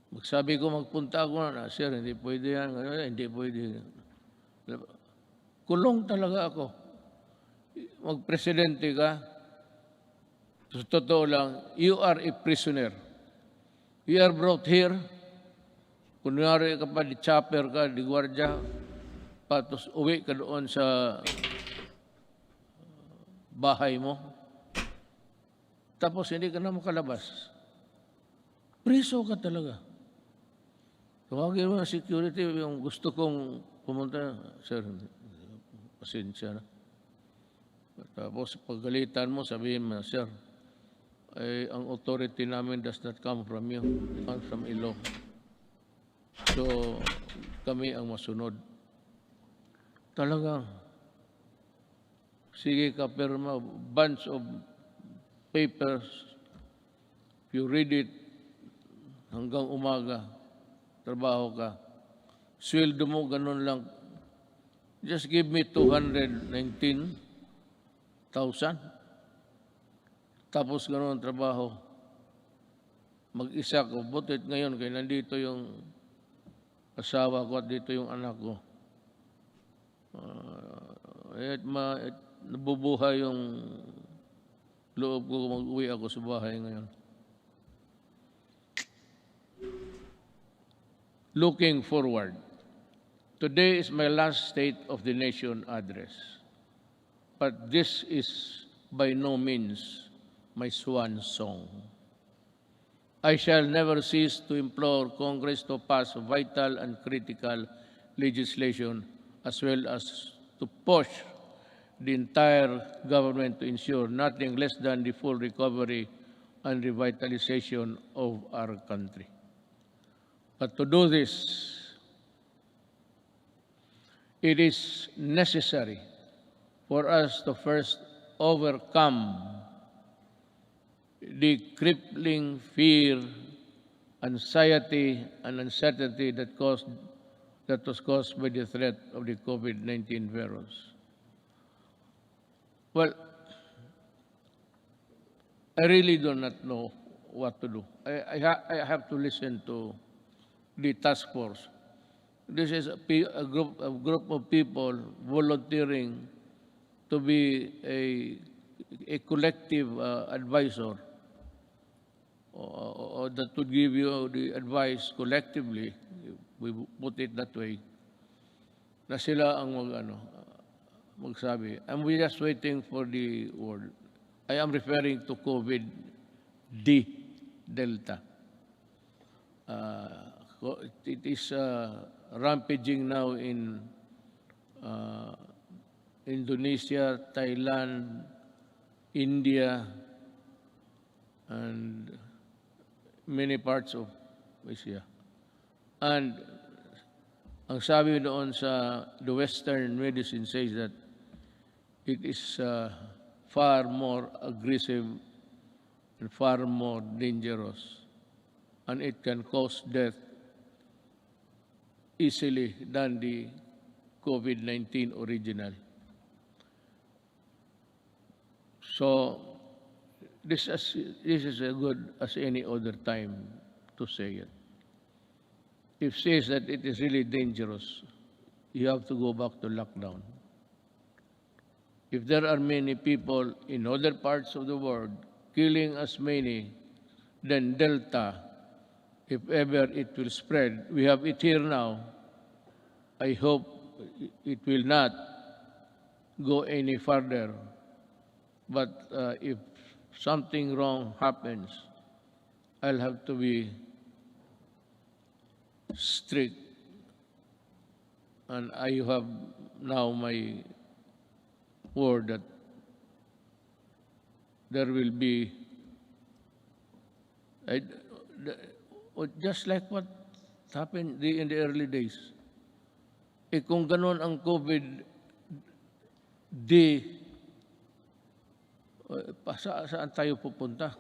Magsabi ko, magpunta ako na, sir, hindi pwede yan, hindi pwede. Kulong talaga ako. magpresidente ka, sa totoo lang, you are a prisoner. You are brought here, kunwari ka pa, di chopper ka, di gwardya, patos uwi ka doon sa bahay mo, tapos hindi ka na makalabas. Priso ka talaga. Tawagin mo ng security, yung gusto kong pumunta, sir, pasensya na. Tapos paggalitan mo, sabihin mo, sir, ay, ang authority namin does not come from you, it comes from ilo. So, kami ang masunod. Talagang, sige ka, pero bunch of papers, if you read it, hanggang umaga, trabaho ka. Sweldo mo, ganun lang. Just give me 219,000. Tapos ganun ang trabaho. Mag-isa ko. Butit ngayon, kaya nandito yung asawa ko at dito yung anak ko. Nabubuhay yung loob ko kung mag-uwi ako sa bahay ngayon. Looking forward. Today is my last State of the Nation address. But this is by no means my swan song. I shall never cease to implore Congress to pass vital and critical legislation as well as to push the entire government to ensure nothing less than the full recovery and revitalization of our country. But to do this, it is necessary for us to first overcome the crippling fear, anxiety, and uncertainty that was caused by the threat of the COVID-19 virus. Well, I really do not know what to do. I have to listen to the task force. This is a group of people volunteering to be a collective advisor or that would give you the advice collectively, if we put it that way, na sila ang magsabi. And we're just waiting for the word. I am referring to COVID-D, Delta. It is rampaging now in Indonesia, Thailand, India, and many parts of Asia. And ang sabi doon sa the Western medicine says that it is far more aggressive and far more dangerous, and it can cause death easily than the COVID-19 original. So this is as good as any other time to say it. If says that it is really dangerous, you have to go back to lockdown. If there are many people in other parts of the world killing as many than Delta, if ever it will spread, we have it here now. I hope it will not go any further. But if something wrong happens, I'll have to be strict. And I have now my word that there will be, just like what happened in the early days. Kung ganun ang COVID-D, saan tayo pupunta?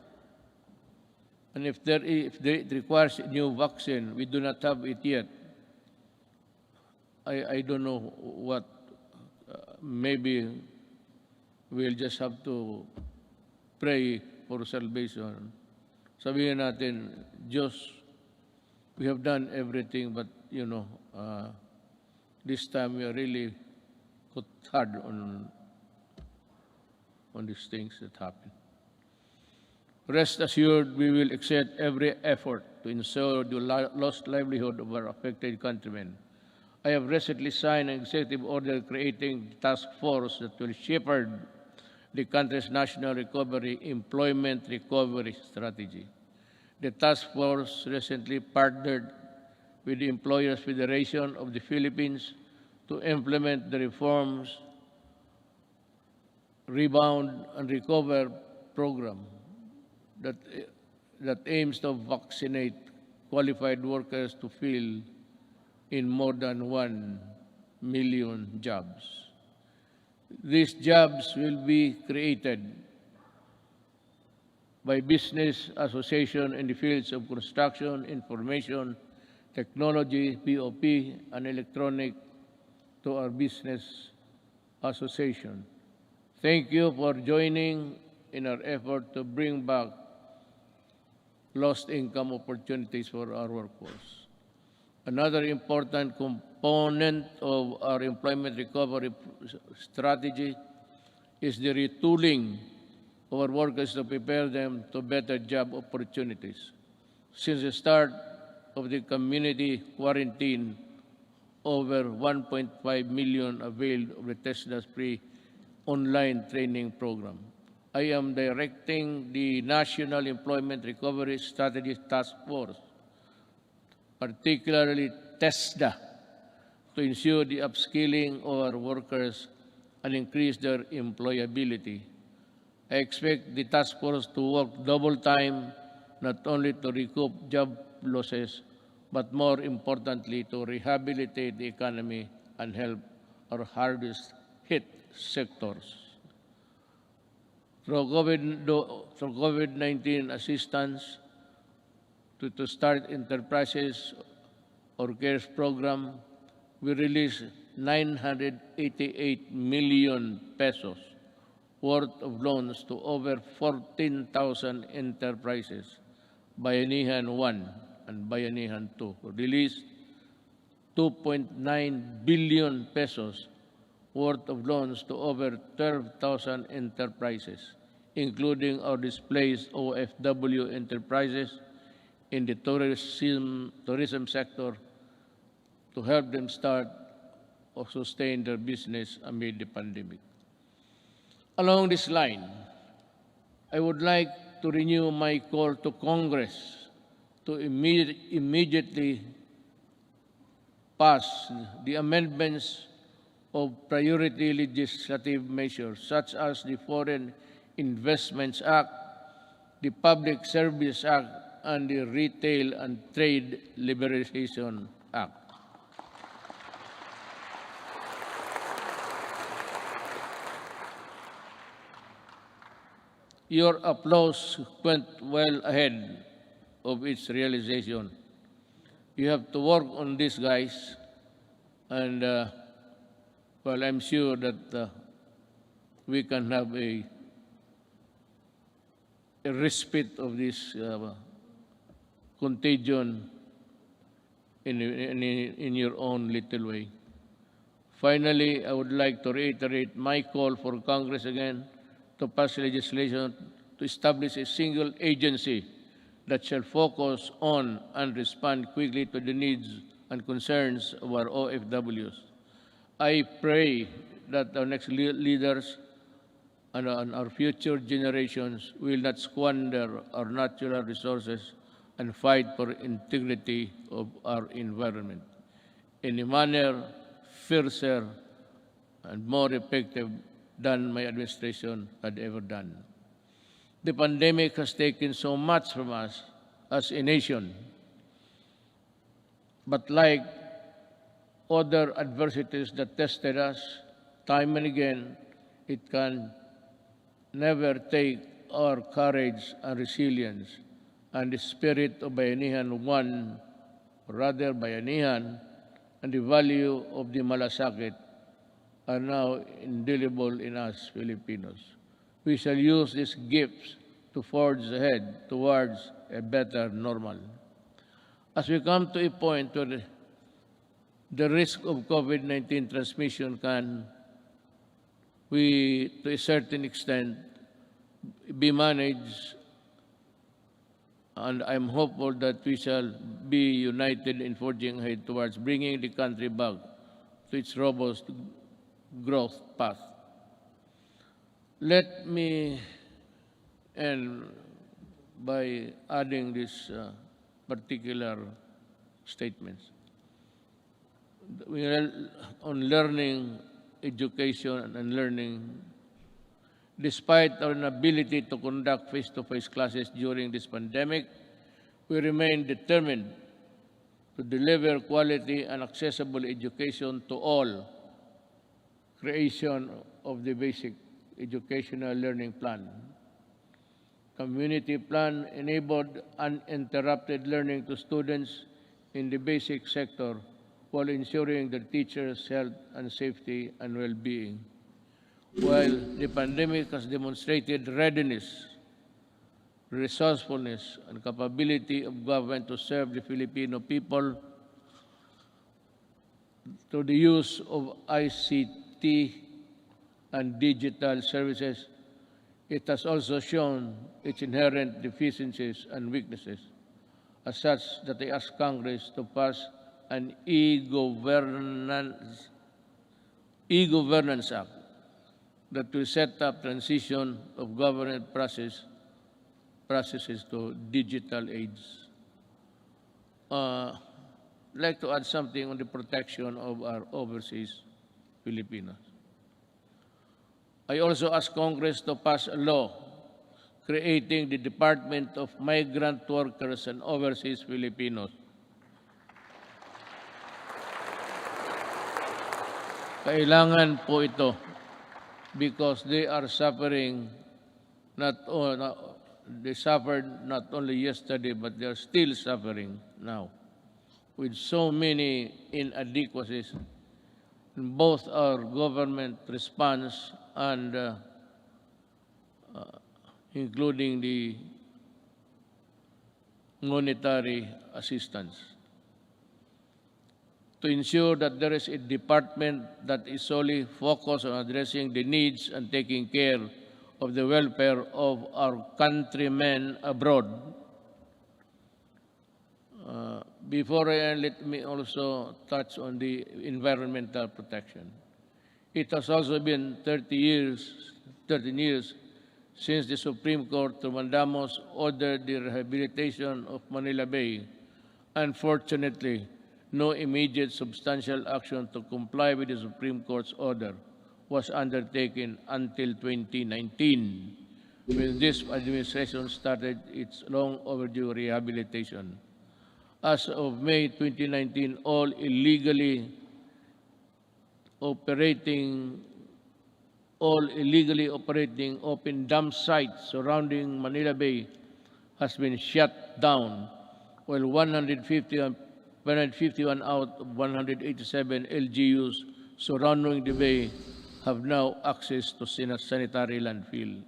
And if it requires a new vaccine, we do not have it yet. I don't know what, maybe we'll just have to pray for salvation. Sabihin natin, Diyos, we have done everything, but this time we are really put hard on on these things that happen. Rest assured, we will exert every effort to ensure the lost livelihood of our affected countrymen. I have recently signed an executive order creating a task force that will shepherd the country's national recovery employment recovery strategy. The task force recently partnered with the Employers Federation of the Philippines to implement the reforms Rebound and Recover program that, that aims to vaccinate qualified workers to fill in more than 1 million jobs. These jobs will be created by business association in the fields of construction, information, technology, POP, and electronic to our business association. Thank you for joining in our effort to bring back lost income opportunities for our workforce. Another important component of our employment recovery strategy is the retooling of our workers to prepare them to better job opportunities. Since the start of the community quarantine, over 1.5 million availed of the TESDA's free online training program. I am directing the National Employment Recovery Strategy Task Force, particularly TESDA, to ensure the upskilling of our workers and increase their employability. I expect the task force to work double time, not only to recoup job losses, but more importantly, to rehabilitate the economy and help our hardest hit sectors. Through COVID-19 assistance to start enterprises or CARES program, we released 988 million pesos worth of loans to over 14,000 enterprises. Bayanihan 1 and Bayanihan 2 released 2.9 billion pesos worth of loans to over 12,000 enterprises, including our displaced OFW enterprises in the tourism sector, to help them start or sustain their business amid the pandemic. Along this line, I would like to renew my call to Congress to immediately pass the amendments of priority legislative measures such as the Foreign Investments Act, the Public Service Act, and the Retail and Trade Liberalization Act. Your applause went well ahead of its realization. You have to work on this, guys, and well, I'm sure that we can have a respite of this contagion in your own little way. Finally, I would like to reiterate my call for Congress again to pass legislation to establish a single agency that shall focus on and respond quickly to the needs and concerns of our OFWs. I pray that our next leaders and our future generations will not squander our natural resources and fight for integrity of our environment in a manner fiercer and more effective than my administration had ever done. The pandemic has taken so much from us as a nation, but like other adversities that tested us time and again, it can never take our courage and resilience and the spirit of Bayanihan 1, rather Bayanihan, and the value of the malasakit are now indelible in us Filipinos. We shall use these gifts to forge ahead towards a better normal. As we come to a point where the risk of COVID-19 transmission to a certain extent, be managed, and I'm hopeful that we shall be united in forging ahead towards bringing the country back to its robust growth path. Let me end by adding this particular statements. We are on learning, education, and learning. Despite our inability to conduct face-to-face classes during this pandemic, we remain determined to deliver quality and accessible education to all. Creation of the basic educational learning plan. Community plan enabled uninterrupted learning to students in the basic sector while ensuring the teachers' health and safety and well-being. While the pandemic has demonstrated readiness, resourcefulness, and capability of government to serve the Filipino people through the use of ICT and digital services, it has also shown its inherent deficiencies and weaknesses, as such that I ask Congress to pass an e-governance act that will set up transition of government processes to digital age. I'd like to add something on the protection of our overseas Filipinos. I also ask Congress to pass a law creating the Department of Migrant Workers and Overseas Filipinos. Kailangan po ito because they are suffering they suffered not only yesterday but they are still suffering now with so many inadequacies in both our government response and including the monetary assistance. To ensure that there is a department that is solely focused on addressing the needs and taking care of the welfare of our countrymen abroad. Before I end, let me also touch on the environmental protection. It has also been 13 years since the Supreme Court to Mandamos ordered the rehabilitation of Manila Bay. Unfortunately, no immediate substantial action to comply with the Supreme Court's order was undertaken until 2019, when this administration started its long overdue rehabilitation. As of May 2019, all illegally operating open dump sites surrounding Manila Bay has been shut down, while 151 out of 187 LGUs surrounding the bay have now access to sanitary landfill.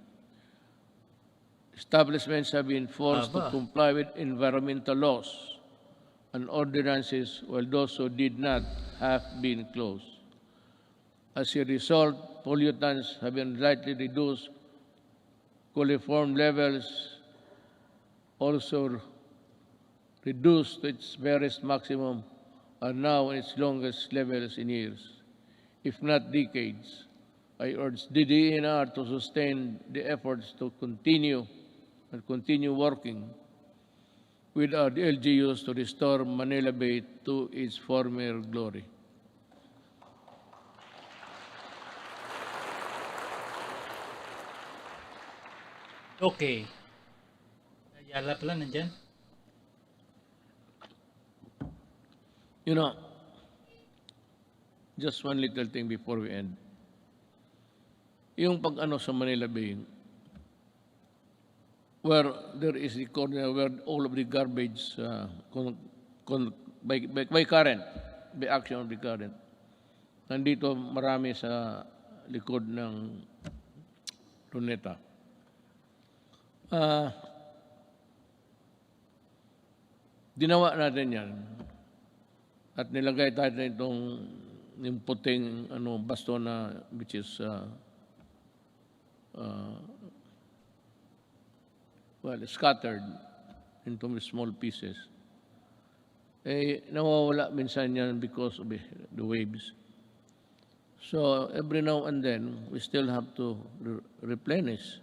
Establishments have been forced to comply with environmental laws and ordinances, while those who did not have been closed. As a result, pollutants have been slightly reduced, coliform levels also reduced to its barest maximum, are now in its longest levels in years, if not decades. I urge the DENR to sustain the efforts to continue working with our LGUs to restore Manila Bay to its former glory. Okay. Ayala pala nandyan. You know, just one little thing before we end. Yung pag-ano sa Manila Bay, where there is the corner where all of the garbage by current, by action of the current, nandito marami sa likod ng Luneta. Ginawa natin yan at nilagay tayo itong yung puting basto na which is uh, scattered into small pieces. Nawawala minsan yan because of the waves. So every now and then, we still have to replenish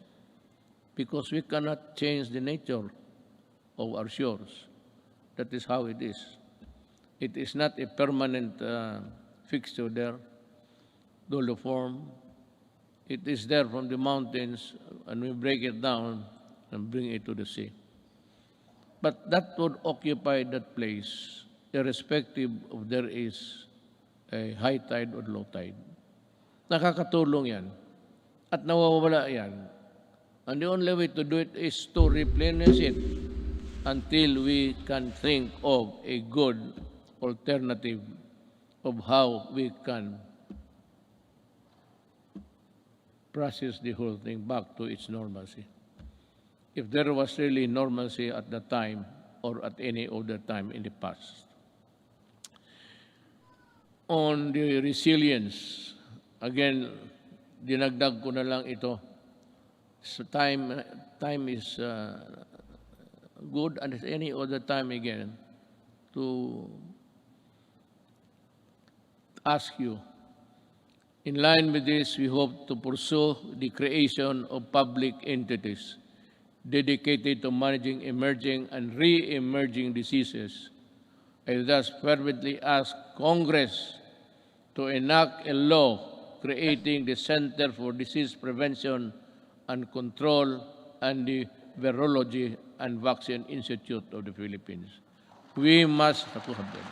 because we cannot change the nature of our shores. That is how it is. It is not a permanent fixture there, doliform. It is there from the mountains, and we break it down and bring it to the sea. But that would occupy that place, irrespective of there is a high tide or low tide. Nakakatulong yan. At nawawala yan. And the only way to do it is to replenish it until we can think of a good alternative of how we can process the whole thing back to its normalcy. If there was really normalcy at the time or at any other time in the past. On the resilience, again, dinagdag ko na lang ito. So time is good, and at any other time again to ask you. In line with this, we hope to pursue the creation of public entities dedicated to managing emerging and re-emerging diseases. I thus fervently ask Congress to enact a law creating the Center for Disease Prevention and Control and the Virology and Vaccine Institute of the Philippines. We must have them.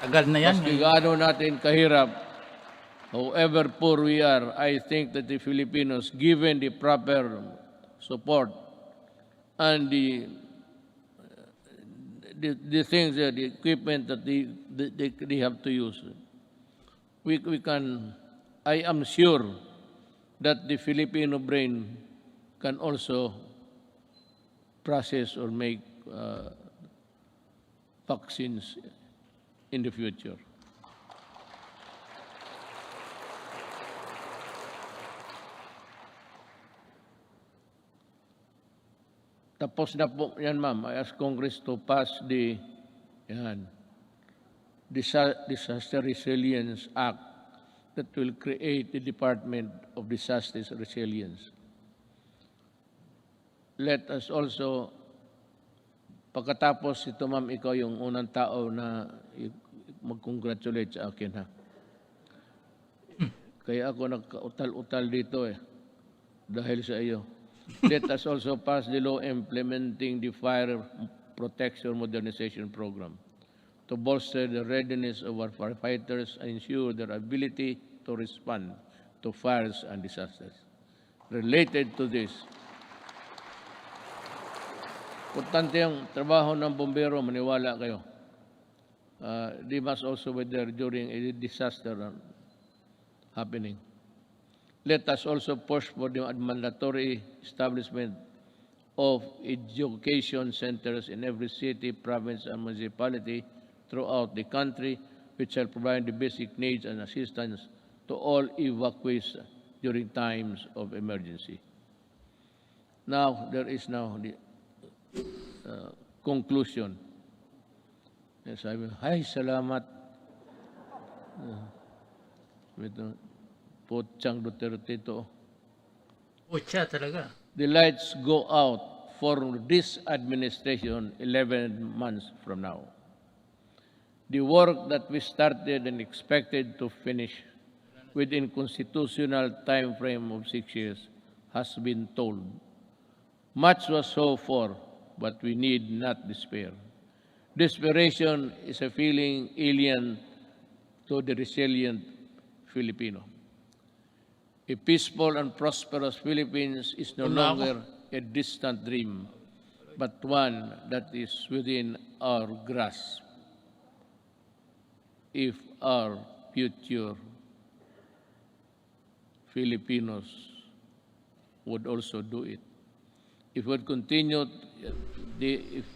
Tagal na yan. Maski gaano natin kahirap, however poor we are, I think that the Filipinos, given the proper support and the things, the equipment that they have to use, we can, I am sure that the Filipino brain can also process or make vaccines in the future. Tapos na po yan, ma'am. I ask Congress to pass the Disaster Resilience Act that will create the Department of Disaster Resilience. Let us also, pagkatapos ito, ma'am, ikaw yung unang tao na mag-congratulate sa akin, ha? Kaya ako nagka-utal-utal dito dahil sa iyo. Let us also pass the law implementing the Fire Protection Modernization Program to bolster the readiness of our firefighters and ensure their ability to respond to fires and disasters. Related to this, importante ang trabaho ng bombero, maniwala kayo. They must also be there during a disaster happening. Let us also push for the mandatory establishment of education centers in every city, province, and municipality throughout the country, which shall provide the basic needs and assistance to all evacuees during times of emergency. Now, there is now the conclusion. Yes, ay, salamat. Potsang Duterte ito. Pucha talaga. The lights go out for this administration 11 months from now. The work that we started and expected to finish within constitutional time frame of 6 years has been told. Much was hoped for, but we need not despair. Desperation is a feeling alien to the resilient Filipino. A peaceful and prosperous Philippines is no longer a distant dream, but one that is within our grasp. If our future Filipinos would also do it. If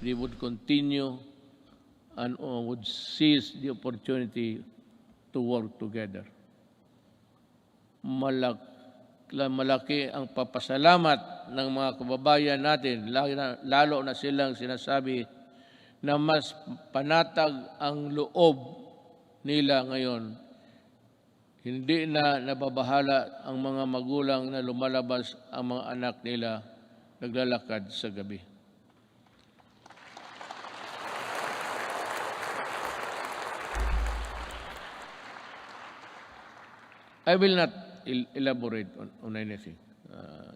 they would continue and would seize the opportunity to work together, malaki ang papasalamat ng mga kababayan natin, lalo na silang sinasabi na mas panatag ang loob nila ngayon. Hindi na nababahala ang mga magulang na lumalabas ang mga anak nila naglalakad sa gabi. I will not elaborate on anything.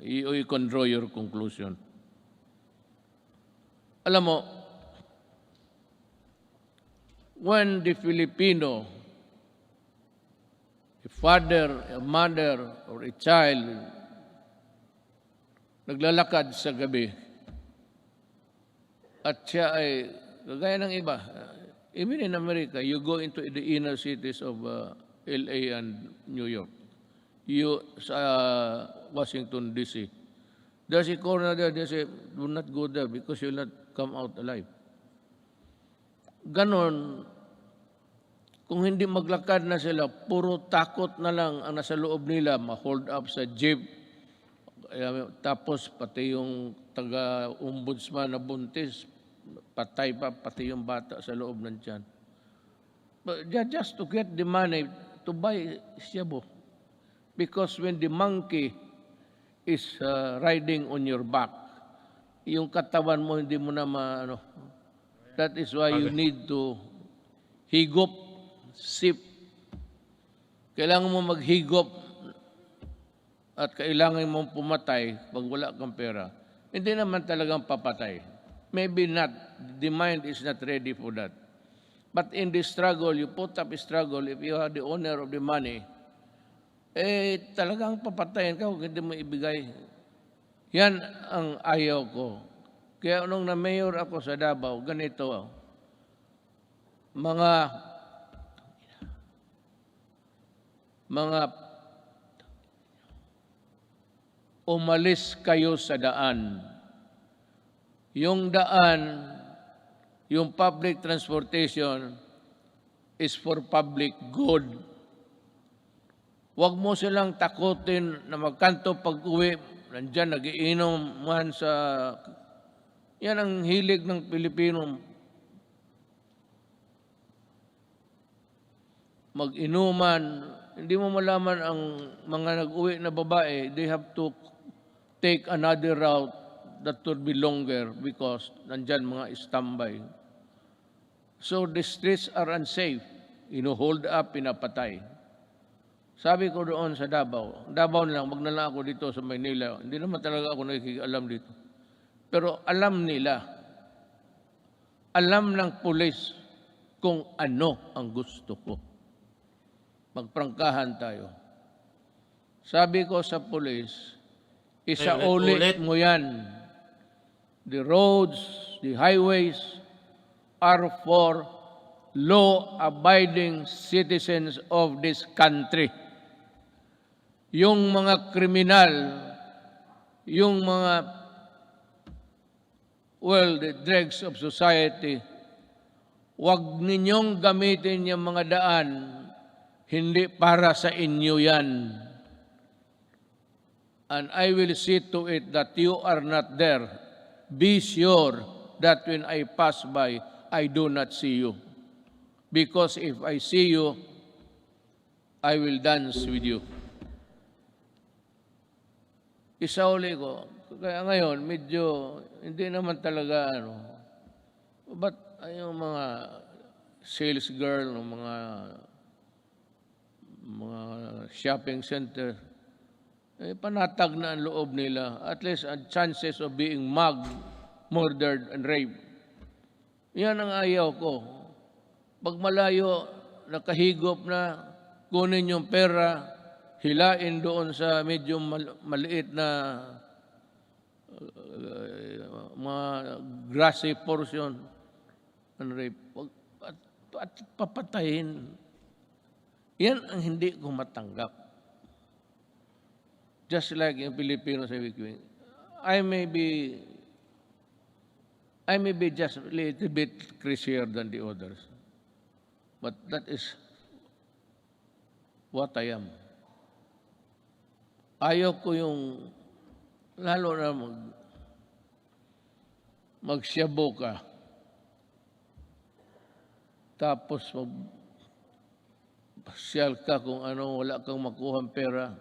You can draw your conclusion. Alam mo, when the Filipino, a father, a mother, or a child, naglalakad sa gabi, at siya ay, kagaya ng iba, even in America, you go into the inner cities of LA and New York, sa Washington, D.C., there's a corner there, they say, do not go there because you'll not come out alive. Ganon, kung hindi maglakad na sila, puro takot na lang ang nasa loob nila, ma-hold up sa jeep, tapos pati yung taga-ombudsman na buntis, patay pa, pati yung bata sa loob ng tiyan. But just to get the money to buy shabu. Because when the monkey is riding on your back, yung katawan mo hindi mo na maano. That is why you need to higop, sip. Kailangan mo maghigop at kailangan mong pumatay pag wala kang pera. Hindi naman talagang papatay. Maybe not. The mind is not ready for that. But in the struggle, you put up a struggle, if you are the owner of the money, talagang papatayin ka kung hindi mo ibigay. Yan ang ayaw ko. Kaya nung na-mayor ako sa Davao, ganito, mga umalis kayo sa daan. Yung daan, yung public transportation is for public good. Huwag mo silang takutin na magkanto pag-uwi. Nandyan, nagiinom man sa... Yan ang hilig ng Pilipino. Mag-inuman. Hindi mo malaman ang mga nag-uwi na babae, they have to take another route that would be longer because nandyan mga standby. So the streets are unsafe. Ino-hold up, pinapatay. Sabi ko doon sa Davao na lang, wag na lang ako dito sa Maynila. Hindi naman talaga ako nakikialam dito. Pero alam nila, alam ng pulis kung ano ang gusto ko. Magprangkahan tayo. Sabi ko sa pulis, isaulit mo yan. The roads, the highways are for law-abiding citizens of this country. Yung mga kriminal, yung mga, the dregs of society, wag ninyong gamitin yung mga daan, hindi para sa inyo yan. And I will see to it that you are not there. Be sure that when I pass by, I do not see you. Because if I see you, I will dance with you. Isauli ko. Kaya ngayon, medyo, hindi naman talaga, but yung mga sales girl, mga shopping center, panatag na ang loob nila. At least, chances of being mugged, murdered, and raped. Yan ang ayaw ko. Pag malayo, nakahigop na, kunin yung pera, hilain doon sa medyo maliit na mga grassy portion and rape. At papatayin. Yan ang hindi ko matanggap. Just like yung Pilipino sa Wikwing. I may be just a little bit crazier than the others. But that is what I am. ayaw ko yung, lalo na magsyabo ka, tapos magpasyal ka kung ano, wala kang makuhang pera,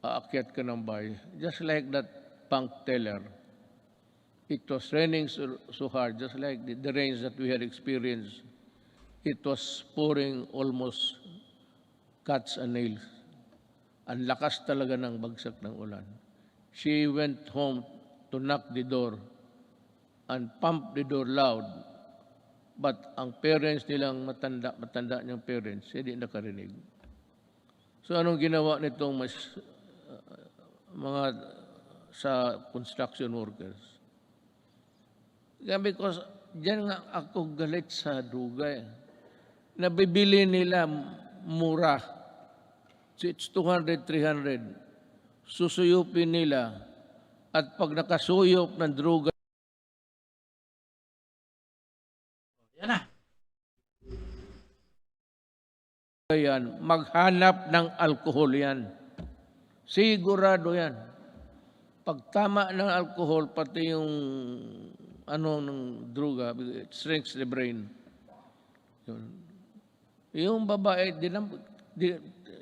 aakyat ka ng bahay. Just like that bank teller. It was raining so hard, just like the rains that we had experienced. It was pouring almost cats and nails. Ang lakas talaga ng bagsak ng ulan. She went home to knock the door and pump the door loud. But ang parents nilang matanda niyang parents, hindi nakarinig. So anong ginawa nitong mga sa construction workers? Because diyan nga ako galit sa dugay. Nabibili nila mura. So it's 200, 300. Susuyupin nila. At pag nakasuyop ng druga, Yan na. yan, maghanap ng alkohol yan. Sigurado yan. Pag tama ng alcohol, pati yung ng druga, it shrinks the brain. Yung babae,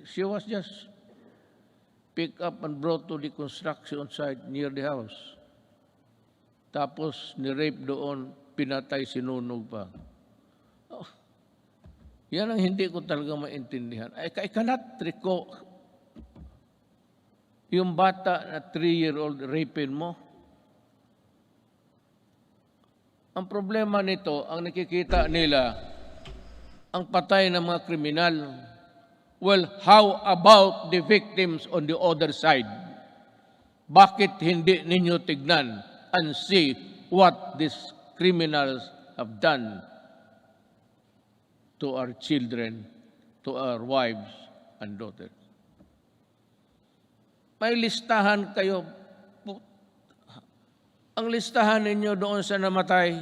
she was just picked up and brought to the construction site near the house. Tapos, ni-rape doon, pinatay, sinunog pa. Oh, yan ang hindi ko talaga maintindihan. I cannot recall yung bata na 3-year-old rapin mo. Ang problema nito, ang nakikita nila, ang patay ng mga kriminal. Well, how about the victims on the other side? Bakit hindi ninyo tignan and see what these criminals have done to our children, to our wives and daughters? May listahan kayo. Ang listahan ninyo doon sa namatay,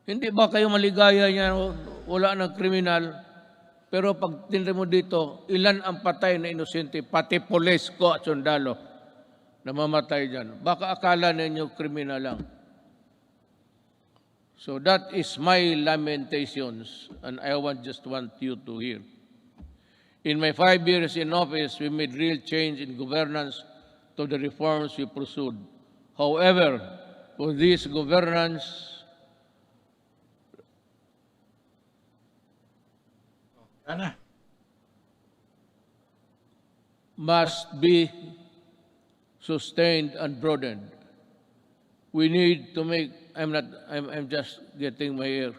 hindi ba kayo maligaya niya, wala ng kriminal? Pero pag tinre mo dito, ilan ang patay na inosente, pati pulis ko at sundalo na mamatay dyan. Baka akala ninyo kriminal lang. So that is my lamentations, and I just want you to hear. In my 5 years in office, we made real change in governance to the reforms we pursued. However, for this governance Yan na. must be sustained and broadened. We need to make, I'm just getting my ear.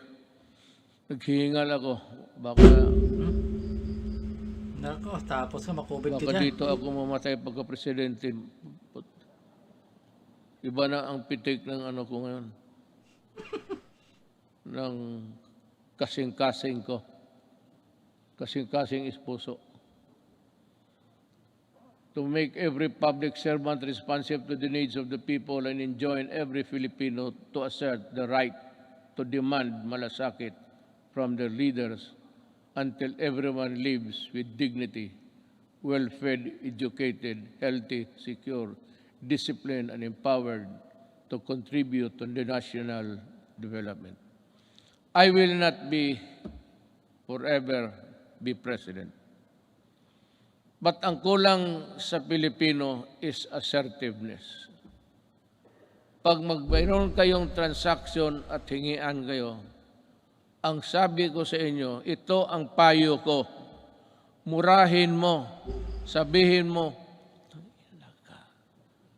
Naghihingal ako. Baka Nako, tapos ka makubit ka baka dyan. dito ako mamatay pagka-presidente. Iba na ang pitik ng ano ko ngayon. Ng kasing-kasing ko. Kasing-kasing esposo. To make every public servant responsive to the needs of the people and enjoin every Filipino to assert the right to demand malasakit from their leaders until everyone lives with dignity, well-fed, educated, healthy, secure, disciplined, and empowered to contribute to the national development. I will not forever be president. But ang kulang sa Pilipino is assertiveness. Pag mayroon kayong transaction at hingian kayo, ang sabi ko sa inyo, ito ang payo ko. Murahin mo, sabihin mo,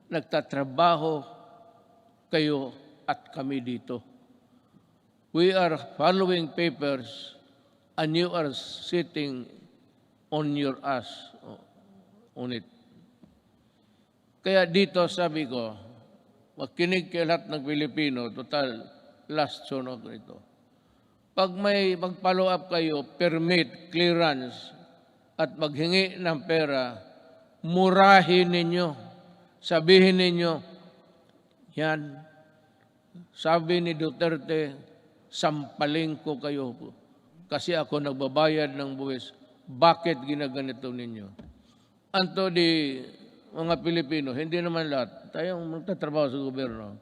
nagtatrabaho kayo at kami dito. We are following papers and you are sitting on your ass on it. Kaya dito sabi ko, makinig kayo lahat ng Pilipino, total last Sona ko ito. Pag may mag-follow up kayo, permit, clearance, at maghingi ng pera, murahin ninyo. Sabihin ninyo, yan, sabi ni Duterte, sampaling ko kayo kasi ako nagbabayad ng buwis. Bakit ginaganito ninyo? Anto di mga Pilipino, hindi naman lahat, tayong magtatrabaho sa gobyerno.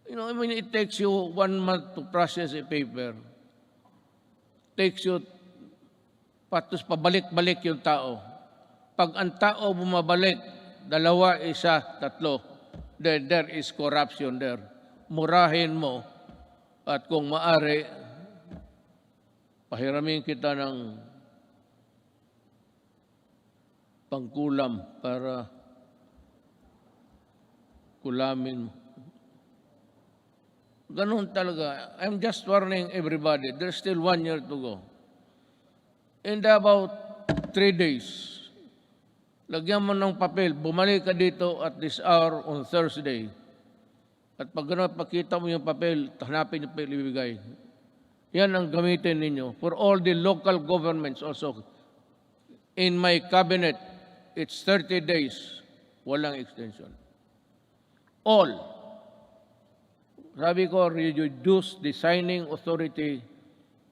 You know, I mean, it takes you 1 month to process a paper. Takes you, patos pabalik-balik yung tao. Pag ang tao bumabalik, 2, 1, 3, then there is corruption there. Murahin mo at kung maari, pahiramin kita ng pangkulam para kulamin mo. Ganun talaga. I'm just warning everybody. There's still 1 year to go. In about 3 days, lagyan mo ng papel, bumalik ka dito at this hour on Thursday. At pag gano'n, pakita mo yung papel, hanapin yung papel ibigay. Yan ang gamitin ninyo. For all the local governments also. In my cabinet, it's 30 days. Walang extension. All. Sabi ko, reduce the signing authority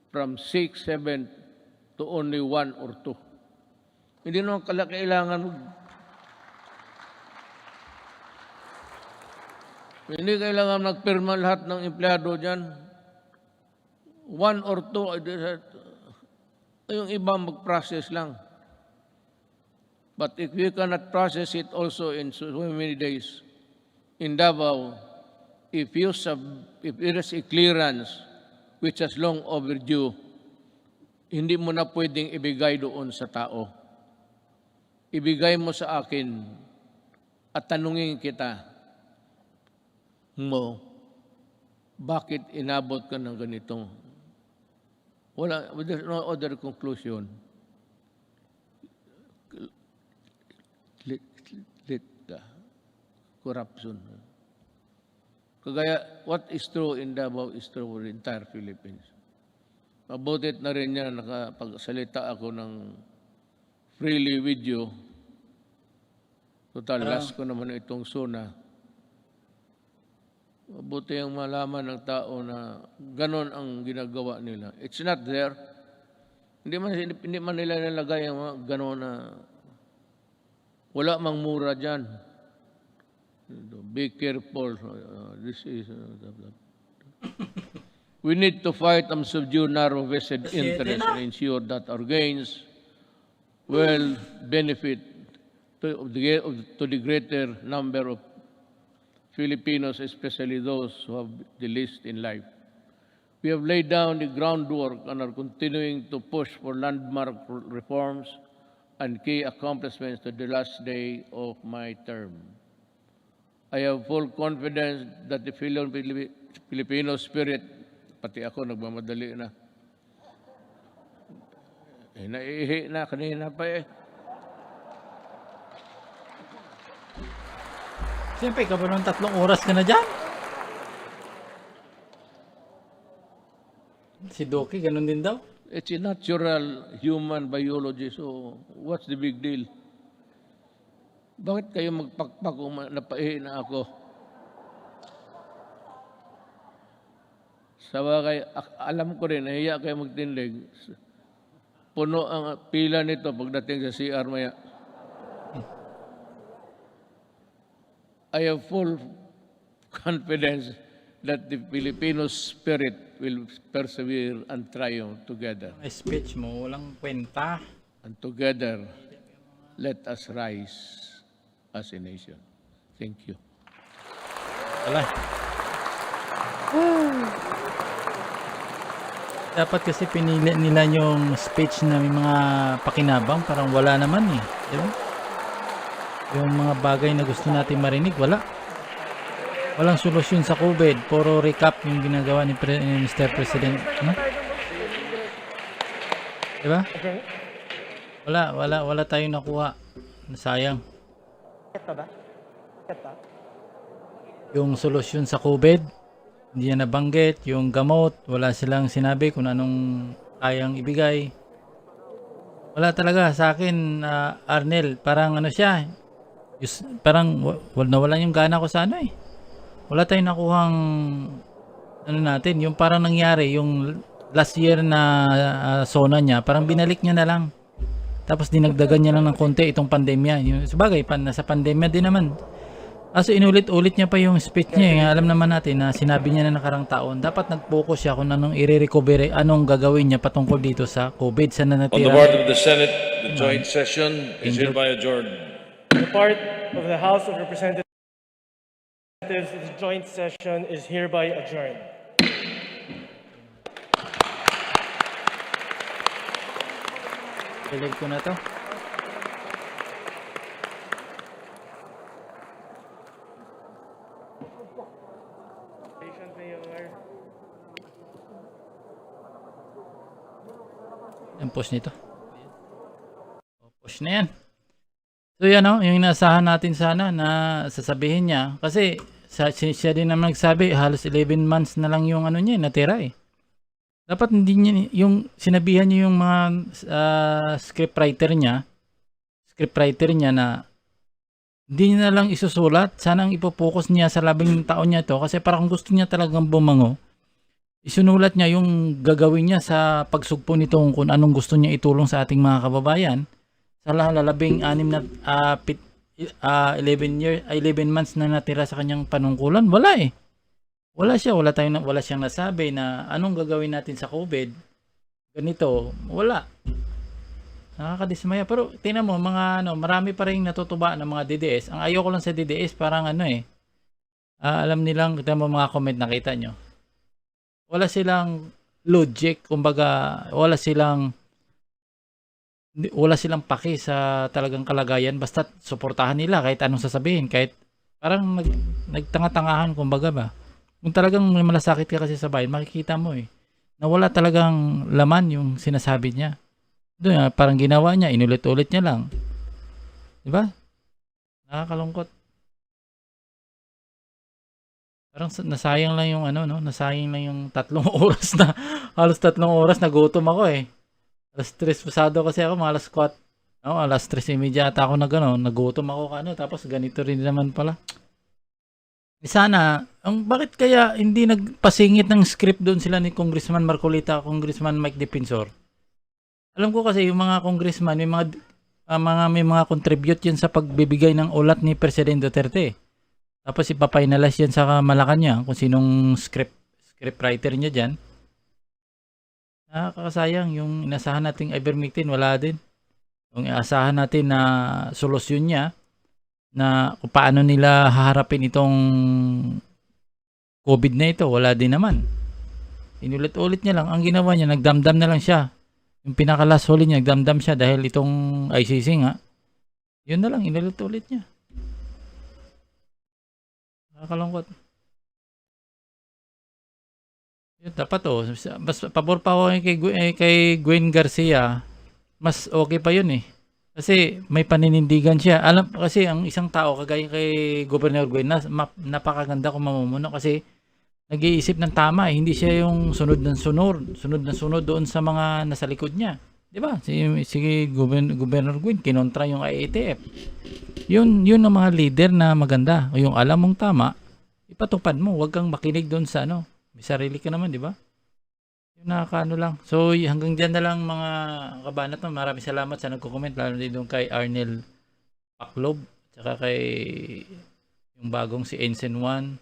from 6, 7 to only 1 or 2. Hindi naman kailangan hindi kailangan magpirma lahat ng empleyado dyan. 1 or 2, yung iba mag-process lang. But if you cannot process it also in so many days, in Davao, if there is a clearance which is long overdue, hindi mo na pwedeng ibigay doon sa tao. Ibigay mo sa akin at tanungin kita mo, bakit inabot ka ng ganitong? There's no other conclusion. Corruption. Kagaya, what is true in Davao is true for the entire Philippines. Mabutit na rin yan, nakapagsalita ako ng freely with you. Total, last ko naman itong Sona. Mabuti ang malaman ng tao na ganon ang ginagawa nila. It's not there. Hindi man nila nalagay ang mga ganon na wala mang mura dyan. Be careful. This is... We need to fight and subdue narrow vested interests and ensure that our gains will benefit to the greater number of Filipinos, especially those who have the least in life. We have laid down the groundwork and are continuing to push for landmark reforms and key accomplishments to the last day of my term. I have full confidence that the Filipino spirit, pati ako nagmamadali na. Naihi na, kanina pa eh. Siyempre, ka ba nung 3 oras ka na dyan? Si Doki, ganun din daw. It's a natural human biology, so what's the big deal? Bakit kayo magpakpak kung napaihi na ako? Sa bagay, alam ko rin, nahiya kayo magtindig. Puno ang pila nito pagdating sa CR maya. I have full confidence that the Filipino spirit will persevere and triumph together. May speech mo, walang kwenta. And together, let us rise as a nation. Thank you. Wala. Dapat kasi pinili nila yung speech na may mga pakinabang, parang wala naman eh. Di ba? Yung mga bagay na gusto natin marinig, wala. Walang solusyon sa COVID. Puro recap yung ginagawa ni Mr. President. No? Di ba? Wala tayong nakuha. Sayang. Yung solusyon sa COVID, hindi na nabanggit. Yung gamot, wala silang sinabi kung anong kayang ibigay. Wala talaga sa akin, Arnel. Parang ano siya, parang nawala yung gana ko sa ano eh. Wala tayong nakuhang ano natin, yung parang nangyari, yung last year na Sona niya, parang binalik niya na lang. Tapos dinagdagan niya lang ng konti itong pandemya. Sabagay, nasa pandemya din naman. Kaso inulit-ulit niya pa yung speech niya. Alam naman natin na sinabi niya na nakarang taon, dapat nag-focus siya kung anong i-recover, anong gagawin niya patungkol dito sa COVID sa On the nanatira. part of the Senate, the joint session is hereby adjourned. On the part of the House of Representatives, the joint session is hereby adjourned. Pilig ko na to. Patient, Mayor. Ang push nito. Push na yan. So yan o, yung inaasahan natin sana na sasabihin niya. Kasi siya din naman nagsabi, halos 11 months na lang yung ano niya, natira eh. Dapat hindi niya, yung sinabihan niya yung mga scriptwriter niya na hindi niya na lang isusulat. Sana ang ipopokus niya sa 11 taon niya to. Kasi parang gusto niya talagang bumango. Isunulat niya yung gagawin niya sa pagsugpo nitong kung anong gusto niya itulong sa ating mga kababayan. Sa 11 months na natira sa kanyang panungkulan, wala eh. Wala siyang nasabi na anong gagawin natin sa COVID. Ganito, wala. Nakakadismaya. Pero tingnan mo, marami pa ring natutuba ng mga DDS. Ang ayoko lang sa DDS, parang alam nilang, tingnan mo mga comment, nakita nyo. Wala silang logic, kumbaga, wala silang paki sa talagang kalagayan, basta suportahan nila kahit anong sasabihin, kahit parang nagtanga-tangahan, kumbaga ba. Kung talagang may malasakit ka kasi sa bayan, makikita mo na wala talagang laman yung sinasabi niya. Doon, parang ginawa niya, inulit-ulit niya lang. Diba? Nakakalungkot. Parang nasayang lang yung nasayang lang yung 3 oras na, halos 3 oras nagutom ako eh. Alas 3 pasado kasi ako, mga alas 4. Alas 3:30 ata ako nagutom ako tapos ganito rin naman pala. Sana, bakit kaya hindi nagpasingit ng script doon sila ni Congressman Marcolita, Congressman Mike Defensor? Alam ko kasi yung mga congressman, may mga contribute yan sa pagbibigay ng ulat ni President Duterte. Tapos ipapinalas yan sa Malacanang kung sinong scriptwriter niya dyan. Nakakasayang yung inasahan nating ivermectin, wala din. Yung inasahan natin na solusyon niya na kung paano nila haharapin itong COVID na ito, wala din naman. Inulit-ulit niya lang. Ang ginawa niya, nagdamdam na lang siya. Yung pinakalas huli niya, nagdamdam siya dahil itong ICC nga. Yun na lang, inulit-ulit niya. Nakakalungkot. Yun, dapat mas pabor pa ako kay Gwen Garcia. Mas okay pa yun eh. Kasi may paninindigan siya. Alam kasi ang isang tao kagaya kay Governor Gwen napakaganda kung mamumuno kasi nag-iisip ng tama eh. Hindi siya yung sunod doon sa mga nasa likod niya. 'Di ba? Si Governor Gwen kinontra yung IATF. Yun ang mga leader na maganda. O yung alam mong tama, ipatupad mo. Huwag kang makinig doon sa may sarili ka naman, 'di ba? Yung nakakaano lang. So hanggang diyan na lang mga kabanat. Maraming salamat sa nagko-comment, lalo din doon kay Arnel Paclob, tsaka kay yung bagong si Ensign 1,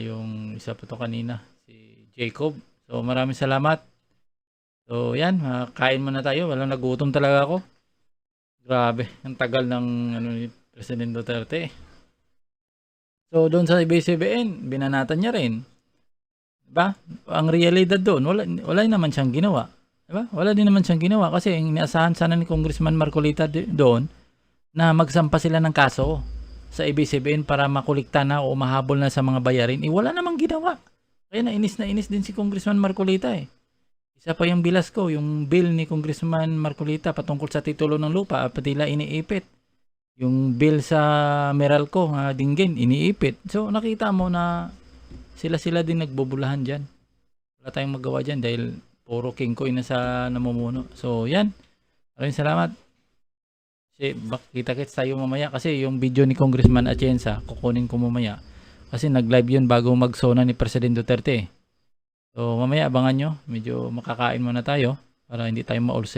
yung isa pa to kanina, si Jacob. So maraming salamat. So yan, kain muna tayo. Walang nagutom talaga ako. Grabe, ang tagal ng ni President Duterte. So doon sa ABS-CBN, binanatan niya rin. Diba? Ang realidad doon, wala naman siyang ginawa. Diba? Wala din naman siyang ginawa kasi inaasahan sana ni Congressman Marcolita doon na magsampa sila ng kaso sa ABS-CBN para makulikta na o mahabol na sa mga bayarin. Wala namang ginawa. Kaya na inis din si Congressman Marcolita eh. Isa pa yung bilas ko, yung bill ni Congressman Marcolita patungkol sa titulo ng lupa, patila iniipit. Yung bill sa Meralco, Dinggin, iniipit. So nakita mo na sila din nagbubulahan dyan. Wala tayong magawa dyan dahil puro king coin na sa namumuno. So yan, maraming salamat. Kasi kita-kits tayo mamaya kasi yung video ni Congressman Atienza, kukunin ko mamaya. Kasi nag-live yun bago mag-Sona ni President Duterte. So mamaya abangan nyo, medyo makakain muna tayo para hindi tayo ma-ulcer.